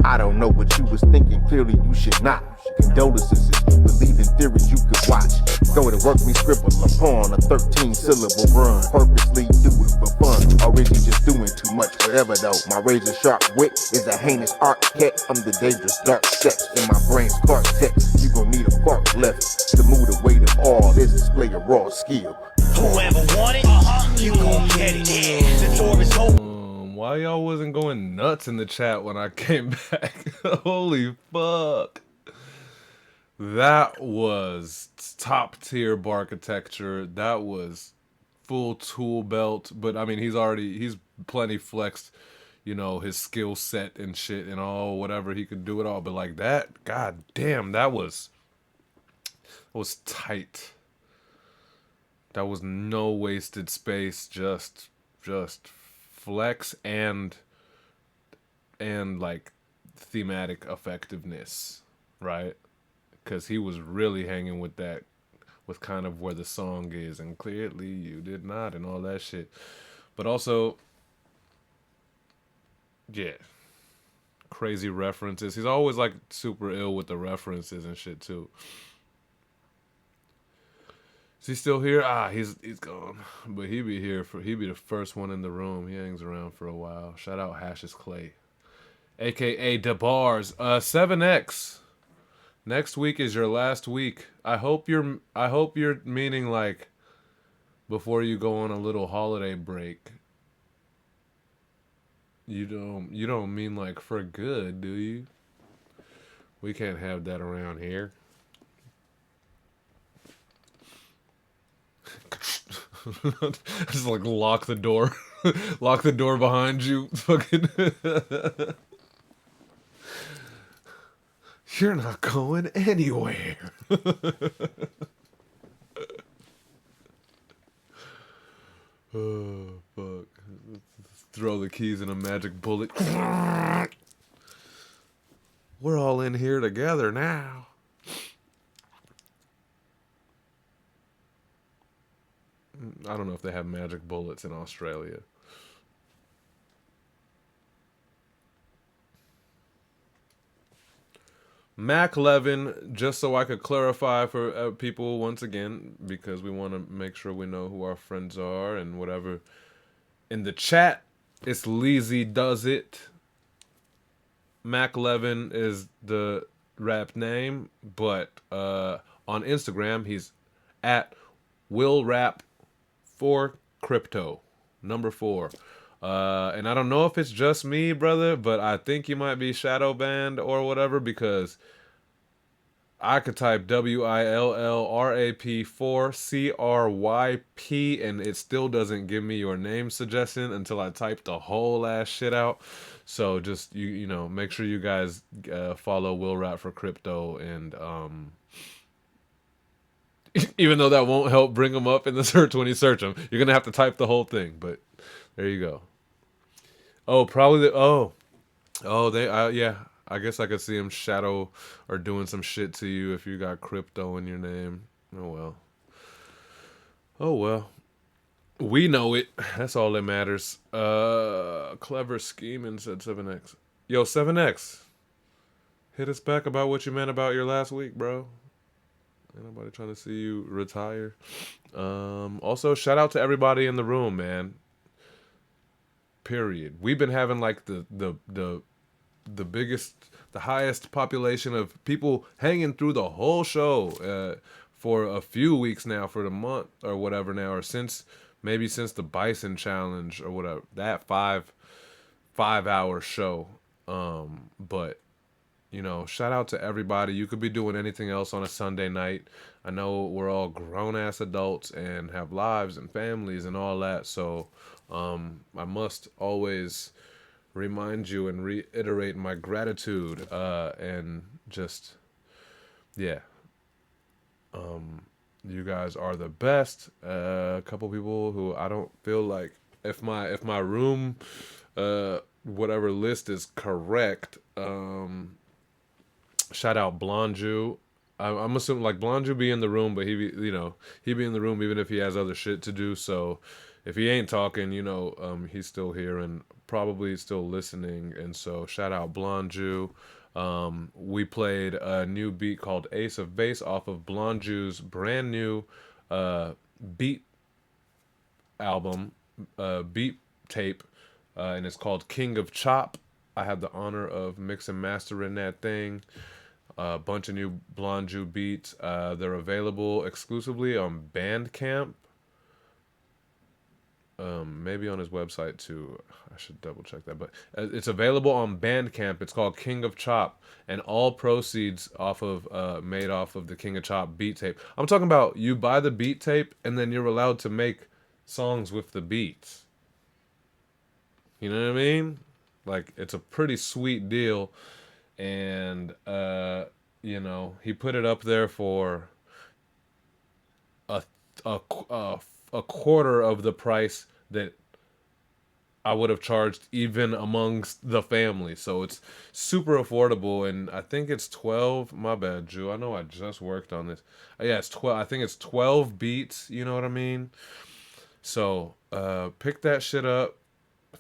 V: I don't know what you was thinking, clearly you should not. Condolences if you believe in theories you could watch. Go to work me scribble upon a 13-syllable run. Purposely do it for fun, or is you just doing too much forever though? My razor sharp wit is a heinous art cat. I'm the dangerous dark sex in my brain's cortex. You gon' need a fork left to move the weight of all this. Display a raw skill.
B: Whoever want it, you gon' get it. The door is open.
A: Why y'all wasn't going nuts in the chat when I came back? Holy fuck. That was top tier architecture. That was full tool belt. But I mean, he's plenty flexed, you know, his skill set and shit and all, whatever, he could do it all. But like that, god damn, that was tight. That was no wasted space, just flex and like thematic effectiveness, right? Because he was really hanging with that, with kind of where the song is, and clearly you did not, and all that shit. But also, yeah, crazy references. He's always like super ill with the references and shit too. Is he still here? He's gone. But he be the first one in the room. He hangs around for a while. Shout out Hashes Clay, aka DeBars. 7X. Next week is your last week. I hope you're meaning like before you go on a little holiday break. You don't mean like for good, do you? We can't have that around here. Just like lock the door. Lock the door behind you. Fucking you're not going anywhere. Oh, fuck. Let's throw the keys in a magic bullet. We're all in here together now. I don't know if they have magic bullets in Australia. Mac Levin, just so I could clarify for people once again, because we want to make sure we know who our friends are and whatever. In the chat, it's Leezy Does It. Mac Levin is the rap name, but on Instagram, he's at WillRap4Crypto, number 4. And I don't know if it's just me, brother, but I think you might be shadow banned or whatever, because I could type WILLRAP4CRYP and it still doesn't give me your name suggestion until I type the whole ass shit out. So just you know, make sure you guys follow Will Rap for Crypto, and even though that won't help bring them up in the search when you search them, you're gonna have to type the whole thing. But there you go. Oh, probably yeah. I guess I could see him shadow or doing some shit to you if you got crypto in your name. Oh well. Oh well. We know it. That's all that matters. Clever scheming, said 7X. Yo, 7X. Hit us back about what you meant about your last week, bro. Ain't nobody trying to see you retire. Also, shout out to everybody in the room, man. Period. We've been having like the biggest, the highest population of people hanging through the whole show for a few weeks now, for the month or whatever now, or since the Bison Challenge or whatever, that 5 hour show. But you know, shout out to everybody. You could be doing anything else on a Sunday night. I know we're all grown ass adults and have lives and families and all that. So I must always remind you and reiterate my gratitude and just, yeah. You guys are the best. A couple people who I don't feel like, if my room whatever list is correct, shout out Blonju. I'm assuming like Blonju be in the room, but he be in the room even if he has other shit to do. So if he ain't talking, he's still here and probably still listening. And so shout out Blonju. We played a new beat called Ace of Base off of Blonju's brand new beat album, beat tape, and it's called King of Chop. I had the honor of mix and mastering that thing. A bunch of new Blonju beats. They're available exclusively on Bandcamp. Maybe on his website too. I should double check that. But it's available on Bandcamp. It's called King of Chop. And all proceeds made off of the King of Chop beat tape. I'm talking about you buy the beat tape and then you're allowed to make songs with the beats. You know what I mean? Like, it's a pretty sweet deal. And, he put it up there for a quarter of the price that I would have charged even amongst the family. So it's super affordable. And I think it's 12. My bad, Drew. I know I just worked on this. Yeah, it's 12. I think it's 12 beats. You know what I mean? So pick that shit up.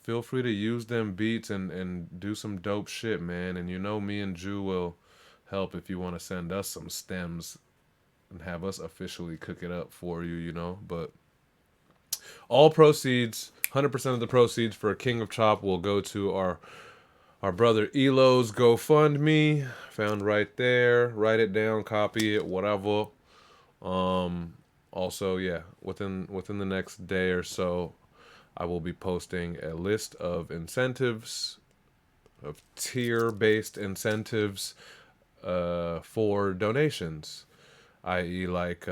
A: Feel free to use them beats and do some dope shit, man. And me and Drew will help if you want to send us some stems and have us officially cook it up for you, But all proceeds, 100% of the proceeds for King of Chop will go to our brother Elo's GoFundMe, found right there. Write it down, copy it, whatever. Also, yeah, within the next day or so, I will be posting a list of incentives, of tier-based incentives for donations, i.e. like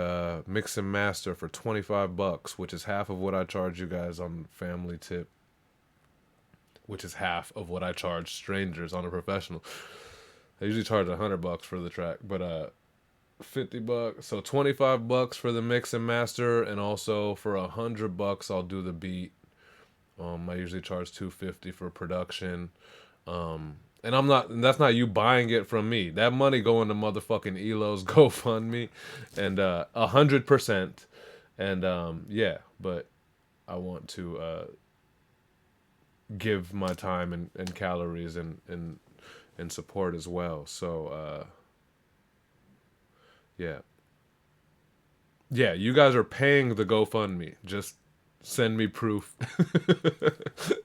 A: mix and master for $25, which is half of what I charge you guys on Family Tip, which is half of what I charge strangers on a professional. I usually charge $100 for the track, but $50, so $25 for the mix and master, and also for $100 I'll do the beat. I usually charge $250 for production. And that's not you buying it from me. That money going to motherfucking Elo's GoFundMe, and 100%. And yeah, but I want to give my time and calories and support as well. So yeah, you guys are paying the GoFundMe. Just send me proof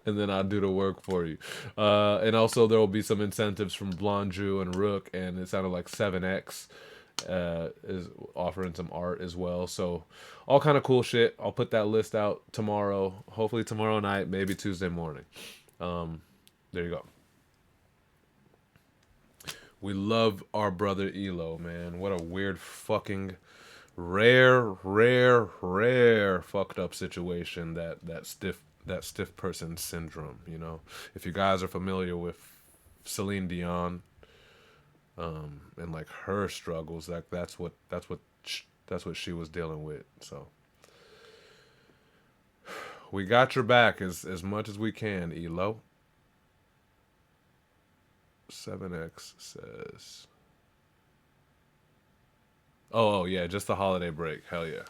A: and then I'll do the work for you. And also there will be some incentives from Blonju and Rook, and it sounded like 7X is offering some art as well. So all kind of cool shit. I'll put that list out tomorrow, hopefully tomorrow night, maybe Tuesday morning. There you go. We love our brother Elo, man. What a weird fucking rare fucked up situation, that stiff person syndrome. If you guys are familiar with Celine Dion and like her struggles, that's what she was dealing with. So we got your back as much as we can, Elo. 7X says, Oh, yeah, just the holiday break. Hell yeah.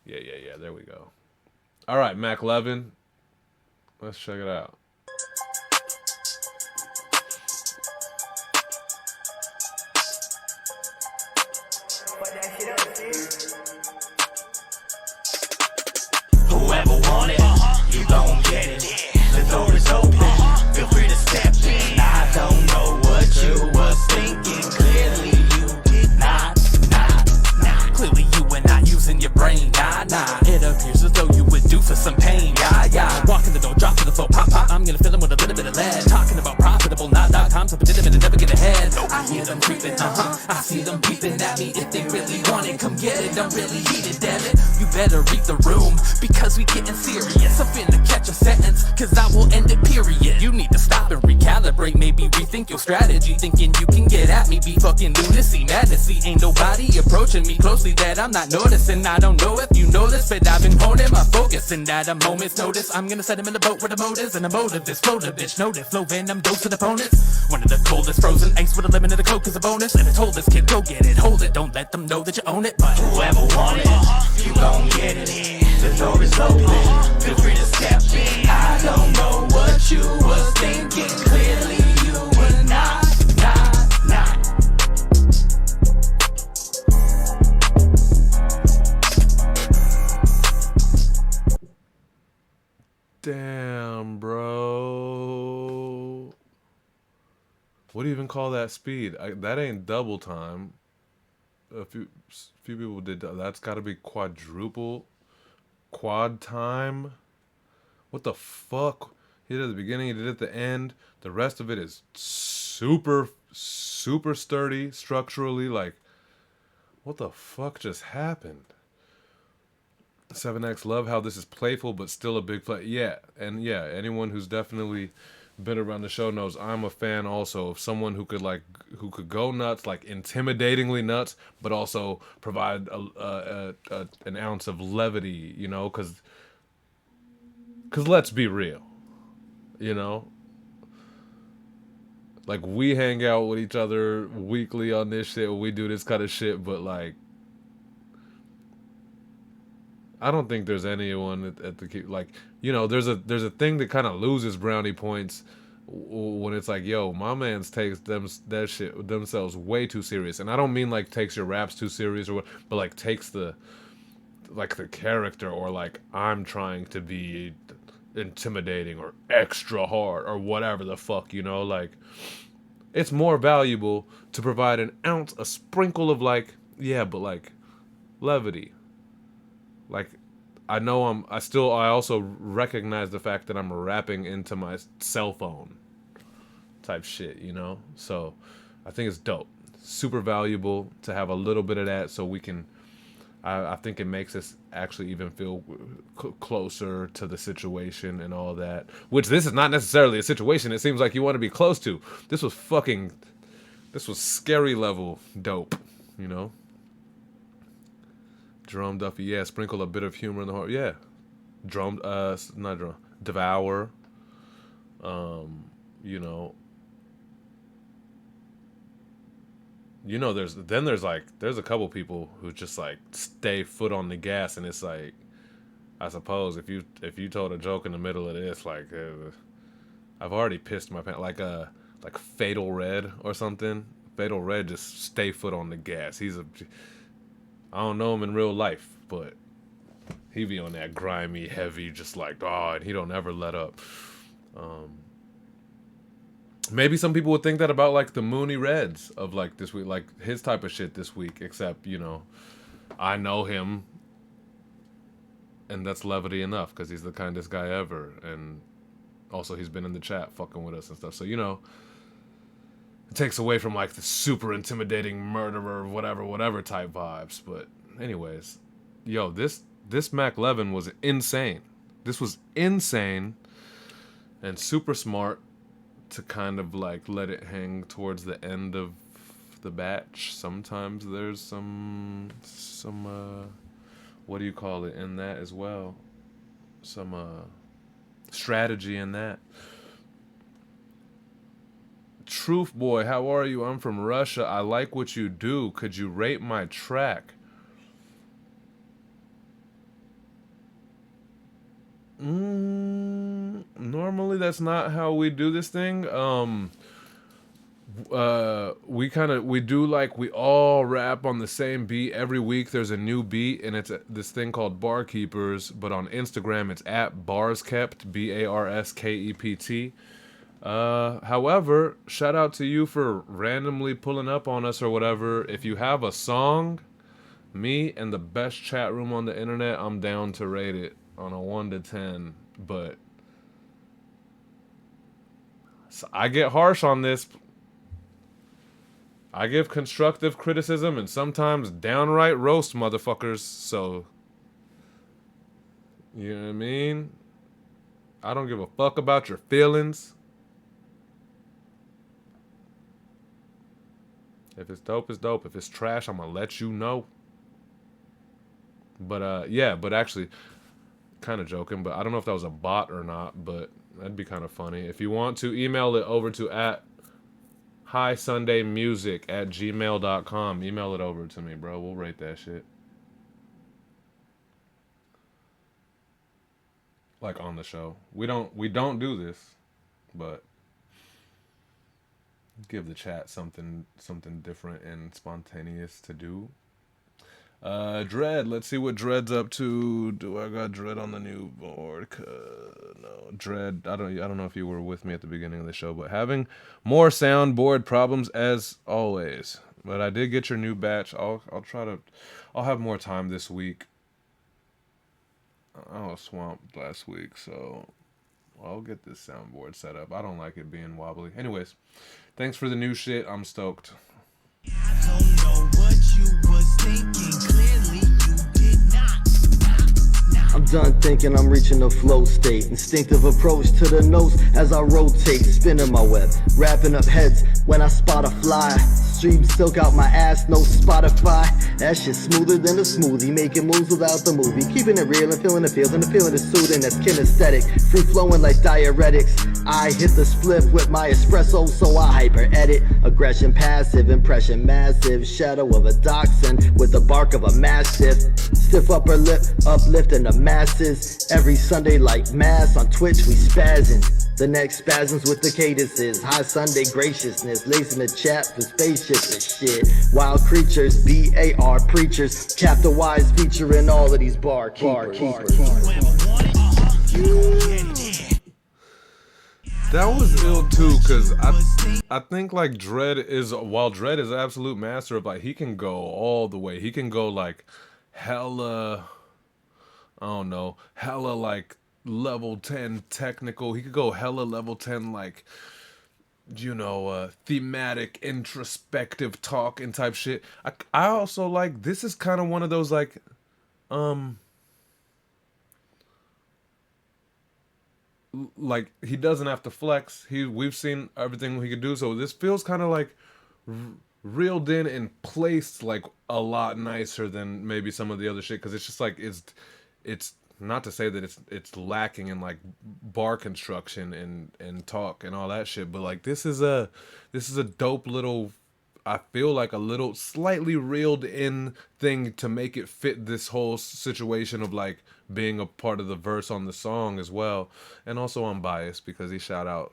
A: Yeah, there we go. All right, Mac Levin. Let's check it out.
B: Whoever want it, you gon' get it. The door is open, feel free to step in. I don't know what you was thinking. Clearly you did not. Clearly you were not using your brain. Nah. It appears as though you would do for some pain. Yeah. Walk in the door, drop to the floor, pop. I'm gonna fill him with a little bit of lead. Talking about profitable, not .com, so predicament and never get ahead. I
F: creeping. I see them peeping at me. If they really want it, come get it. I'm really heated, damn it. You better read the room, because we getting serious. I'm finna catch a sentence, cause I will end it, period. You need to stop and recalibrate, maybe rethink your strategy. Thinking you can get at me, be fucking lunacy, madnessy. Ain't nobody approaching me closely that I'm not noticing. I don't know if you know this, but I've been honing my focus. And at a moment's notice, I'm gonna set him in the boat where the motives. And the motive is floater, bitch, know that flow venom, dose to the opponents. One of the coldest frozen ice with a lemon in the cloak is a bonus. And I told this kid, go get it, hold it, don't let them know that you own it. But
B: Whoever want it, you gon' get it. The door is open, feel free to step in. I don't know what you was thinking. Clearly you were not.
A: Damn, bro. What do you even call that speed? That ain't double time. A few people did. That's got to be quadruple, quad time. What the fuck? He did it at the beginning. He did it at the end. The rest of it is super sturdy structurally. Like, what the fuck just happened? 7X, love how this is playful but still a big play. Yeah, and yeah, anyone who's definitely been around the show knows I'm a fan also of someone who could go nuts, like intimidatingly nuts, but also provide an ounce of levity, you know, because let's be real, you know, like we hang out with each other weekly on this shit, we do this kind of shit, but like, I don't think there's anyone at the, like, you know, there's a thing that kind of loses brownie points when it's like, yo, my man's takes that shit themselves way too serious. And I don't mean like takes your raps too serious or what, but like takes the character, or like I'm trying to be intimidating or extra hard or whatever the fuck, you know, like it's more valuable to provide an ounce, a sprinkle of like, yeah, but like levity. Like, I know I also recognize the fact that I'm rapping into my cell phone type shit, you know? So, I think it's dope. Super valuable to have a little bit of that so we can, I think it makes us actually even feel closer to the situation and all that. Which, this is not necessarily a situation it seems like you want to be close to. This was scary level dope, you know? Jerome Duffy, yeah, sprinkle a bit of humor in the heart. Yeah. Not Jerome. Devour. You know. You know, there's a couple people who just like stay foot on the gas, and it's like, I suppose if you told a joke in the middle of this, like, I've already pissed my pants, like Fatal Red or something. Fatal Red just stay foot on the gas. I don't know him in real life, but he be on that grimy, heavy, just like, and he don't ever let up. Maybe some people would think that about like the Mooney Reds of like this week, like his type of shit this week, except, you know, I know him and that's levity enough because he's the kindest guy ever. And also he's been in the chat fucking with us and stuff. So, you know, it takes away from like the super intimidating murderer, whatever type vibes. But anyways, yo, this Mac 11 was insane. This was insane and super smart to kind of like let it hang towards the end of the batch. Sometimes there's some what do you call it in that as well? Some strategy in that. Truth Boy, how are you? I'm from Russia. I like what you do. Could you rate my track? Normally that's not how we do this thing. We all rap on the same beat every week. There's a new beat, and it's this thing called Barkeepers, but on Instagram it's at Barskept, BARSKEPT. However, shout out to you for randomly pulling up on us or whatever. If you have a song, me and the best chat room on the internet, I'm down to rate it on a 1 to 10, but I get harsh on this. I give constructive criticism and sometimes downright roast motherfuckers. So, you know what I mean? I don't give a fuck about your feelings. If it's dope, it's dope. If it's trash, I'm gonna let you know. But yeah, but actually, kind of joking, but I don't know if that was a bot or not, but that'd be kind of funny. If you want to, email it over to at highsundaymusic@gmail.com. Email it over to me, bro. We'll rate that shit. Like on the show. We don't do this, but give the chat something different and spontaneous to do. Dread. Let's see what Dread's up to. Do I got Dread on the new board? No, Dread. I don't know if you were with me at the beginning of the show, but having more soundboard problems as always. But I did get your new batch. I'll try to. I'll have more time this week. I was swamped last week, so I'll get this soundboard set up. I don't like it being wobbly. Anyways, thanks for the new shit. I'm stoked.
B: I don't know what you was thinking. Clearly you did not.
J: I'm done thinking, I'm reaching a flow state. Instinctive approach to the nose as I rotate, spinning my web, wrapping up heads when I spot a fly. Stream silk out my ass, no Spotify. That shit smoother than a smoothie, making moves without the movie. Keeping it real and feeling the feels, and the feeling is soothing. That's kinesthetic, free flowing like diuretics. I hit the spliff with my espresso, so I hyper edit. Aggression passive, impression massive. Shadow of a dachshund with the bark of a mastiff. Stiff upper lip, uplifting the masses. Every Sunday like mass on Twitch, we spazzing. The next spasms with the cadences. High Sunday graciousness, lacing the chat for spaceships and shit. Wild creatures, BAR preachers. Chapter wise featuring all of these bar keepers.
A: That was ill too, cause I think like Dread is, while Dread is absolute master of like, he can go all the way. He can go like hella, I don't know, hella like level 10 technical. He could go hella level 10 like, you know, thematic, introspective talk and type shit. I also like, this is kind of one of those like, like he doesn't have to flex. We've seen everything he could do, so this feels kind of like reeled in and placed like a lot nicer than maybe some of the other shit, because it's just like it's not to say that it's lacking in like bar construction and talk and all that shit, but like this is a dope little, I feel like a little slightly reeled in thing to make it fit this whole situation of like being a part of the verse on the song as well. And also I'm biased because he shout us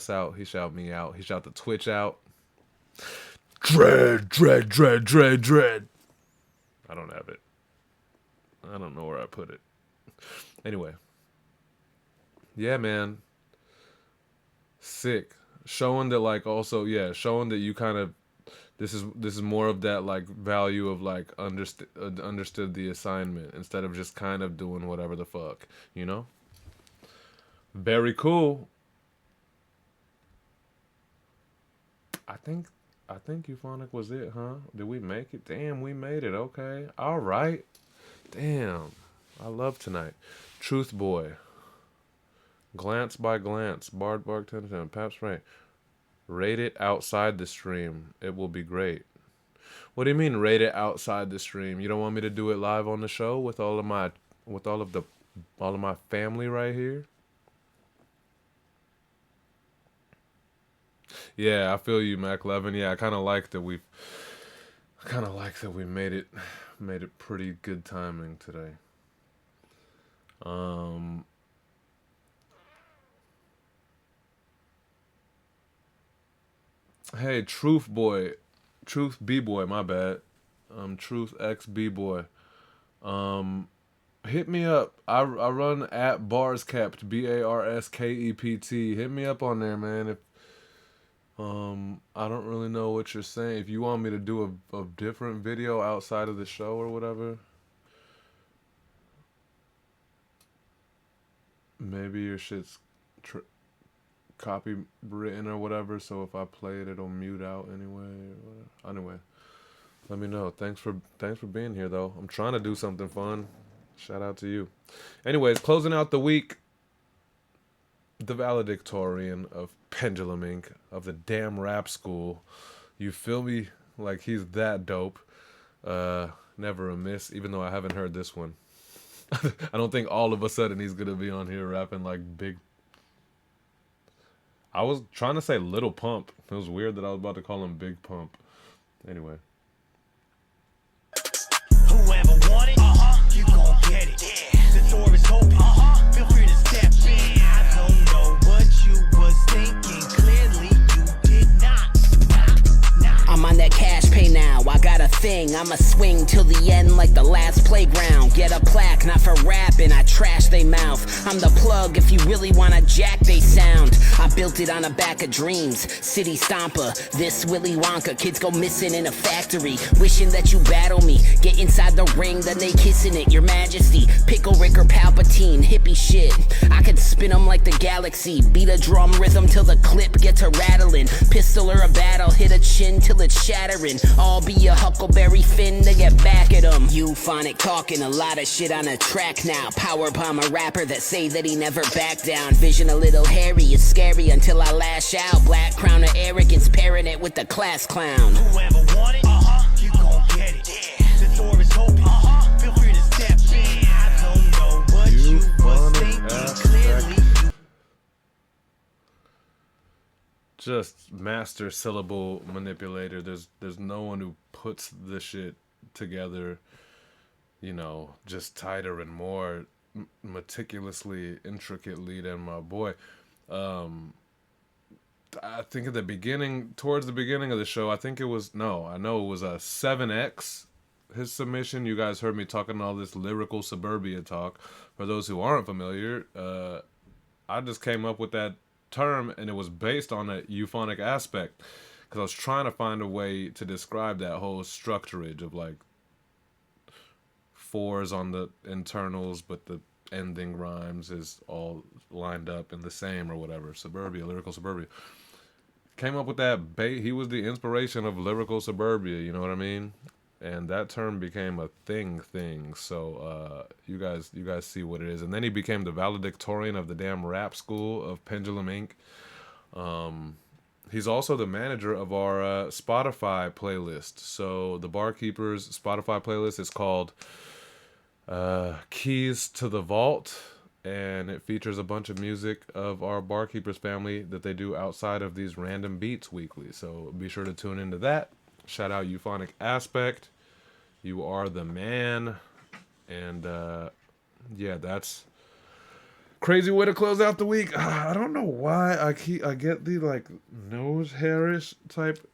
A: out, he shout me out, he shout the Twitch out. Dread. I don't have it. I don't know where I put it. Anyway. Yeah, man. Sick. Showing that like also, yeah, showing that you kind of, this is more of that like value of like understood the assignment instead of just kind of doing whatever the fuck, you know? Very cool. I think Euphonic was it, huh? Did we make it? Damn, we made it. Okay. All right. Damn. I love tonight. Truth Boy. Glance by Glance. Bard Bark 1010. Paps Right. Rate it outside the stream. It will be great. What do you mean rate it outside the stream? You don't want me to do it live on the show with all of my family right here? Yeah, I feel you, Mac Levin. Yeah, I kind of like that we made it pretty good timing today. Hey, Truth B-Boy, my bad. Truth X B-Boy. Hit me up. I run at Barskept, BARSKEPT. Hit me up on there, man. If I don't really know what you're saying. If you want me to do a different video outside of the show or whatever, maybe your shit's copywritten or whatever. So if I play it, it'll mute out anyway. Anyway, let me know. Thanks for being here though. I'm trying to do something fun. Shout out to you. Anyways, closing out the week, the valedictorian of Pendulum Inc. of the damn rap school. You feel me? Like he's that dope. Never a miss, even though I haven't heard this one. I don't think all of a sudden he's gonna be on here rapping like big. I was trying to say Little Pump. It was weird that I was about to call him Big Pump. Anyway.
B: Whoever want it, you gon' get it. The door is open, feel free to step in. I don't know what you was thinking, clearly you did not.
U: I'm on that cash pay now, I got a thing. I'ma swing till the end like the last playground. Get a plaque, not for rapping, I trash they mouth. I'm the plug if you really wanna jack they sound. I built it on a back of dreams, city stomper. This Willy Wonka, kids go missing in a factory. Wishing that you battle me, get inside the ring, then they kissing it. Your Majesty, Pickle Rick or Palpatine, hippie shit. I could spin them like the galaxy, beat a drum rhythm till the clip gets a rattling. Pistol or a battle, hit a chin till it's shattering. All be a Huckleberry Finn to get back at them. Euphonic talking a lot of shit on a track now. Power bomb a rapper that say that he never back down. Vision a little hairy, it's scary until I lash out. Black crown of arrogance, pairing it with the class clown.
B: Whoever want it, you gon' get it. The door is open, feel free to step in. I don't know what you was thinking, clearly.
A: Just master syllable manipulator. There's no one who puts the shit together, you know, just tighter and more meticulously, intricately than my boy. I think at the beginning, towards the beginning of the show, I know it was a 7X, his submission. You guys heard me talking all this lyrical suburbia talk. For those who aren't familiar, I just came up with that term, and it was based on a euphonic aspect, because I was trying to find a way to describe that whole structurage of like fours on the internals, but the ending rhymes is all lined up in the same or whatever. Suburbia, lyrical suburbia. Came up with that he was the inspiration of lyrical suburbia, you know what I mean? And that term became a thing. So you guys see what it is. And then he became the valedictorian of the damn rap school of Pendulum Inc. He's also the manager of our Spotify playlist. So the Barkeepers Spotify playlist is called Keys to the Vault, and it features a bunch of music of our Barkeepers family that they do outside of these random beats weekly. So be sure to tune into that. Shout out Euphonic Aspect. You are the man. And yeah, that's crazy way to close out the week. I don't know why I get the like nose hairish type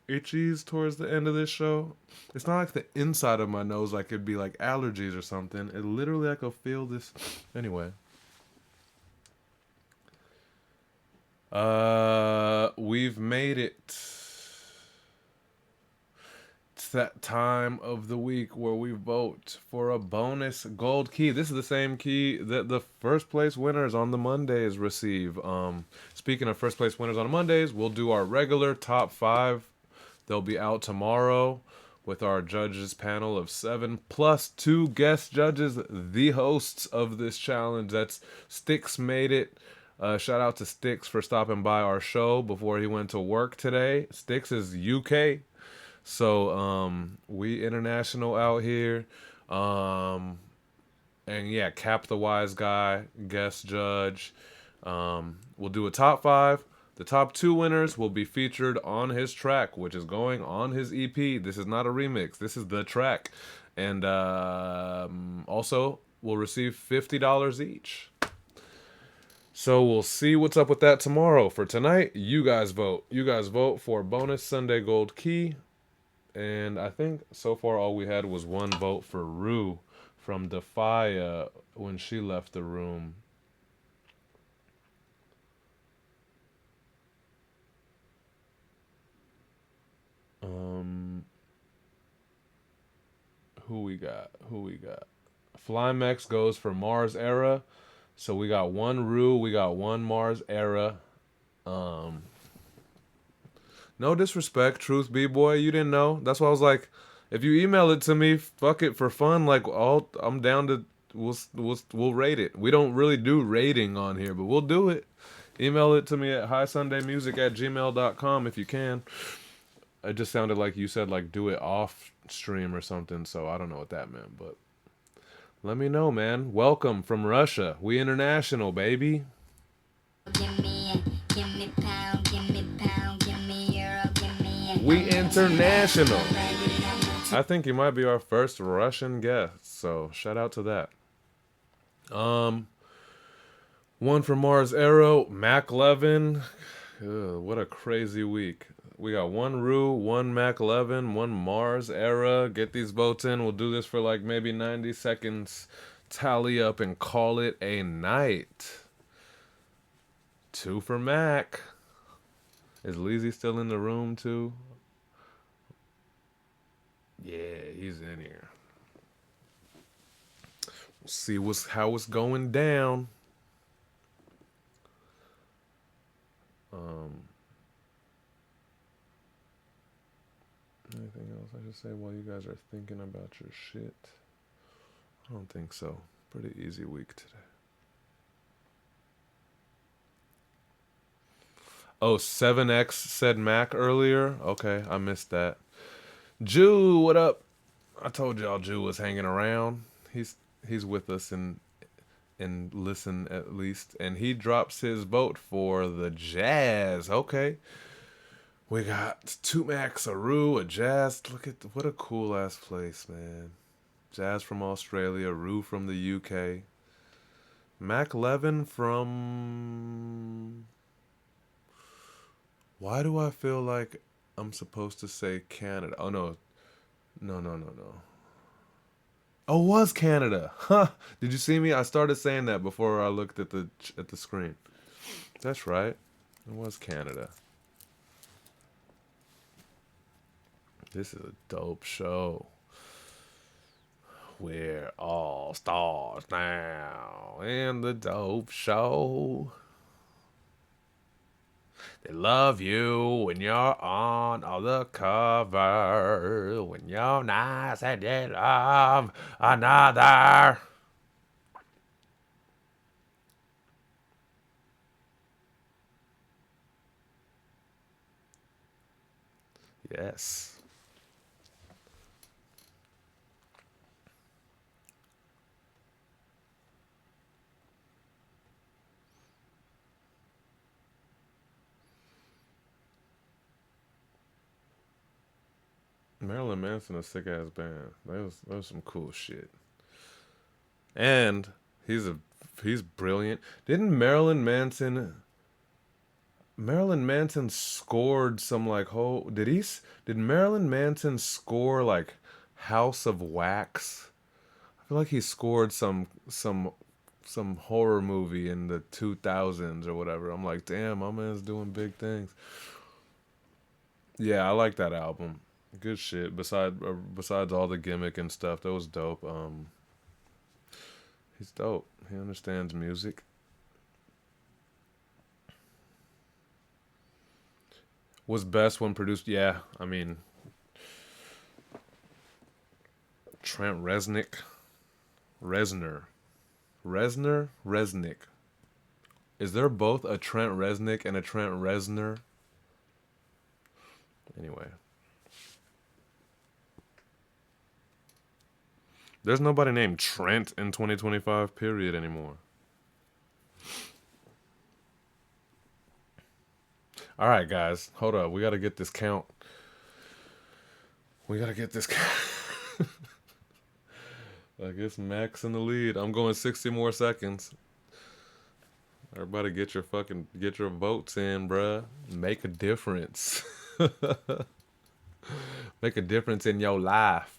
A: itchies towards the end of this show. It's not like the inside of my nose like it'd be like allergies or something. It literally, I could feel this. Anyway. We've made it. It's that time of the week where we vote for a bonus gold key. This is the same key that the first place winners on the Mondays receive. Speaking of first place winners on Mondays, we'll do our regular top 5. They'll be out tomorrow with our judges panel of 7 plus 2 guest judges, the hosts of this challenge. That's Styx made it. Shout out to Styx for stopping by our show before he went to work today. Styx is UK, so we international out here. And yeah, Cap the Wise Guy, guest judge. We'll do a top 5. The top 2 winners will be featured on his track, which is going on his EP. This is not a remix. This is the track. And also, we'll receive $50 each. So we'll see what's up with that tomorrow. For tonight, you guys vote. You guys vote for bonus Sunday Gold Key. And I think so far all we had was 1 vote for Rue from Defia when she left the room. Who we got? Flymex goes for Mars Era. So we got 1 Rue, we got 1 Mars Era. Um, no disrespect, Truth B-Boy. You didn't know. That's why I was like, if you email it to me, fuck it for fun. Like, I'm down to. We'll rate it. We don't really do rating on here, but we'll do it. Email it to me at highsundaymusic@gmail.com if you can. It just sounded like you said like do it off stream or something, so I don't know what that meant, but let me know, man. Welcome from Russia. We international, baby. We international. I think you might be our first Russian guest, so shout out to that. One from Mars Arrow, Mac Levin. What a crazy week. We got one Rue, one Mac 11, one Mars Era. Get these votes in. We'll do this for like maybe 90 seconds. Tally up and call it a night. 2 for Mac. Is Leezy still in the room too? Yeah, he's in here. We'll see how it's going down. Anything else I should say while you guys are thinking about your shit? I don't think so. Pretty easy week today. Oh, 7X said Mac earlier? Okay, I missed that. Jew, what up? I told y'all Jew was hanging around. He's with us and listen at least. And he drops his vote for the Jazz. Okay. We got 2 Macs, a Rue, a Jazz. Look at what a cool ass place, man. Jazz from Australia, Rue from the UK. Mac 11 from... Why do I feel like I'm supposed to say Canada? Oh, no. No. Oh, it was Canada. Huh. Did you see me? I started saying that before I looked at the screen. That's right. It was Canada. This is a dope show. We're all stars now in the dope show. They love you when you're on all the cover. When you're nice and they love another. Yes. Marilyn Manson, a sick ass band. That was some cool shit. And he's brilliant. Didn't Marilyn Manson scored some like whole did Marilyn Manson score like House of Wax? I feel like he scored some horror movie in the 2000s or whatever. I'm like, damn, my man's doing big things. Yeah, I like that album. Good shit. Besides all the gimmick and stuff, that was dope. He's dope. He understands music. Was best when produced. Yeah, I mean, Trent Resnick. Resnick. Is there both a Trent Resnick and a Trent Reznor? Anyway. There's nobody named Trent in 2025, period, anymore. All right, guys. Hold up. We got to get this count. I guess Max in the lead. I'm going 60 more seconds. Everybody get your votes in, bruh. Make a difference. Make a difference in your life.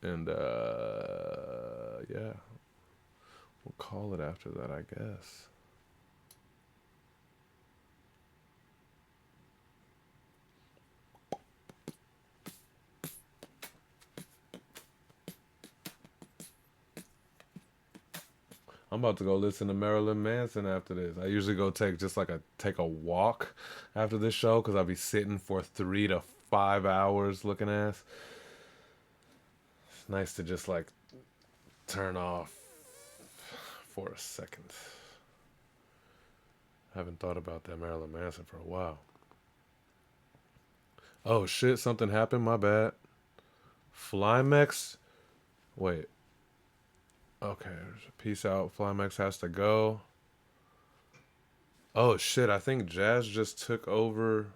A: And yeah. We'll call it after that, I guess. I'm about to go listen to Marilyn Manson after this. I usually go take a walk after this show because I'll be sitting for 3 to 5 hours looking ass. It's nice to just like turn off for a second. I haven't thought about that Marilyn Manson for a while. Oh shit, something happened, my bad. Flymex? Wait. Okay, peace out. Flymex has to go. Oh shit, I think Jazz just took over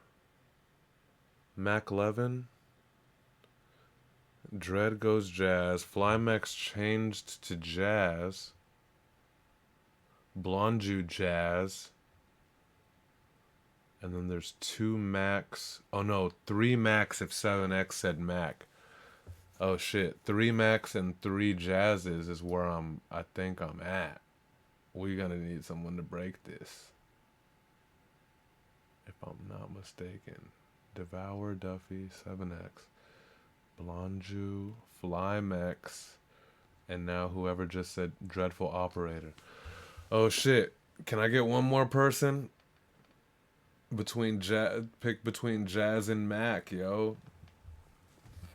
A: Mac 11. Dread goes Jazz. Flymex changed to Jazz. Blonju Jazz. And then there's 2 Macs. Oh no, 3 Macs if 7X said Mac. Oh shit, 3 Macs and 3 Jazzes is where I think I'm at. We're gonna need someone to break this. If I'm not mistaken. Devour, Duffy, 7X, Blonju, Flymex, and now whoever just said Dreadful Operator. Oh shit. Can I get one more person? Pick between Jazz and Mac, yo.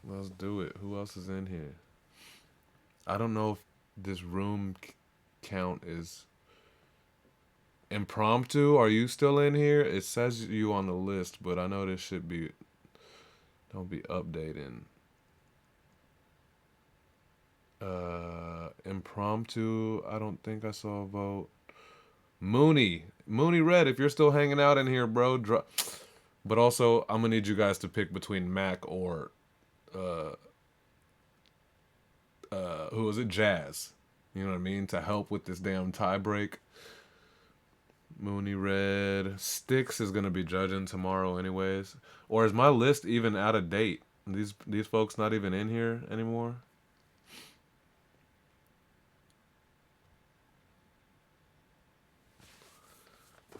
A: Let's do it. Who else is in here? I don't know if this room count is impromptu. Are you still in here? It says you on the list, but I know this should be don't be updating. Impromptu. I don't think I saw a vote. Mooney Red, if you're still hanging out in here, bro. But also, I'm gonna need you guys to pick between Mac or who was it? Jazz. You know what I mean? To help with this damn tie break. Mooney Red. Sticks is gonna be judging tomorrow anyways. Or is my list even out of date? These folks not even in here anymore?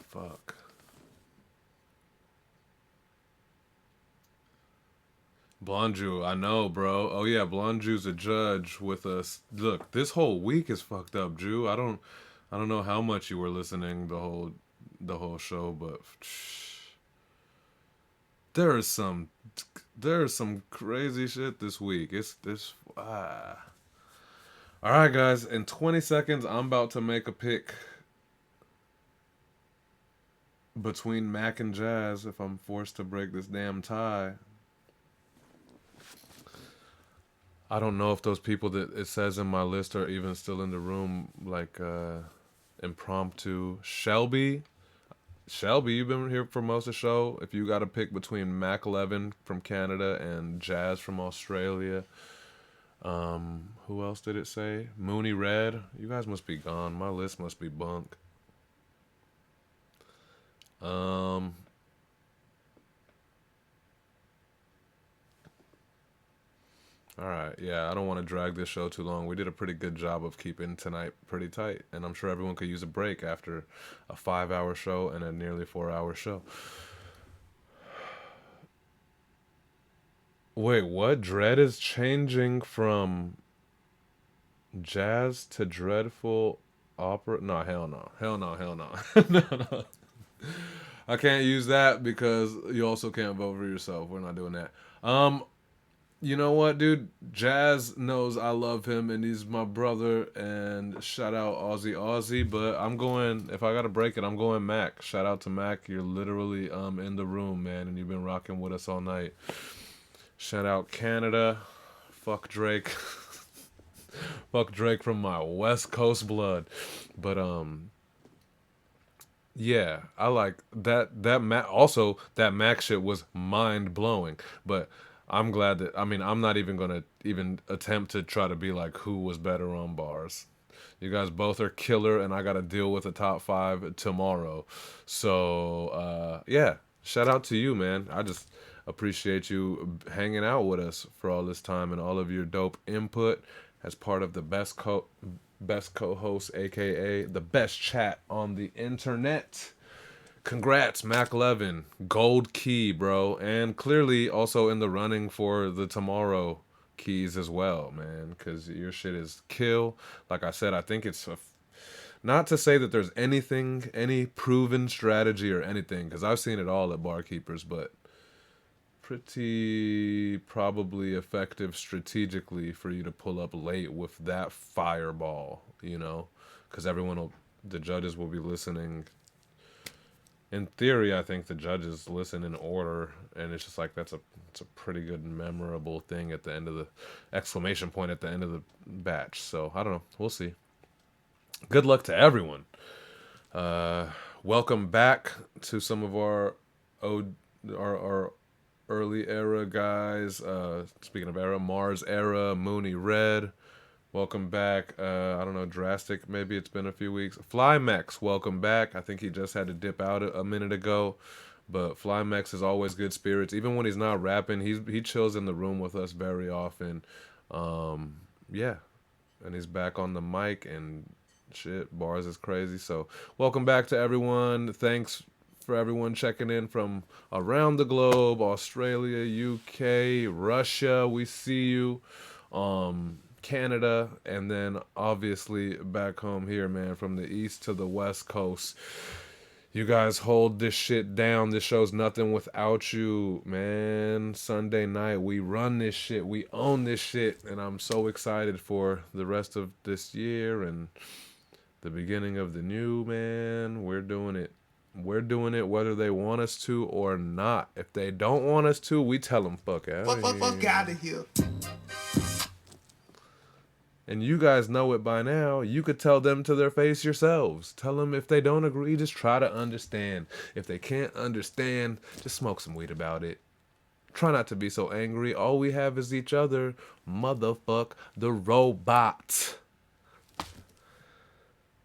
A: Fuck. Blonju, I know, bro. Oh yeah, Blonju's a judge with us. Look, this whole week is fucked up, Jew. I don't know how much you were listening the whole show, but there's some crazy shit this week. It's this. All right, guys. In 20 seconds, I'm about to make a pick between Mac and Jazz if I'm forced to break this damn tie. I don't know if those people that it says in my list are even still in the room, like impromptu. Shelby, you've been here for most of the show. If you got to pick between Mac 11 from Canada and Jazz from Australia, who else did it say? Mooney Red. You guys must be gone. My list must be bunk. All right, yeah, I don't want to drag this show too long. We did a pretty good job of keeping tonight pretty tight, and I'm sure everyone could use a break after a 5-hour show and a nearly 4-hour show. Wait, what? Dread is changing from Jazz to Dreadful Opera? No, hell no. Hell no, hell no. No. I can't use that because you also can't vote for yourself. We're not doing that. You know what, dude? Jazz knows I love him and he's my brother, and shout out Aussie, but I'm going, if I gotta break it, I'm going Mac. Shout out to Mac. You're literally in the room, man, and you've been rocking with us all night. Shout out Canada. Fuck Drake. Fuck Drake from my West Coast blood. But yeah, I like that also that Mac shit was mind blowing. But I'm glad that, I mean, I'm not even gonna even attempt to try to be like who was better on bars. You guys both are killer, and I gotta deal with a top 5 tomorrow. So yeah, shout out to you, man. I just appreciate you hanging out with us for all this time and all of your dope input as part of the best co-host, aka the best chat on the internet. Congrats, Mac 11, gold key, bro, and clearly also in the running for the tomorrow keys as well, man, because your shit is kill. Like I said, I think it's Not to say that there's anything, any proven strategy or anything, because I've seen it all at barkeepers, but pretty probably effective strategically for you to pull up late with that fireball, you know, because the judges will be listening. In theory, I think the judges listen in order, and it's just like it's a pretty good memorable thing at the end of the exclamation point at the end of the batch. So I don't know, we'll see. Good luck to everyone. Welcome back to some of our early era guys. Speaking of era, Mars era, Mooney Red. Welcome back. I don't know, Drastic. Maybe it's been a few weeks. Flymex, welcome back. I think he just had to dip out a minute ago, but Flymex is always good spirits. Even when he's not rapping, he chills in the room with us very often. Yeah, and he's back on the mic and shit. Bars is crazy. So welcome back to everyone. Thanks for everyone checking in from around the globe, Australia, UK, Russia. We see you. Canada, and then obviously back home here, man, from the east to the west coast. You guys hold this shit down. This show's nothing without you, man. Sunday night, we run this shit. We own this shit, and I'm so excited for the rest of this year and the beginning of the new, man. We're doing it. We're doing it whether they want us to or not. If they don't want us to, we tell them fuck out of here.
D: Fuck out of here.
A: And you guys know it by now. You could tell them to their face yourselves. Tell them if they don't agree, just try to understand. If they can't understand, just smoke some weed about it. Try not to be so angry. All we have is each other. Motherfuck the robot.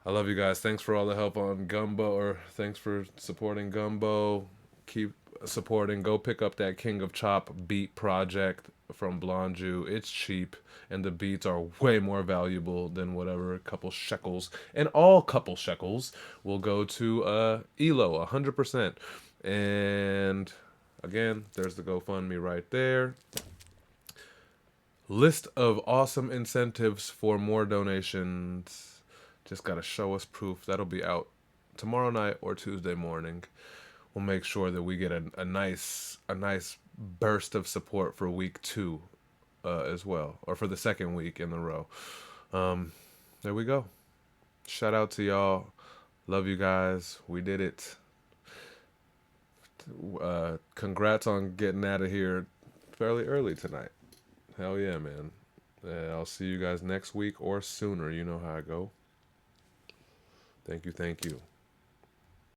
A: I love you guys. Thanks for all the help on Gumbo, or thanks for supporting Gumbo. Keep supporting. Go pick up that King of Chop beat project from Blonde Jew. It's cheap, and the beats are way more valuable than whatever couple shekels. And all couple shekels will go to Elo, 100%. And again, there's the GoFundMe right there. List of awesome incentives for more donations. Just gotta show us proof. That'll be out tomorrow night or Tuesday morning. We'll make sure that we get a nice burst of support for week 2 as well, or for the second week in the row. There we go. Shout out to y'all. Love you guys. We did it. Congrats on getting out of here fairly early tonight. Hell yeah, man. I'll see you guys next week or sooner. You know how I go. Thank you.